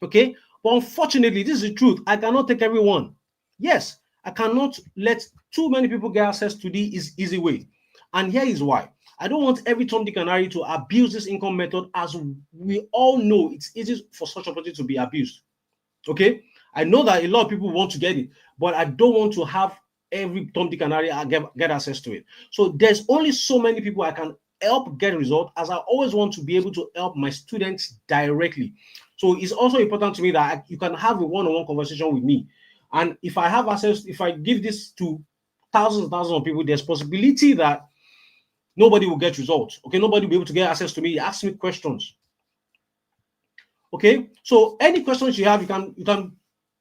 Okay, but unfortunately, this is the truth. I cannot take everyone. Yes, I cannot let too many people get access to this easy way. And here is why. I don't want every Tom, Dick, and Harry to abuse this income method, as we all know it's easy for such opportunity to be abused. Okay, I know that a lot of people want to get it, but I don't want to have every Tom, Dick, and Harry get access to it. So there's only so many people I can help get a result, as I always want to be able to help my students directly. So it's also important to me that you can have a one-on-one conversation with me. And if I have access, if I give this to thousands and thousands of people, there's possibility that nobody will get results. Okay, nobody will be able to get access to me. Ask me questions. Okay, so any questions you have, you can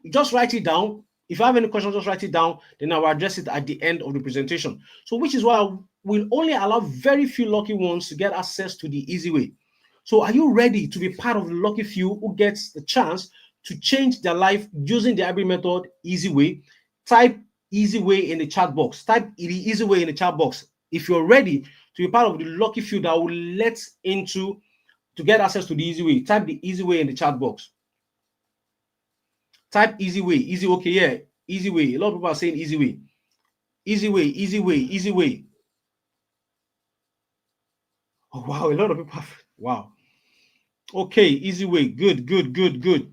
just write it down. If you have any questions, just write it down. Then I will address it at the end of the presentation. So, which is why we'll only allow very few lucky ones to get access to the easy way. So, are you ready to be part of the lucky few who gets the chance to change their life using the hybrid method, easy way? Type easy way in the chat box. Type the easy way in the chat box. If you're ready to be part of the lucky few that will let into to get access to the easy way, type the easy way in the chat box. Type easy way, easy, okay, yeah, easy way. A lot of people are saying easy way. Easy way, easy way, easy way. Oh, wow, a lot of people have, wow. Okay, easy way, good, good, good, good.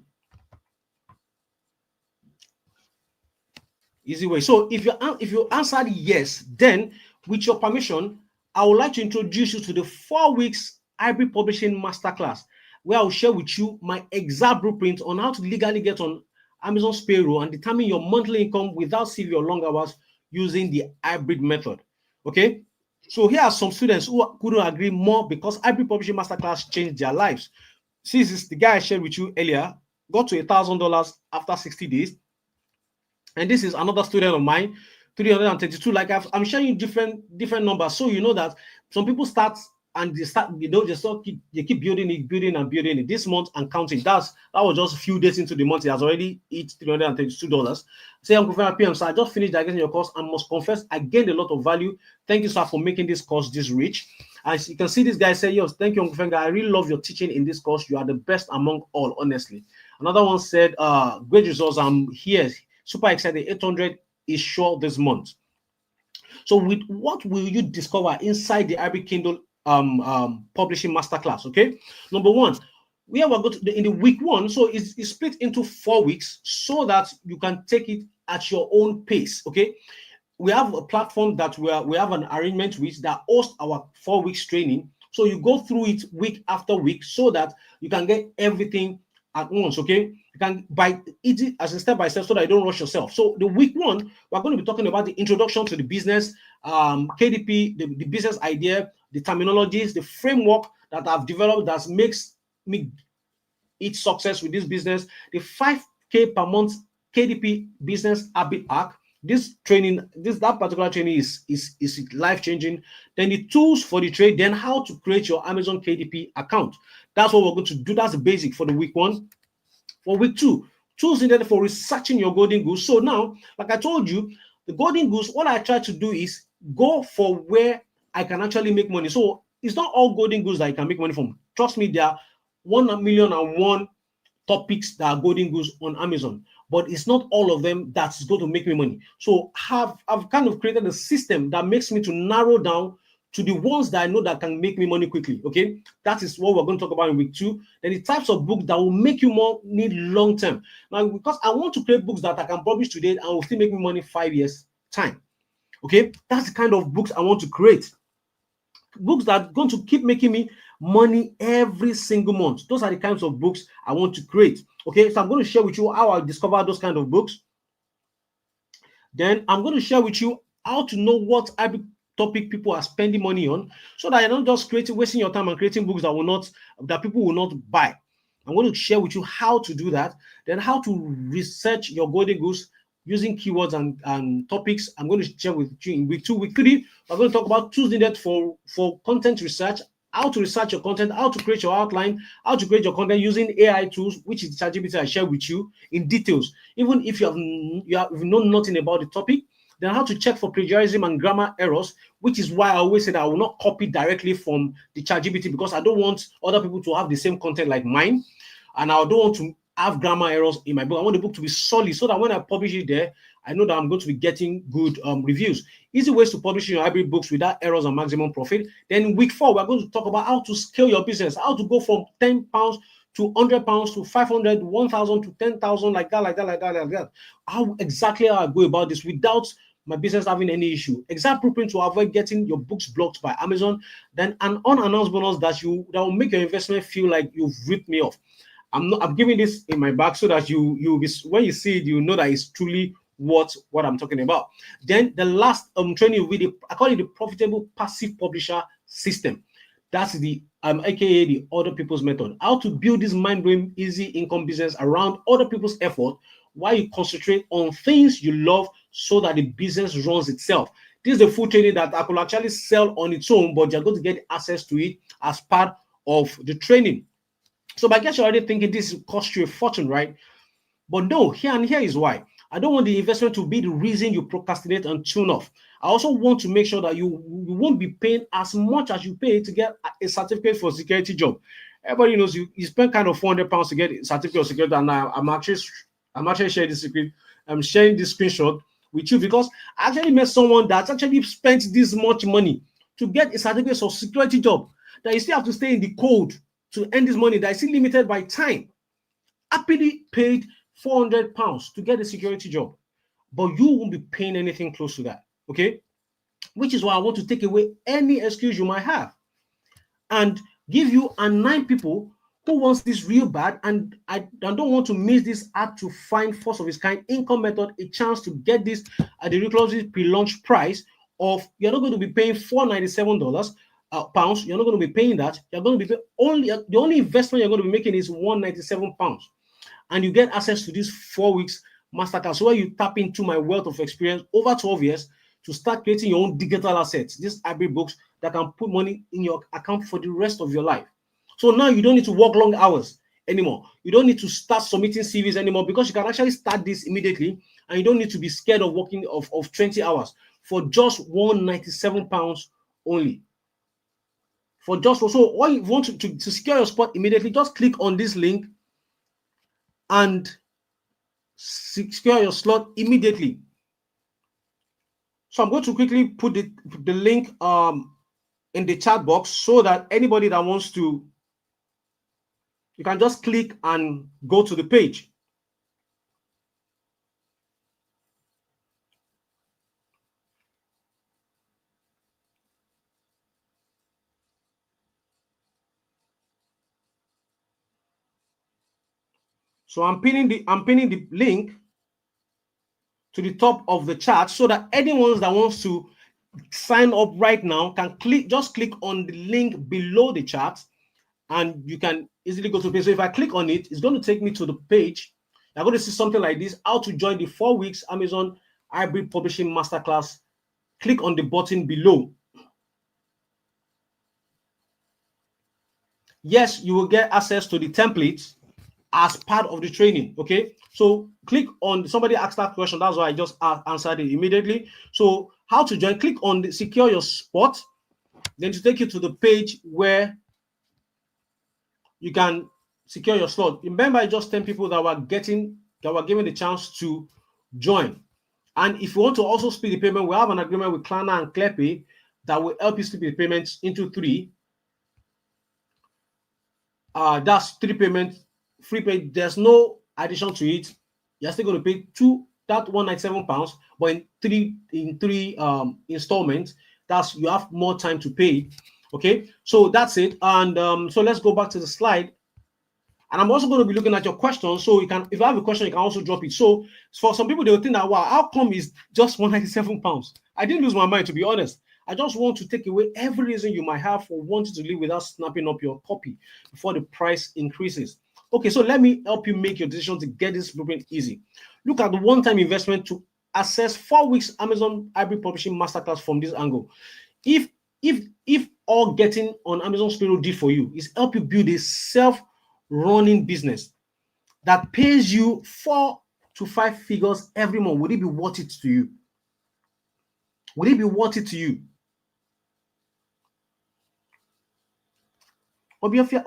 Easy way. So if you answered yes, then with your permission, I would like to introduce you to the 4 weeks hybrid publishing masterclass, where I'll share with you my exact blueprint on how to legally get on Amazon's payroll and determine your monthly income without CV or long hours using the hybrid method. Okay. So here are some students who couldn't agree more because hybrid publishing masterclass changed their lives. See, this is the guy I shared with you earlier, got to $1,000 after 60 days. And this is another student of mine, 332. Like I'm showing you different numbers, so you know that some people start and they start, they keep building it this month and counting. That was just a few days into the month. He has already hit $332. Say, Uncle Femi PM, sir, I just finished digesting your course and must confess I gained a lot of value. Thank you, sir, for making this course this rich. As you can see, this guy say, yes, thank you, Uncle Femi. I really love your teaching in this course. You are the best among all, honestly. Another one said, great results. I'm here. Super excited. 800 is sure this month. So with what will you discover inside the hybrid Kindle publishing masterclass? Okay, number one, we are going to in the week 1. So it's split into 4 weeks so that you can take it at your own pace. Okay, we have a platform that we have an arrangement with that hosts our 4 weeks training. So you go through it week after week so that you can get everything at once. Okay, you can by it as a step by step so that you don't rush yourself. So the week 1, we're going to be talking about the introduction to the business, KDP, the business idea, the terminologies, the framework that I've developed that makes me its success with this business, the 5K per month KDP business habit hack. This training, that particular training is life-changing. Then the tools for the trade, then how to create your Amazon KDP account. That's what we're going to do. That's the basic for the week 1. For week 2, tools needed for researching your golden goose. So now, like I told you, the golden goose, what I try to do is go for where I can actually make money. So it's not all golden goose that you can make money from. Trust me, there are 1,000,001 topics that are golden goose on Amazon, but it's not all of them that's going to make me money. So I've kind of created a system that makes me to narrow down to the ones that I know that can make me money quickly. Okay, that is what we're going to talk about in week 2. Then the types of books that will make you more need long term. Now, because I want to create books that I can publish today and will still make me money 5 years time. Okay, that's the kind of books I want to create. Books that are going to keep making me money every single month. Those are the kinds of books I want to create. Okay, so I'm going to share with you how I discover those kind of books. Then I'm going to share with you how to know what topic people are spending money on, so that you're not just wasting your time and creating books that people will not buy. I'm going to share with you how to do that, then how to research your golden goose using keywords and topics. I'm going to share with you in week 2. Week 3, we're going to talk about tools needed for content research, how to research your content, how to create your outline, how to create your content using AI tools, which is ChatGPT I share with you in details. Even if you know nothing about the topic, then how to check for plagiarism and grammar errors, which is why I always say that I will not copy directly from the ChatGPT, because I don't want other people to have the same content like mine, and I don't want to have grammar errors in my book. I want the book to be solid so that when I publish it there, I know that I'm going to be getting good reviews. Easy ways to publish your hybrid books without errors and maximum profit. Then in week 4, we're going to talk about how to scale your business, how to go from £10 to £100 to 500, 1,000 to 10,000, like that. How exactly I go about this without my business having any issue. Exact blueprint to avoid getting your books blocked by Amazon. Then an unannounced bonus that will make your investment feel like you've ripped me off. I'm giving this in my back so that you be, when you see it, you know that it's truly what I'm talking about. Then the last training will be I call it the profitable passive publisher system. That's the aka the other people's method. How to build this mind-blowing easy income business around other people's effort while you concentrate on things you love so that the business runs itself. This is the full training that I could actually sell on its own, but you're going to get access to it as part of the training. So I guess you're already thinking this cost you a fortune, right? But no, here is why. I don't want the investment to be the reason you procrastinate and tune off. I also want to make sure that you won't be paying as much as you pay to get a certificate for a security job. Everybody knows you spend kind of £400 to get a certificate of security, and now I'm actually sharing this secret. I'm sharing this screenshot with you because I actually met someone that's actually spent this much money to get a certificate of security job that you still have to stay in the code to earn this money that is still limited by time. Happily paid £400 to get a security job, but you won't be paying anything close to that. Okay, which is why I want to take away any excuse you might have and give you a 9 people who wants this real bad and I don't want to miss this hard to find first of its kind income method a chance to get this at the ridiculously pre-launch price of you're not going to be paying $497 pounds. You're not going to be paying that. You're going to be only the only investment you're going to be making is £197, and you get access to this 4 weeks masterclass where you tap into my wealth of experience over 12 years to start creating your own digital assets, these hybrid books that can put money in your account for the rest of your life. So now you don't need to work long hours anymore. You don't need to start submitting CVs anymore because you can actually start this immediately and you don't need to be scared of working of 20 hours for just £197 only. For just so all you want to secure your spot immediately, just click on this link and secure your slot immediately. So I'm going to quickly put the link in the chat box so that anybody that wants to, you can just click and go to the page. So I'm pinning the link to the top of the chat so that anyone that wants to sign up right now can just click on the link below the chat and you can easily go to the page. So if I click on it, it's going to take me to the page. You're going to see something like this: how to join the 4 weeks Amazon Hybrid Publishing Masterclass. Click on the button below. Yes, you will get access to the templates as part of the training. Okay, so click on, somebody asked that question, that's why I just answered it immediately. So how to join? Click on the secure your spot, then to take you to the page where you can secure your slot. Remember, just 10 people that were given the chance to join. And if you want to also split the payment, we have an agreement with Klarna and ClearPay that will help you split the payments into 3. That's 3 payments, free pay. There's no addition to it. You're still going to pay that £197, but in three installments. That's, you have more time to pay. Okay, so that's it. And so let's go back to the slide. And I'm also going to be looking at your questions. So you can, if you have a question, you can also drop it. So for some people, they will think that, wow, how come it's just £197? I didn't lose my mind, to be honest. I just want to take away every reason you might have for wanting to live without snapping up your copy before the price increases. Okay, so let me help you make your decision to get this blueprint easy. Look at the one-time investment to access 4 weeks Amazon Hybrid Publishing Masterclass from this angle. If all getting on Amazon's payroll did for you is help you build a self-running business that pays you 4 to 5 figures every month, would it be worth it to you? Would it be worth it to you? Obviously,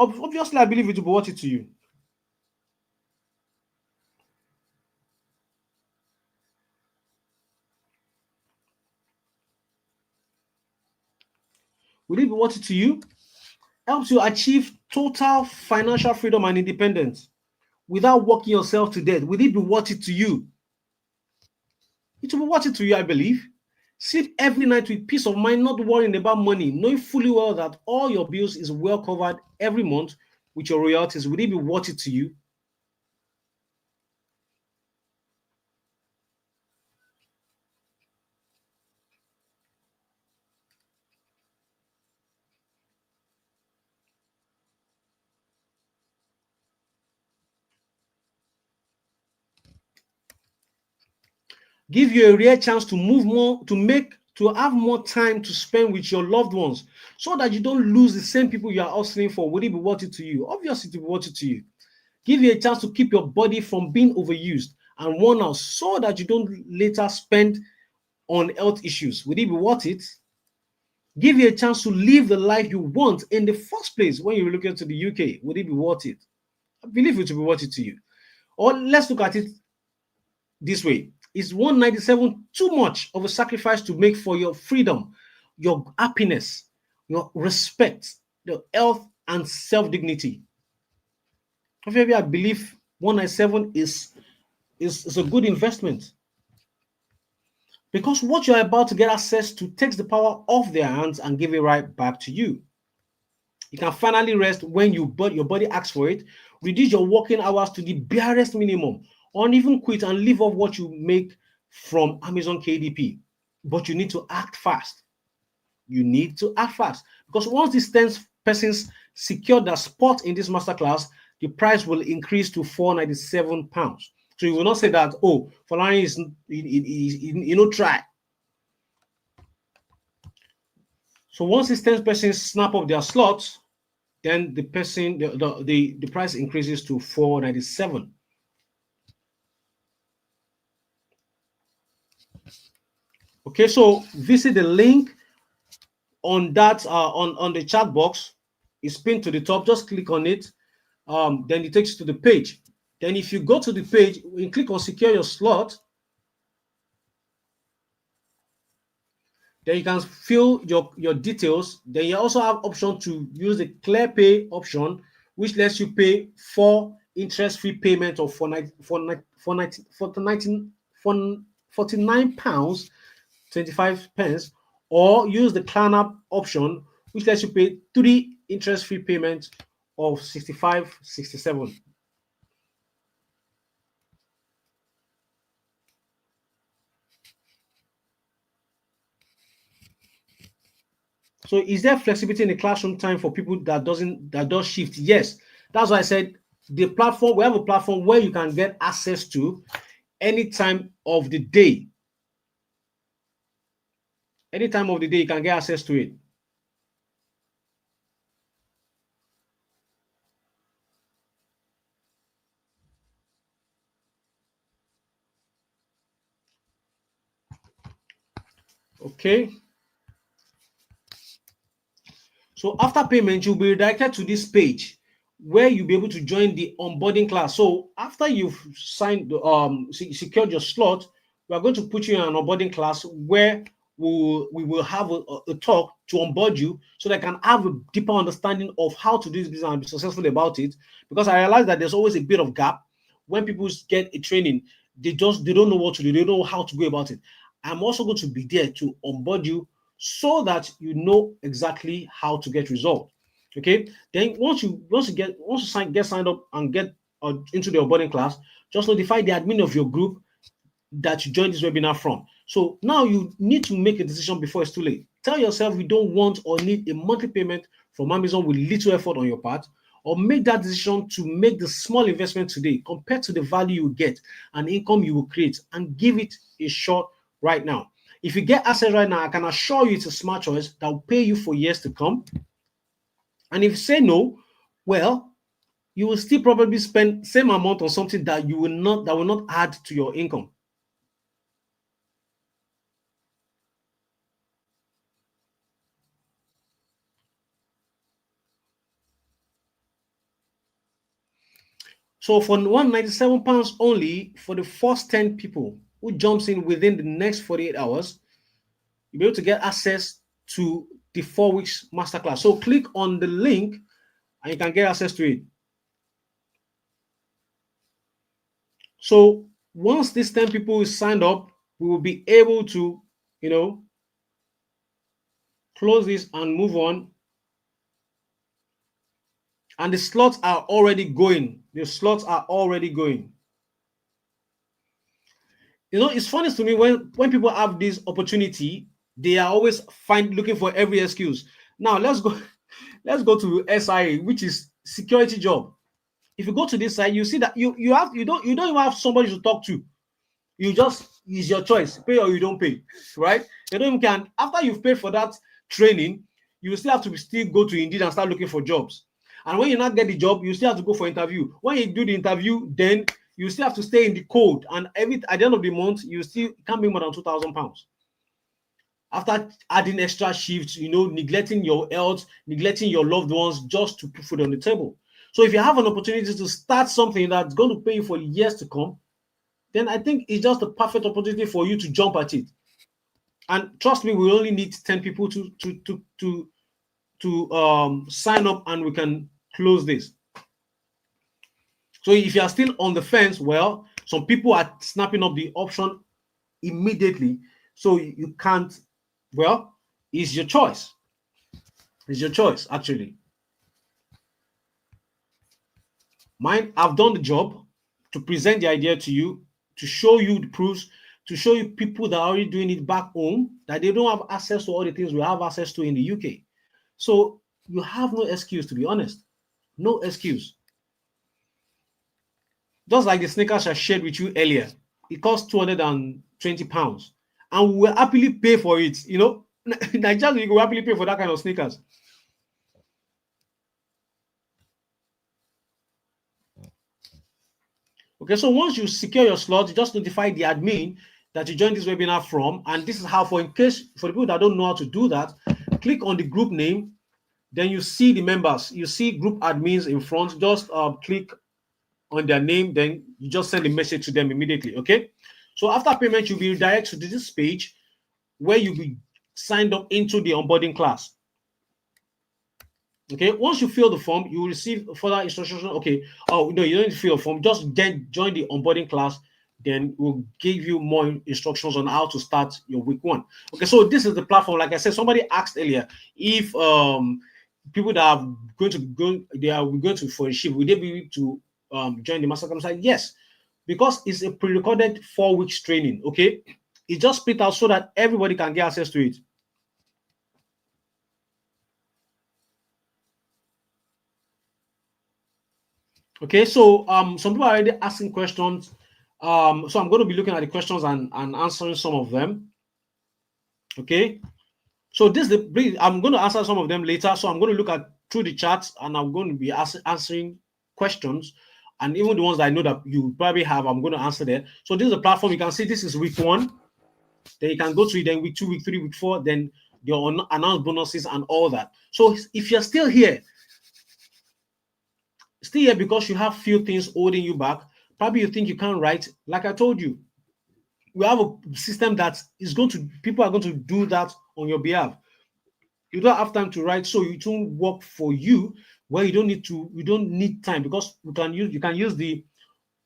I believe it will be worth it to you. Will it be worth it to you? Helps you achieve total financial freedom and independence without working yourself to death. Will it be worth it to you? It will be worth it to you, I believe. Sleep every night with peace of mind, not worrying about money, knowing fully well that all your bills is well covered every month with your royalties, would it be worth it to you? Give you a rare chance to move more, to have more time to spend with your loved ones, so that you don't lose the same people you are hustling for. Would it be worth it to you? Obviously, it will be worth it to you. Give you a chance to keep your body from being overused and worn out, so that you don't later spend on health issues. Would it be worth it? Give you a chance to live the life you want in the first place when you relocate to the UK. Would it be worth it? I believe it will be worth it to you. Or let's look at it this way. Is 197 too much of a sacrifice to make for your freedom, your happiness, your respect, your health, and self dignity? I believe 197 is a good investment, because what you're about to get access to takes the power off their hands and give it right back to you. You can finally rest when your body asks for it, reduce your working hours to the barest minimum, or even quit and live off what you make from Amazon KDP. But you need to act fast. You need to act fast, because once these 10 persons secure their spot in this masterclass, the price will increase to £497. So you will not say that, oh, Falani is try. So once these 10 persons snap up their slots, then the price increases to 497. Okay, so visit the link on that on the chat box. It's pinned to the top. Just click on it. Then it takes you to the page. Then if you go to the page, you click on secure your slot. Then you can fill your details. Then you also have option to use the clear pay option, which lets you pay for interest-free payment of 49 pounds 25 pence, or use the Klarna option, which lets you pay 3 interest-free payments of 65.67. So is there flexibility in the classroom time for people that does shift? Yes. That's why I said the platform, we have a platform where you can get access to any time of the day. Any time of the day, you can get access to it. Okay. So after payment, you'll be redirected to this page where you'll be able to join the onboarding class. So after you've secured your slot, we are going to put you in an onboarding class where we will have a talk to onboard you, so they can have a deeper understanding of how to do this business and be successful about it. Because I realize that there's always a bit of gap when people get a training, they don't know what to do, they don't know how to go about it. I'm also going to be there to onboard you, so that you know exactly how to get results. Okay. Then once you get signed up and get into the onboarding class, just notify the admin of your group that you joined this webinar from. So now you need to make a decision before it's too late. Tell yourself you don't want or need a monthly payment from Amazon with little effort on your part, or make that decision to make the small investment today compared to the value you get and income you will create, and give it a shot right now. If you get access right now, I can assure you it's a smart choice that will pay you for years to come. And if you say no, well, you will still probably spend same amount on something that will not add to your income. So for £197 only for the first 10 people who jumps in within the next 48 hours, you'll be able to get access to the 4 weeks masterclass. So click on the link and you can get access to it. So once these 10 people is signed up, we will be able to, close this and move on. And the slots are already going. The slots are already going. You know, it's funny to me when people have this opportunity, they are always looking for every excuse. Now let's go let's go to SIA, which is security job. If you go to this side, you see that you don't even have somebody to talk to. You just, it's your choice, pay or you don't pay, right? You don't even can, after you've paid for that training, you still have to still go to Indeed and start looking for jobs. And when you not get the job, you still have to go for interview. When you do the interview, then you still have to stay in the code, and at the end of the month, you still can't make more than £2,000 after adding extra shifts, neglecting your health, neglecting your loved ones just to put food on the table. So if you have an opportunity to start something that's going to pay you for years to come, then I think it's just a perfect opportunity for you to jump at it. And trust me, we only need 10 people to sign up, and we can close this. So if you are still on the fence, well, some people are snapping up the option immediately. So you can't, well, it's your choice. It's your choice, actually. Mine, I've done the job to present the idea to you, to show you the proofs, to show you people that are already doing it back home, that they don't have access to all the things we have access to in the UK. So you have no excuse, to be honest. No excuse. Just like the sneakers I shared with you earlier, it costs £220, and we will happily pay for it. Nigerians will happily pay for that kind of sneakers. Okay, so once you secure your slot, you just notify the admin that you joined this webinar from, and this is how, for the people that don't know how to do that, click on the group name, then you see the members, you see group admins in front, just click on their name, then you just send a message to them immediately. Okay, so after payment, you'll be redirected to this page where you'll be signed up into the onboarding class. Okay, once you fill the form, you will receive further instructions. Okay, oh no, you don't need to fill a form, just join the onboarding class, then we'll give you more instructions on how to start your week 1. Okay, so this is the platform. Like I said, somebody asked earlier if people that are going to for a shift, will they be able to join the master class? Yes, because it's a pre-recorded 4 weeks training. Okay, it's just split out so that everybody can get access to it. Okay, so some people are already asking questions. So I'm going to be looking at the questions and answering some of them. Okay, so I'm going to answer some of them later. So I'm going to look at through the chats, and I'm going to be answering questions, and even the ones that I know that you probably have, I'm going to answer there. So this is the platform. You can see this is week 1. Then you can go to it. Then week 2, week 3, week 4. Then your announced bonuses and all that. So if you're still here because you have few things holding you back, probably you think you can't write. Like I told you, we have a system that is people are going to do that on your behalf. You don't have time to write, so it won't work for you where you don't need time, because you can use the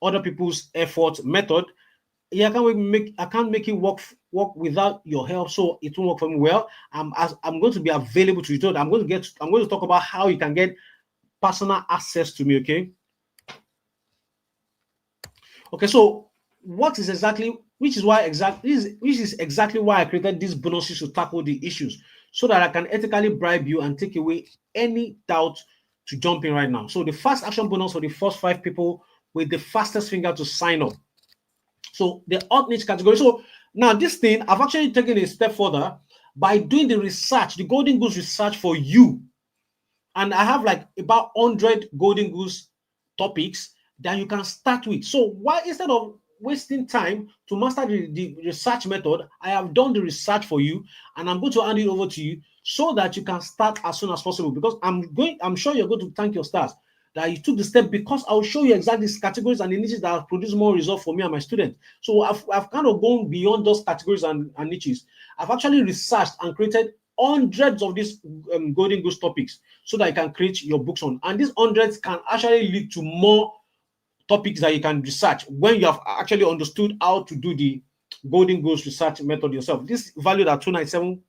other people's effort method. Yeah, I can't make it work without your help, so it won't work for me. Well, I'm going to be available to you. I'm going to talk about how you can get personal access to me. Okay, so which is exactly why I created these bonuses to tackle the issues, so that I can ethically bribe you and take away any doubt to jump in right now. So the fast action bonus for the first 5 people with the fastest finger to sign up. So the hot niche category. So now this thing, I've actually taken a step further by doing the research, the Golden Goose research for you. And I have like about 100 Golden Goose topics that you can start with. So why, instead of wasting time to master the research method, I have done the research for you, and I'm going to hand it over to you so that you can start as soon as possible. Because I'm sure you're going to thank your stars that you took the step, because I'll show you exactly these categories and the niches that have produced more results for me and my students. So I've kind of gone beyond those categories and niches. I've actually researched and created hundreds of these Golden Goose topics so that you can create your books on. And these hundreds can actually lead to more topics that you can research when you have actually understood how to do the Golden Goose research method yourself. This is valued at £297,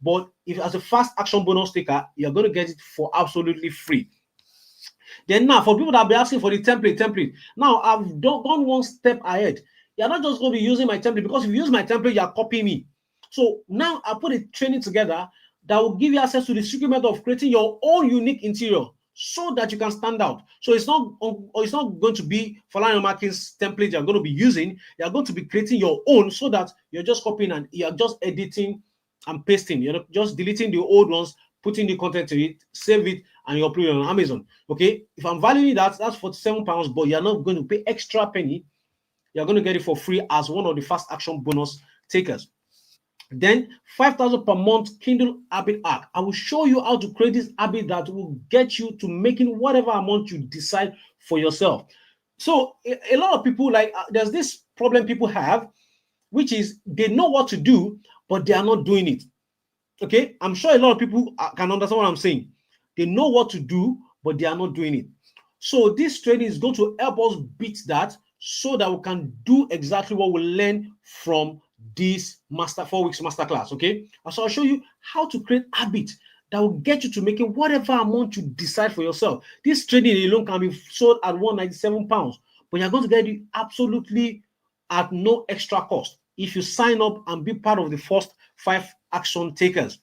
but if as a fast action bonus sticker, you're going to get it for absolutely free. Then now, for people that be asking for the template, now I've gone one step ahead. You're not just going to be using my template, because if you use my template, you're copying me. So now I put a training together that will give you access to the secret method of creating your own unique interior so that you can stand out. So it's not going to be Falana Markins template you're going to be using. You're going to be creating your own, so that you're just copying and you're just editing and pasting. You're just deleting the old ones, putting the content to it, save it, and you upload it on Amazon. Okay, if I'm valuing that, that's £47, but you're not going to pay extra penny. You're going to get it for free as one of the fast action bonus takers. Then 5,000 per month Kindle habit hack. I will show you how to create this habit that will get you to making whatever amount you decide for yourself. So a lot of people, like, there's this problem people have, which is they know what to do, but they are not doing it. Okay, I'm sure a lot of people can understand what I'm saying. They know what to do, but they are not doing it. So this training is going to help us beat that, so that we can do exactly what we learn from this 4 weeks masterclass. Okay, so I'll show you how to create habits that will get you to making whatever amount you decide for yourself. This training alone can be sold at £197, but you're going to get it absolutely at no extra cost if you sign up and be part of the first 5 action takers.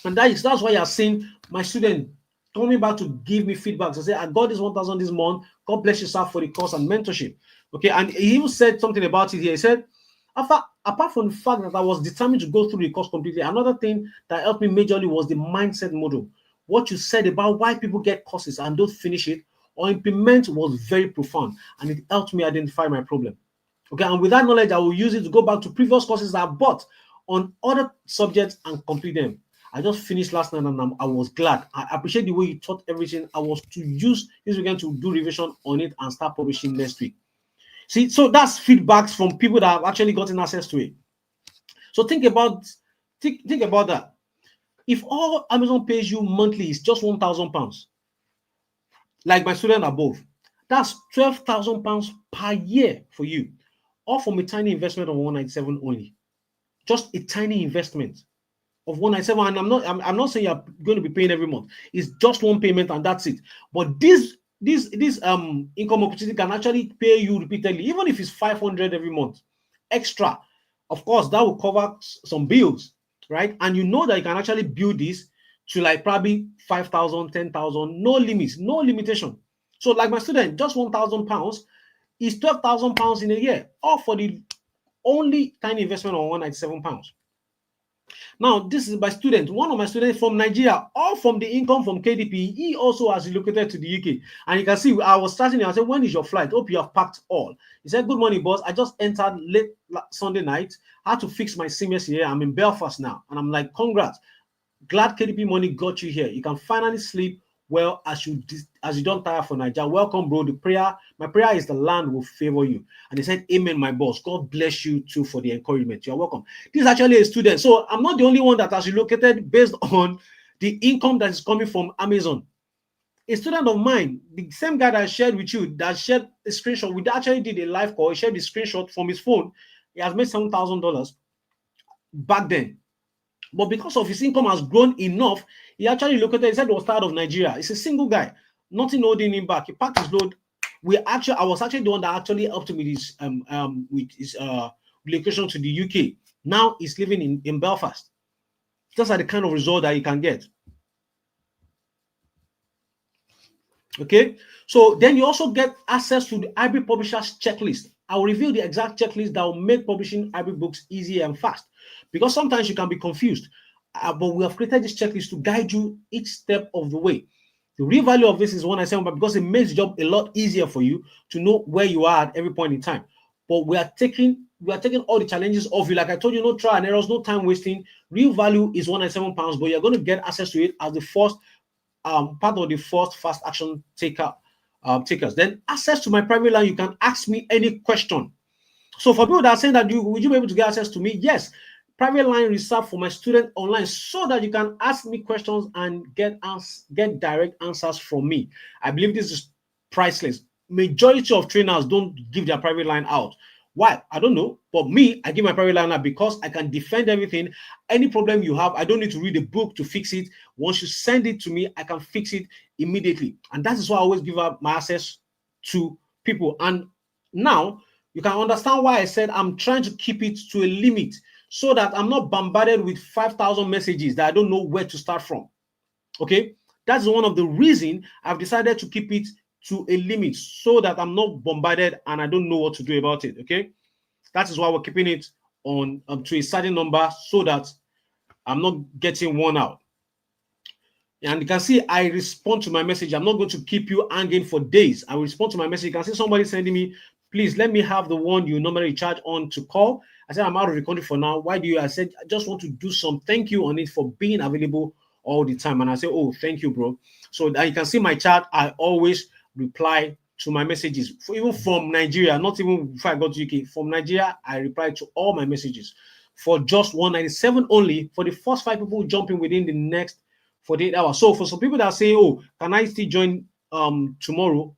And that's why you're seeing my student coming back to give me feedback to say, I got this 1,000 this month. God bless you, sir, for the course and mentorship. Okay, and he even said something about it here. He said, apart from the fact that I was determined to go through the course completely, another thing that helped me majorly was the mindset model. What you said about why people get courses and don't finish it or implement was very profound, and it helped me identify my problem. Okay, and with that knowledge, I will use it to go back to previous courses I bought on other subjects and complete them. I just finished last night and I was glad. I appreciate the way you taught everything. I was to use this weekend to do revision on it and start publishing next week. See, so that's feedbacks from people that have actually gotten access to it. So think about that. If all Amazon pays you monthly is just £1,000, like my student above, that's £12,000 per year for you, all from a tiny investment of 197 only. Just a tiny investment of 197, and I'm not saying you're going to be paying every month. It's just one payment and that's it. But this income opportunity can actually pay you repeatedly, even if it's 500 every month extra. Of course, that will cover some bills, right? And you know that you can actually build this to like probably 5,000, 10,000, no limits, no limitation. So like my student, just £1,000 is £12,000 in a year, all for the only tiny investment of £197. Now, this is my student, one of my students from Nigeria, all from the income from KDP. He also has relocated to the UK. And you can see, I was starting, I said, when is your flight? Hope you have packed all. He said, good morning, boss. I just entered late Sunday night. I had to fix my SIM yesterday. I'm in Belfast now. And I'm like, congrats. Glad KDP money got you here. You can finally sleep well as you don't tire for Nigeria. Welcome, bro. My prayer is the land will favor you. And he said, amen, my boss. God bless you too for the encouragement. You're welcome. This is actually a student. So I'm not the only one that has relocated based on the income that is coming from Amazon. A student of mine, the same guy that I shared with you, that shared a screenshot, we actually did a live call. He shared the screenshot from his phone. He has made $7,000 back then. But because of his income has grown enough, he actually located, he said he was tired of Nigeria. He's a single guy, nothing holding him back. He packed his load. I was actually the one that actually helped him with his relocation to the UK. Now he's living in Belfast. Those are the kind of result that you can get. Okay, so then you also get access to the hybrid publishers checklist. I will reveal the exact checklist that will make publishing hybrid books easier and fast, because sometimes you can be confused. But we have created this checklist to guide you each step of the way. The real value of this is £197, but because it makes the job a lot easier for you to know where you are at every point in time. But we are taking all the challenges off you. Like I told you, no trial and errors, no time wasting. Real value is £197, but you're going to get access to it as the first part of the first fast action takers. Then access to my private line. You can ask me any question. So for people that are saying that would you be able to get access to me? Yes. Private line reserved for my student online, so that you can ask me questions and get direct answers from me. I believe this is priceless. Majority of trainers don't give their private line out. Why? I don't know. But me, I give my private line because I can defend everything. Any problem you have, I don't need to read a book to fix it. Once you send it to me, I can fix it immediately. And that is why I always give up my access to people. And now you can understand why I said I'm trying to keep it to a limit so that I'm not bombarded with 5,000 messages that I don't know where to start from. Okay, that's one of the reason I've decided to keep it to a limit so that I'm not bombarded and I don't know what to do about it. Okay, that is why we're keeping it on to a certain number so that I'm not getting worn out. And you can see I respond to my message. I'm not going to keep you hanging for days. I will respond to my message. You can see somebody sending me, please let me have the one you normally charge on to call. I said, I'm out of the country for now. Why do you? I said, I just want to do some thank you on it for being available all the time. And I say, oh, thank you, bro. So that you can see my chat, I always reply to my messages. Even from Nigeria, not even before I got to UK, from Nigeria, I reply to all my messages for just 197 only for the first 5 people jumping within the next 48 hours. So for some people that say, oh, can I still join tomorrow?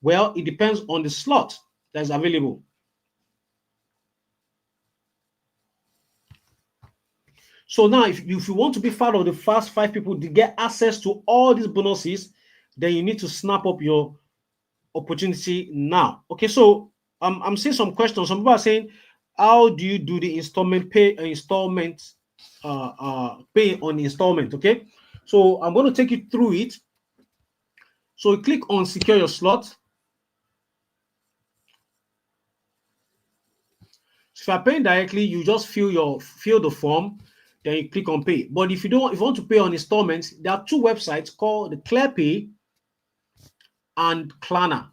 Well, it depends on the slot that's available. So now, if you want to be part of the first 5 people to get access to all these bonuses, then you need to snap up your opportunity now. Okay, so I'm seeing some questions. Some people are saying, how do you do the pay on installment? Okay, so I'm going to take you through it. So click on secure your slot. So if you're paying directly, you just fill the form, then you click on pay. But if you want to pay on installments, there are 2 websites called the ClearPay and Klarna.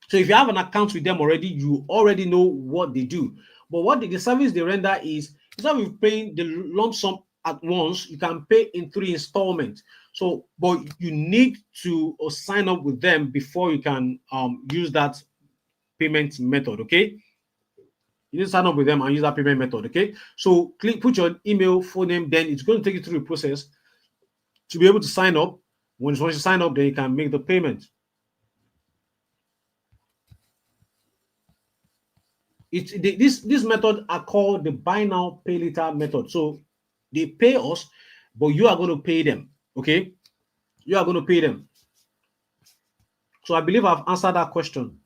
So if you have an account with them already, you already know what they do. But what the service they render is, instead of paying the lump sum at once, you can pay in 3 installments. So, but you need to sign up with them before you can use that payment method. Okay, you need to sign up with them and use that payment method. Okay, so put your email, phone name, then it's going to take you through the process to be able to sign up. Once you sign up, then you can make the payment. This method are called the buy now pay later method. So they pay us, but you are going to pay them. Okay, you are going to pay them. So I believe I've answered that question.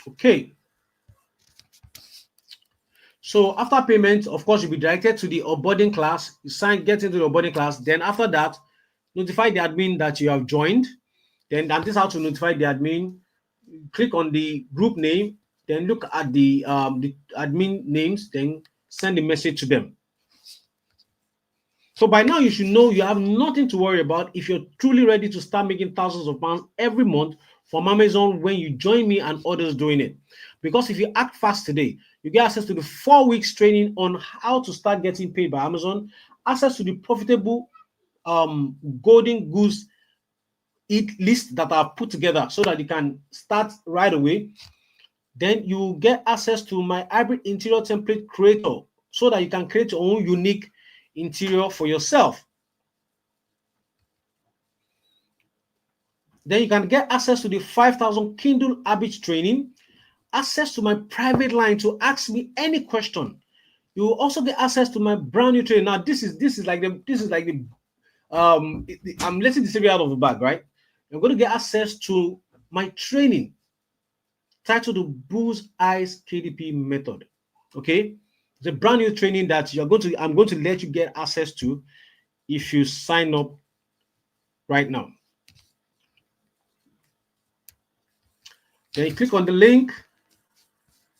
Okay. So after payment, of course, you'll be directed to the onboarding class. You get into the onboarding class. Then after that, notify the admin that you have joined. Then that is how to notify the admin. Click on the group name. Then look at the admin names. Then send a message to them. So by now, you should know you have nothing to worry about if you're truly ready to start making thousands of pounds every month from Amazon when you join me and others doing it. Because if you act fast today, you get access to the 4 weeks training on how to start getting paid by Amazon, access to the profitable golden goose list that I've put together so that you can start right away. Then you get access to my hybrid interior template creator so that you can create your own unique interior for yourself. Then you can get access to the 5,000 Kindle habits training, access to my private line to ask me any question. You will also get access to my brand new training. Now, this is like the I'm letting the secret out of the bag, right? You're going to get access to my training titled the Bull's Eyes KDP method. Okay, it's a brand new training that I'm going to let you get access to if you sign up right now. Then you click on the link.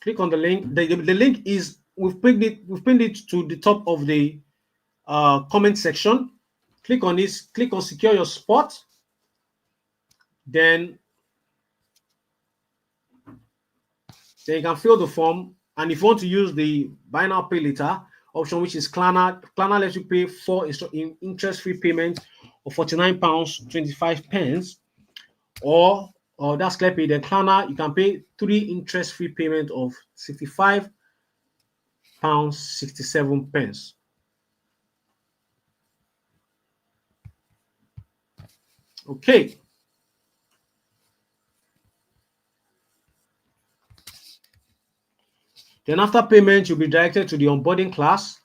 Click on the link. The link is we've pinned it to the top of the comment section. Click on this. Click on secure your spot. Then you can fill the form. And if you want to use the buy now pay later option, which is Klarna lets you pay for interest-free payment of £49.25, or or that's clear pay. Then Klarna, you can pay 3 interest-free payment of £65 67 pence. Okay. Then after payment, you'll be directed to the onboarding class.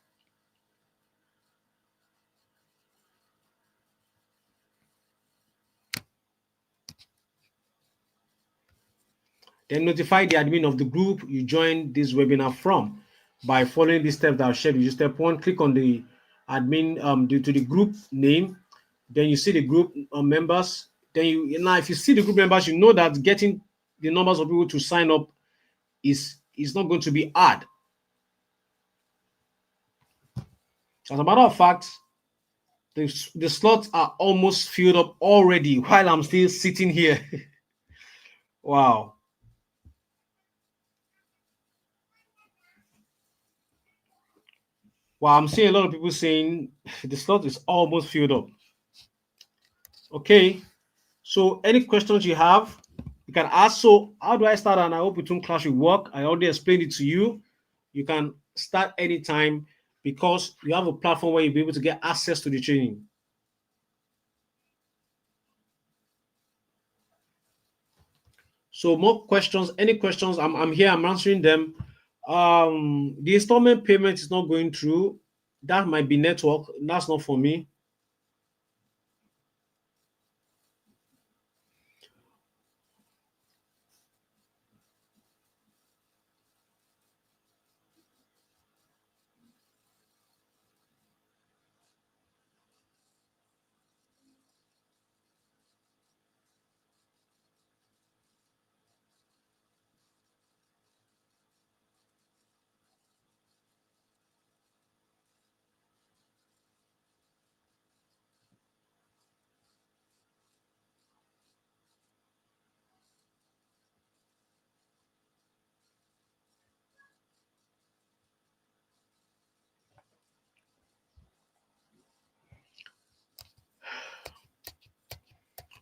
Then notify the admin of the group you joined this webinar from by following the steps that I've shared with you. Step one, click on the admin to the group name. Then you see the group members. Then now if you see the group members, you know that getting the numbers of people to sign up is not going to be hard. As a matter of fact, the slots are almost filled up already while I'm still sitting here. Wow. Well, I'm seeing a lot of people saying the slot is almost filled up. Okay. So any questions you have, you can ask. So how do I start? And I hope it won't clash with work. I already explained it to you. You can start anytime because you have a platform where you'll be able to get access to the training. So more questions, any questions, I'm here, I'm answering them. The installment payment is not going through. That might be network. That's not for me.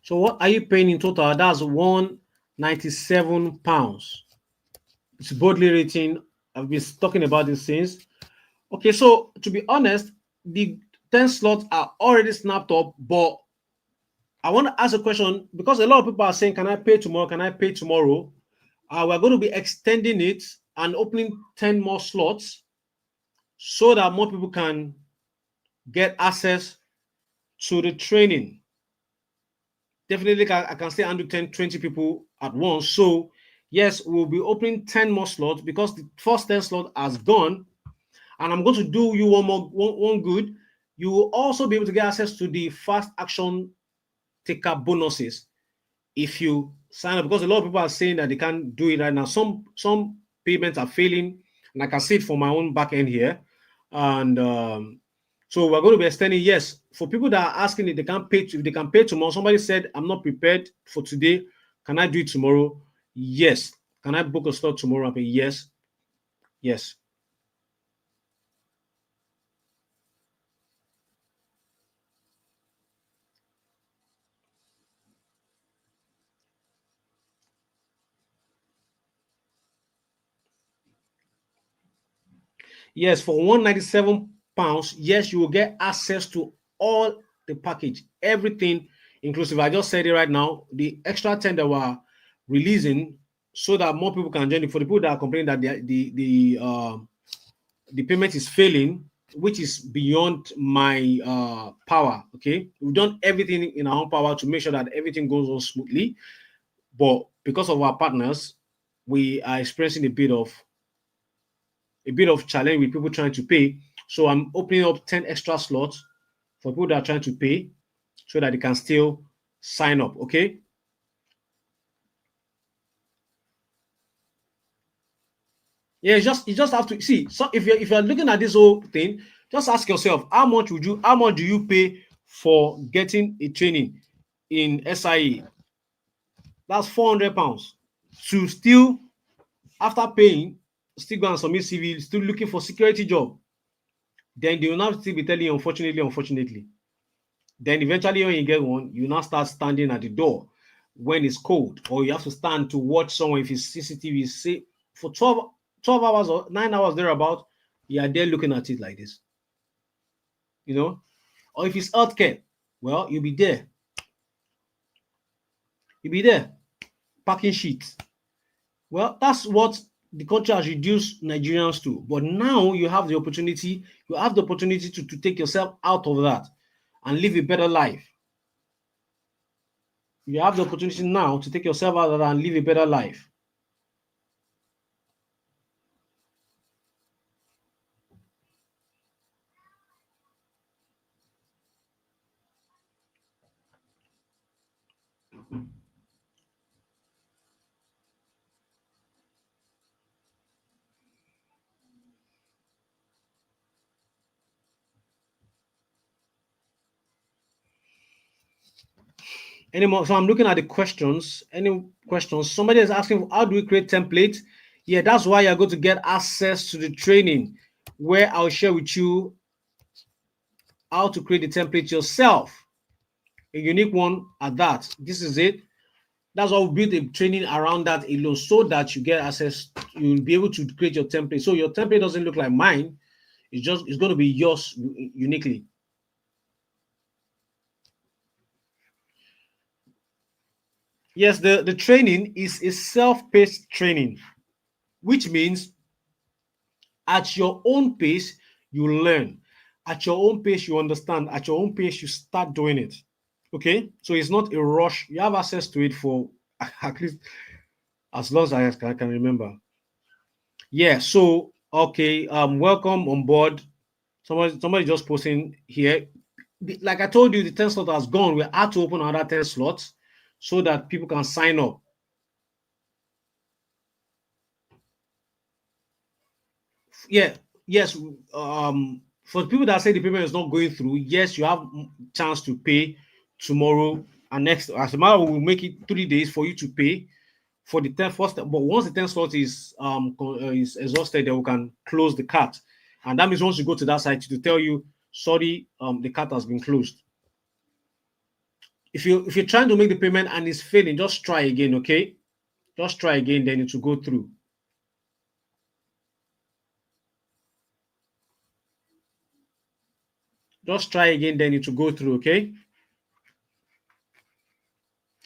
So what are you paying in total? That's £197. It's boldly written. I've been talking about these things. Okay, so to be honest, the 10 slots are already snapped up, but I want to ask a question because a lot of people are saying, can I pay tomorrow? Can I pay tomorrow? We're going to be extending it and opening 10 more slots so that more people can get access to the training. Definitely, I can still handle 10, 20 people at once. So, yes, we'll be opening 10 more slots because the first 10 slot has gone. And I'm going to do you one good. You will also be able to get access to the fast action taker bonuses if you sign up, because a lot of people are saying that they can't do it right now. Some payments are failing, and I can see it for my own back end here. And so we're going to be extending. Yes, for people that are asking if they can pay, if they can pay tomorrow. Somebody said, "I'm not prepared for today. Can I do it tomorrow?" Yes. Can I book a slot tomorrow? I pay yes, yes. Yes, for £197, yes, you will get access to all the package, everything inclusive. I just said it right now. The extra 10 that we're releasing so that more people can join it. For the people that are complaining that the payment is failing, which is beyond my power. Okay, we've done everything in our own power to make sure that everything goes on smoothly. But because of our partners, we are experiencing a bit of challenge with people trying to pay. So I'm opening up 10 extra slots for people that are trying to pay so that they can still sign up. Okay. Yeah, you just have to see. So if you're looking at this whole thing, just ask yourself, how much do you pay for getting a training in SIE? That's £400 to still, after paying, still go and submit CV, still looking for security job. Then they will now still be telling you, unfortunately. Then eventually when you get one, you now start standing at the door. when it's cold, or you have to stand to watch someone if it's CCTV, say for 12 hours or 9 hours thereabout, you are there looking at it like this, you know. Or if it's healthcare, well, you'll be there packing sheets. Well, that's what the culture has reduced Nigerians to. But now you have the opportunity to take yourself out of that and live a better life. You have the opportunity now to take yourself out of that and live a better life. Any more? So I'm looking at the questions. Any questions? Somebody is asking, how do we create template? Yeah, that's why you're going to get access to the training where I'll share with you how to create the template yourself. A unique one at that. This is it. That's why we build a training around that alone so that you get access, you'll be able to create your template. So your template doesn't look like mine. It's going to be yours uniquely. Yes, the training is a self-paced training, which means at your own pace, you learn. At your own pace, you understand. At your own pace, you start doing it. Okay? So it's not a rush. You have access to it for at least as long as I can remember. Yeah, so okay, welcome on board. Somebody just posting here. Like I told you, the 10 slot has gone. We had to open another 10 slots so that people can sign up. Yeah, yes. For the people that say the payment is not going through, yes, you have chance to pay tomorrow and next. As a matter, we'll make it 3 days for you to pay for the 10 first. But once the 10 slot is exhausted, then we can close the cart, and that means once you go to that site to tell you, sorry, the cart has been closed. If you're trying to make the payment and it's failing, just try again, okay? Just try again, then it will go through. Just try again, then it will go through, okay?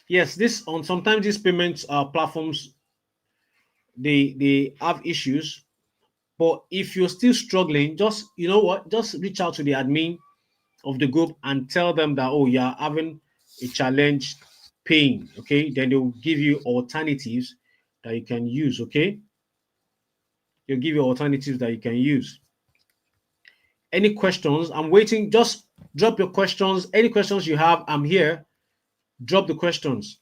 Yes, this on sometimes these payments platforms they have issues, but if you're still struggling, just you know what, just reach out to the admin of the group and tell them that, oh, you're having a challenge paying, okay? Then they'll give you alternatives that you can use, okay? They'll give you alternatives that you can use. Any questions? I'm waiting. Just drop your questions. Any questions you have, I'm here. Drop the questions.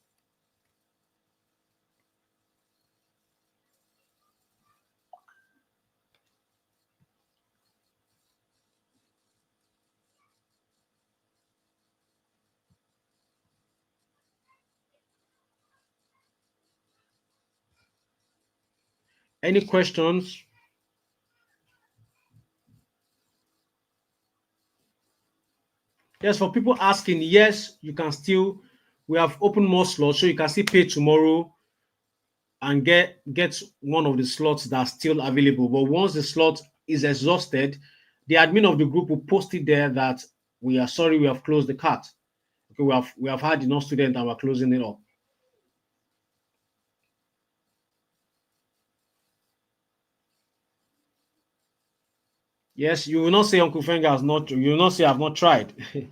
Any questions? Yes, for people asking, yes, you can still, we have opened more slots, so you can still pay tomorrow and get one of the slots that's still available. But once the slot is exhausted, the admin of the group will post it there that we are sorry, we have closed the cart. Okay, we have had enough students and we're closing it up. Yes, you will not say Uncle Fenga has not, you will not say I've not tried. You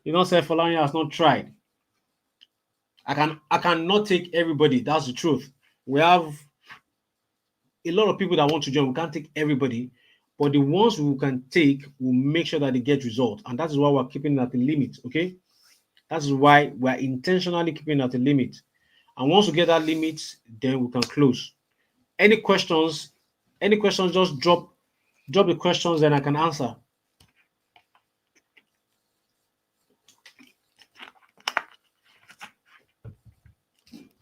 will not say Falanya has not tried. I cannot take everybody. That's the truth. We have a lot of people that want to join. We can't take everybody, but the ones we can take, will make sure that they get results, and that is why we're keeping it at the limit. Okay, that is why we're intentionally keeping it at the limit. And once we get that limit, then we can close. Any questions? Any questions? Just drop the questions, then I can answer.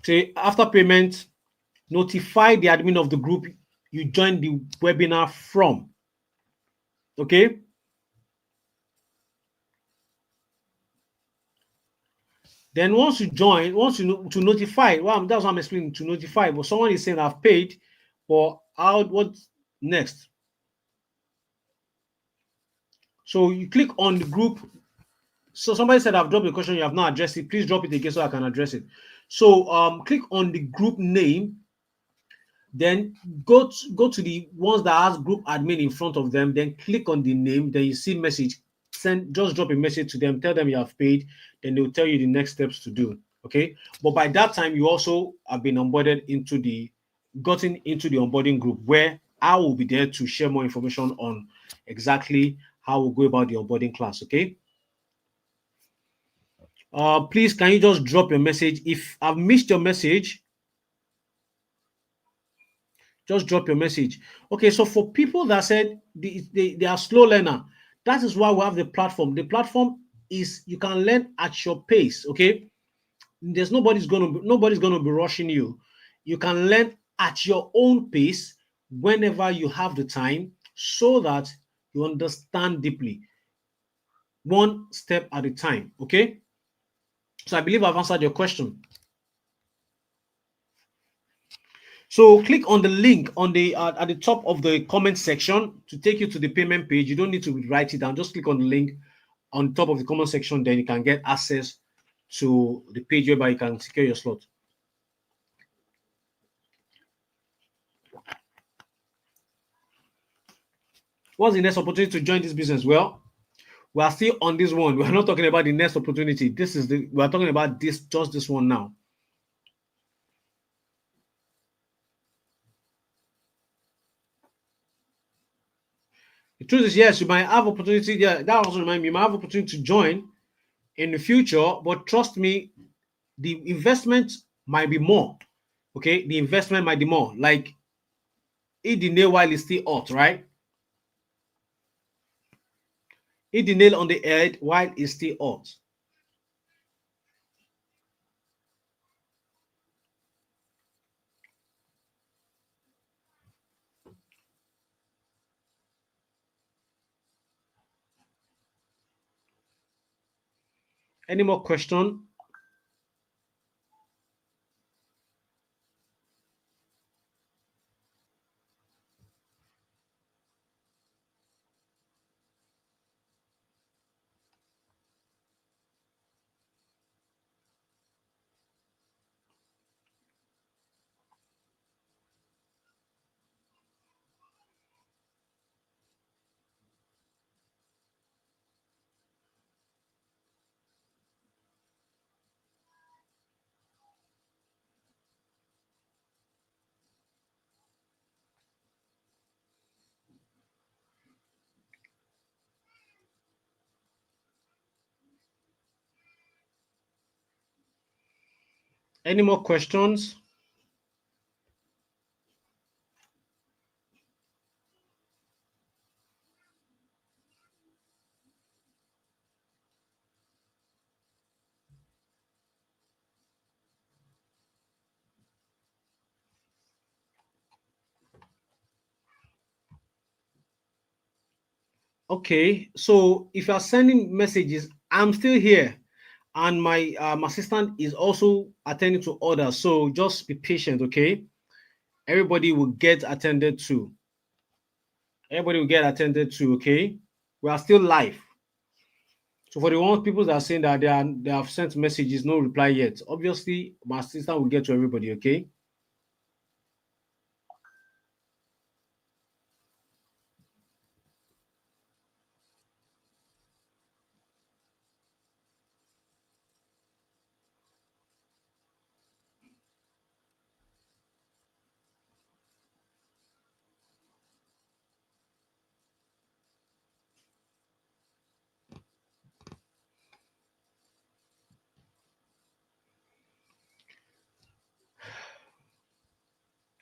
Say after payment, notify the admin of the group you joined the webinar from. Okay. Then once you join, once you know to notify, well, that's what I'm explaining to notify. But someone is saying I've paid, but how what next? So you click on the group. So somebody said I've dropped a question, you have not addressed it. Please drop it again so I can address it. So click on the group name, then go to the ones that has group admin in front of them, then click on the name, then you see message, send just drop a message to them, tell them you have paid, then they'll tell you the next steps to do. Okay. But by that time, you also have been onboarded into the gotten into the onboarding group where I will be there to share more information on exactly how we'll go about the onboarding class. Okay. Please can you just drop your message? If I've missed your message, just drop your message. Okay, so for people that said they are slow learner, that is why we have the platform. The platform is you can learn at your pace. Okay, there's nobody's gonna be rushing you. You can learn at your own pace whenever you have the time, so that you understand deeply, one step at a time. Okay, so I believe I've answered your question. So click on the link on the at the top of the comment section to take you to the payment page. You don't need to write it down. Just click on the link on top of the comment section. Then you can get access to the page whereby you can secure your slot. What's the next opportunity to join this business? Well, we are still on this one. We are not talking about the next opportunity. We are talking about just this one now. The truth is, yes, you might have opportunity. Yeah, that also reminds me, you might have opportunity to join in the future, but trust me, the investment might be more. Okay, the investment might be more. Like hit the nail while it's still hot, right? Hit the nail on the head while it's still hot. Any more question? Any more questions? Okay, so if you are sending messages, I'm still here, and my assistant is also attending to orders. So just be patient, okay? Everybody will get attended to. Everybody will get attended to, okay? We are still live. So for the ones people that are saying that they have sent messages, no reply yet. Obviously, my assistant will get to everybody, okay?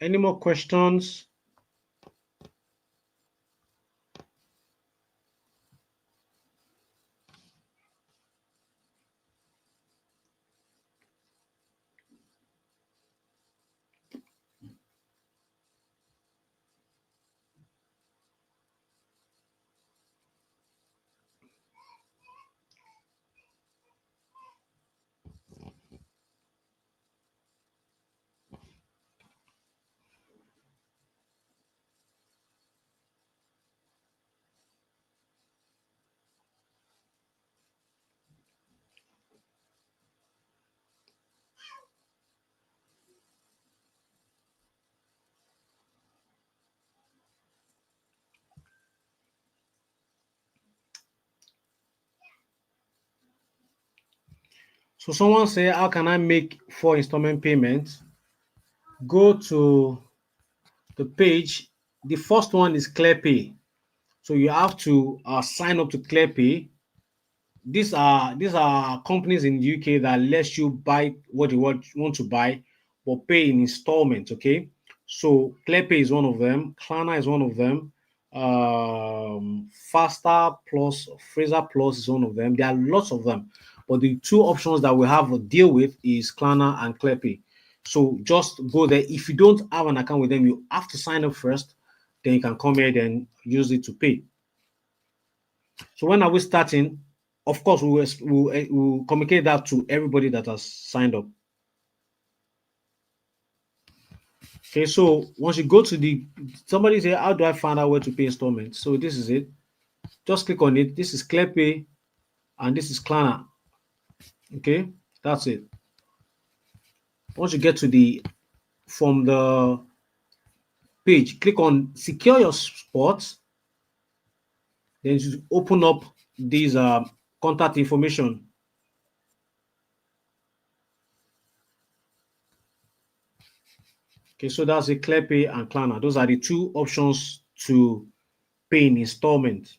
Any more questions? So someone say, how can I make 4 installment payments? Go to the page. The first one is ClearPay. So you have to sign up to ClearPay. These are companies in the UK that lets you buy what you want to buy, but pay in installments. Okay, so ClearPay is one of them. Klarna is one of them. Faster Plus, Fraser Plus is one of them. There are lots of them, but the two options that we have to deal with is Klarna and ClearPay. So just go there. If you don't have an account with them, you have to sign up first. Then you can come here and use it to pay. So when are we starting? Of course, we'll communicate that to everybody that has signed up. Okay, so once you go to somebody say, how do I find out where to pay installments? So this is it. Just click on it. This is ClearPay and this is Klarna. Okay, that's it. Once you get to from the page, click on secure your spot. Then you open up these contact information. Okay, so that's a ClearPay and Klarna. Those are the two options to pay in installment.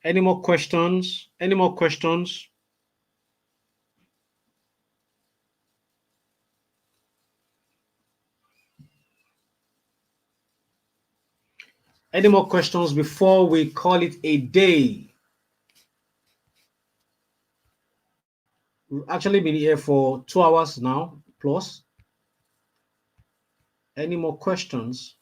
Any more questions? Any more questions? Any more questions before we call it a day? We've actually been here for 2 hours now, plus. Any more questions?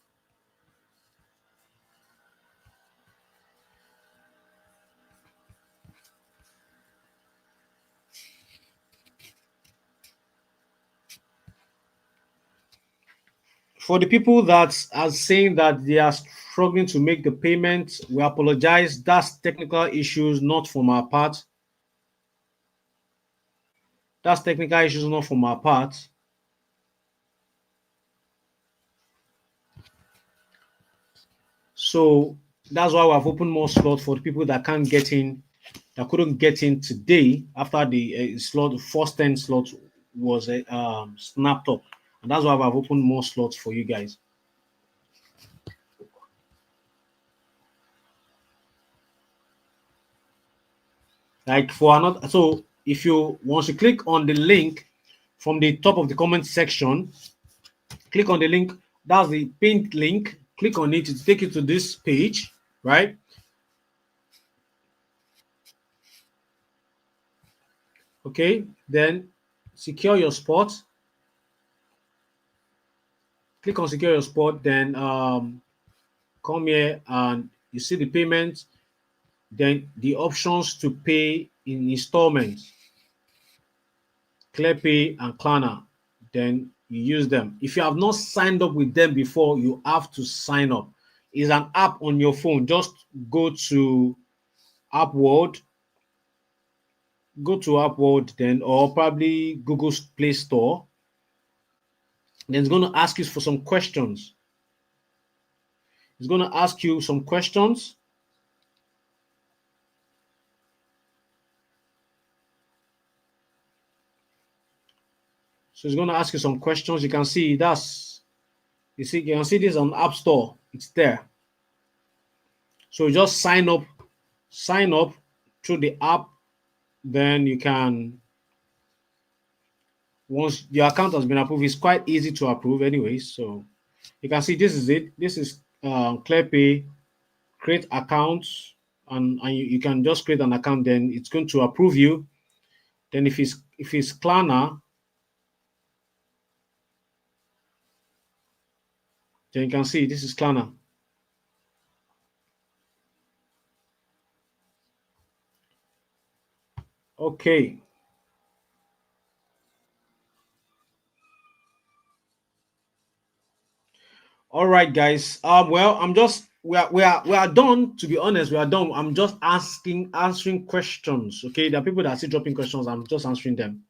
For the people that are saying that they are struggling to make the payment, we apologize. That's technical issues, not from our part. That's technical issues, not from our part. So that's why we have opened more slots for the people that can't get in, that couldn't get in today after the slot, first 10 slots was snapped up. And that's why I've opened more slots for you guys. Like for another, so if you once you click on the link from the top of the comment section, click on the link. That's the pinned link. Click on it to take you to this page, right? Okay, then secure your spot. Click on secure your spot, then come here and you see the payment, then the options to pay in installments, ClearPay and Klarna. Then you use them. If you have not signed up with them before, you have to sign up. It's an app on your phone. Just go to App World, then, or probably Google's Play Store. Then it's going to ask you for some questions. It's going to ask you some questions. So it's going to ask you some questions. You can see you can see this on App Store. It's there. So just sign up through the app. Then you can, once your account has been approved, it's quite easy to approve anyway. So you can see this is it. This is ClearPay. Create accounts, and you can just create an account. Then it's going to approve you. Then if it's Klarna, then you can see this is Klarna. Okay. All right, guys. Well, I'm just we are done. To be honest, we are done. I'm just answering questions. Okay, there are people that are still dropping questions. I'm just answering them.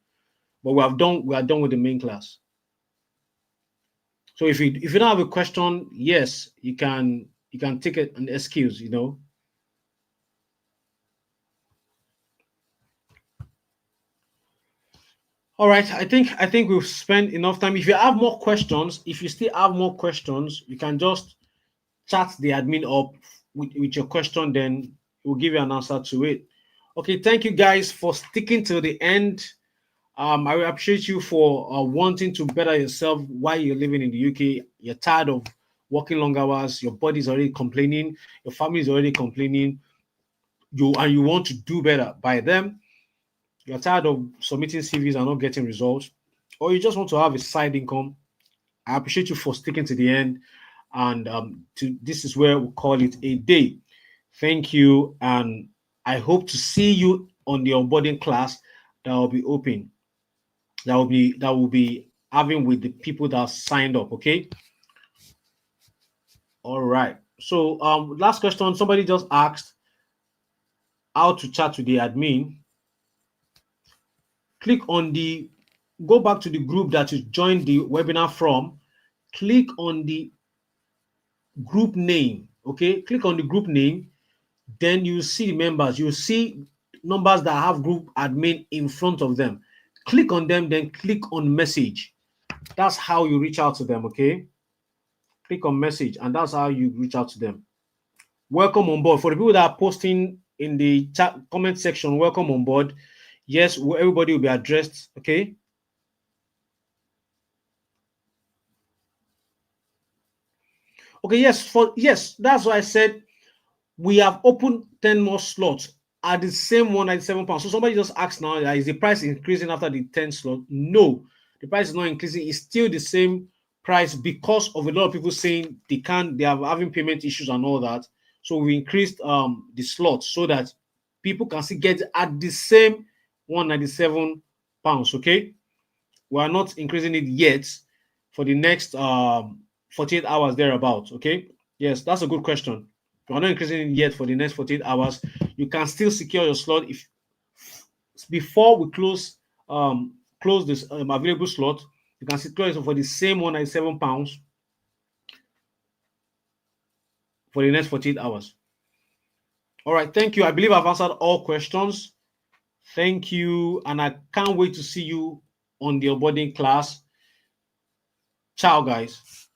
But we have done. We are done with the main class. So if you don't have a question, yes, you can take it an excuse. All right. I think we've spent enough time. If you have more questions, if you still have more questions, you can just chat the admin up with your question, then we'll give you an answer to it. Okay, thank you guys for sticking till the end. I will appreciate you for wanting to better yourself while you're living in the UK. You're tired of working long hours, your body's already complaining, your family is already complaining, you want to do better by them. You're tired of submitting CVs and not getting results, or you just want to have a side income. I appreciate you for sticking to the end. And this is where we call it a day. Thank you. And I hope to see you on the onboarding class that will be open. That will be having with the people that signed up. Okay. All right. So last question. Somebody just asked how to chat with the admin. Click on the Go back to the group that you joined the webinar from. Click on the group name. Okay, click on the group name, then you see the members. You see numbers that have group admin in front of them. Click on them, then click on message. That's how you reach out to them. Okay, click on message, and that's how you reach out to them. Welcome on board. For the people that are posting in the chat comment section, welcome on board. Yes, everybody will be addressed. Okay. Okay, yes, that's why I said we have opened 10 more slots at the same £197. So somebody just asked now, is the price increasing after the 10 slot? No, the price is not increasing. It's still the same price because of a lot of people saying they are having payment issues and all that. So we increased the slots so that people can still get at the same £197. Okay, we are not increasing it yet for the next 48 hours thereabout. Okay, yes, that's a good question. We're not increasing it yet for the next 48 hours. You can still secure your slot if before we close this available slot. You can secure it for the same £197 for the next 48 hours. All right, thank you. I believe I've answered all questions. Thank you, and I can't wait to see you on the onboarding class. Ciao, guys.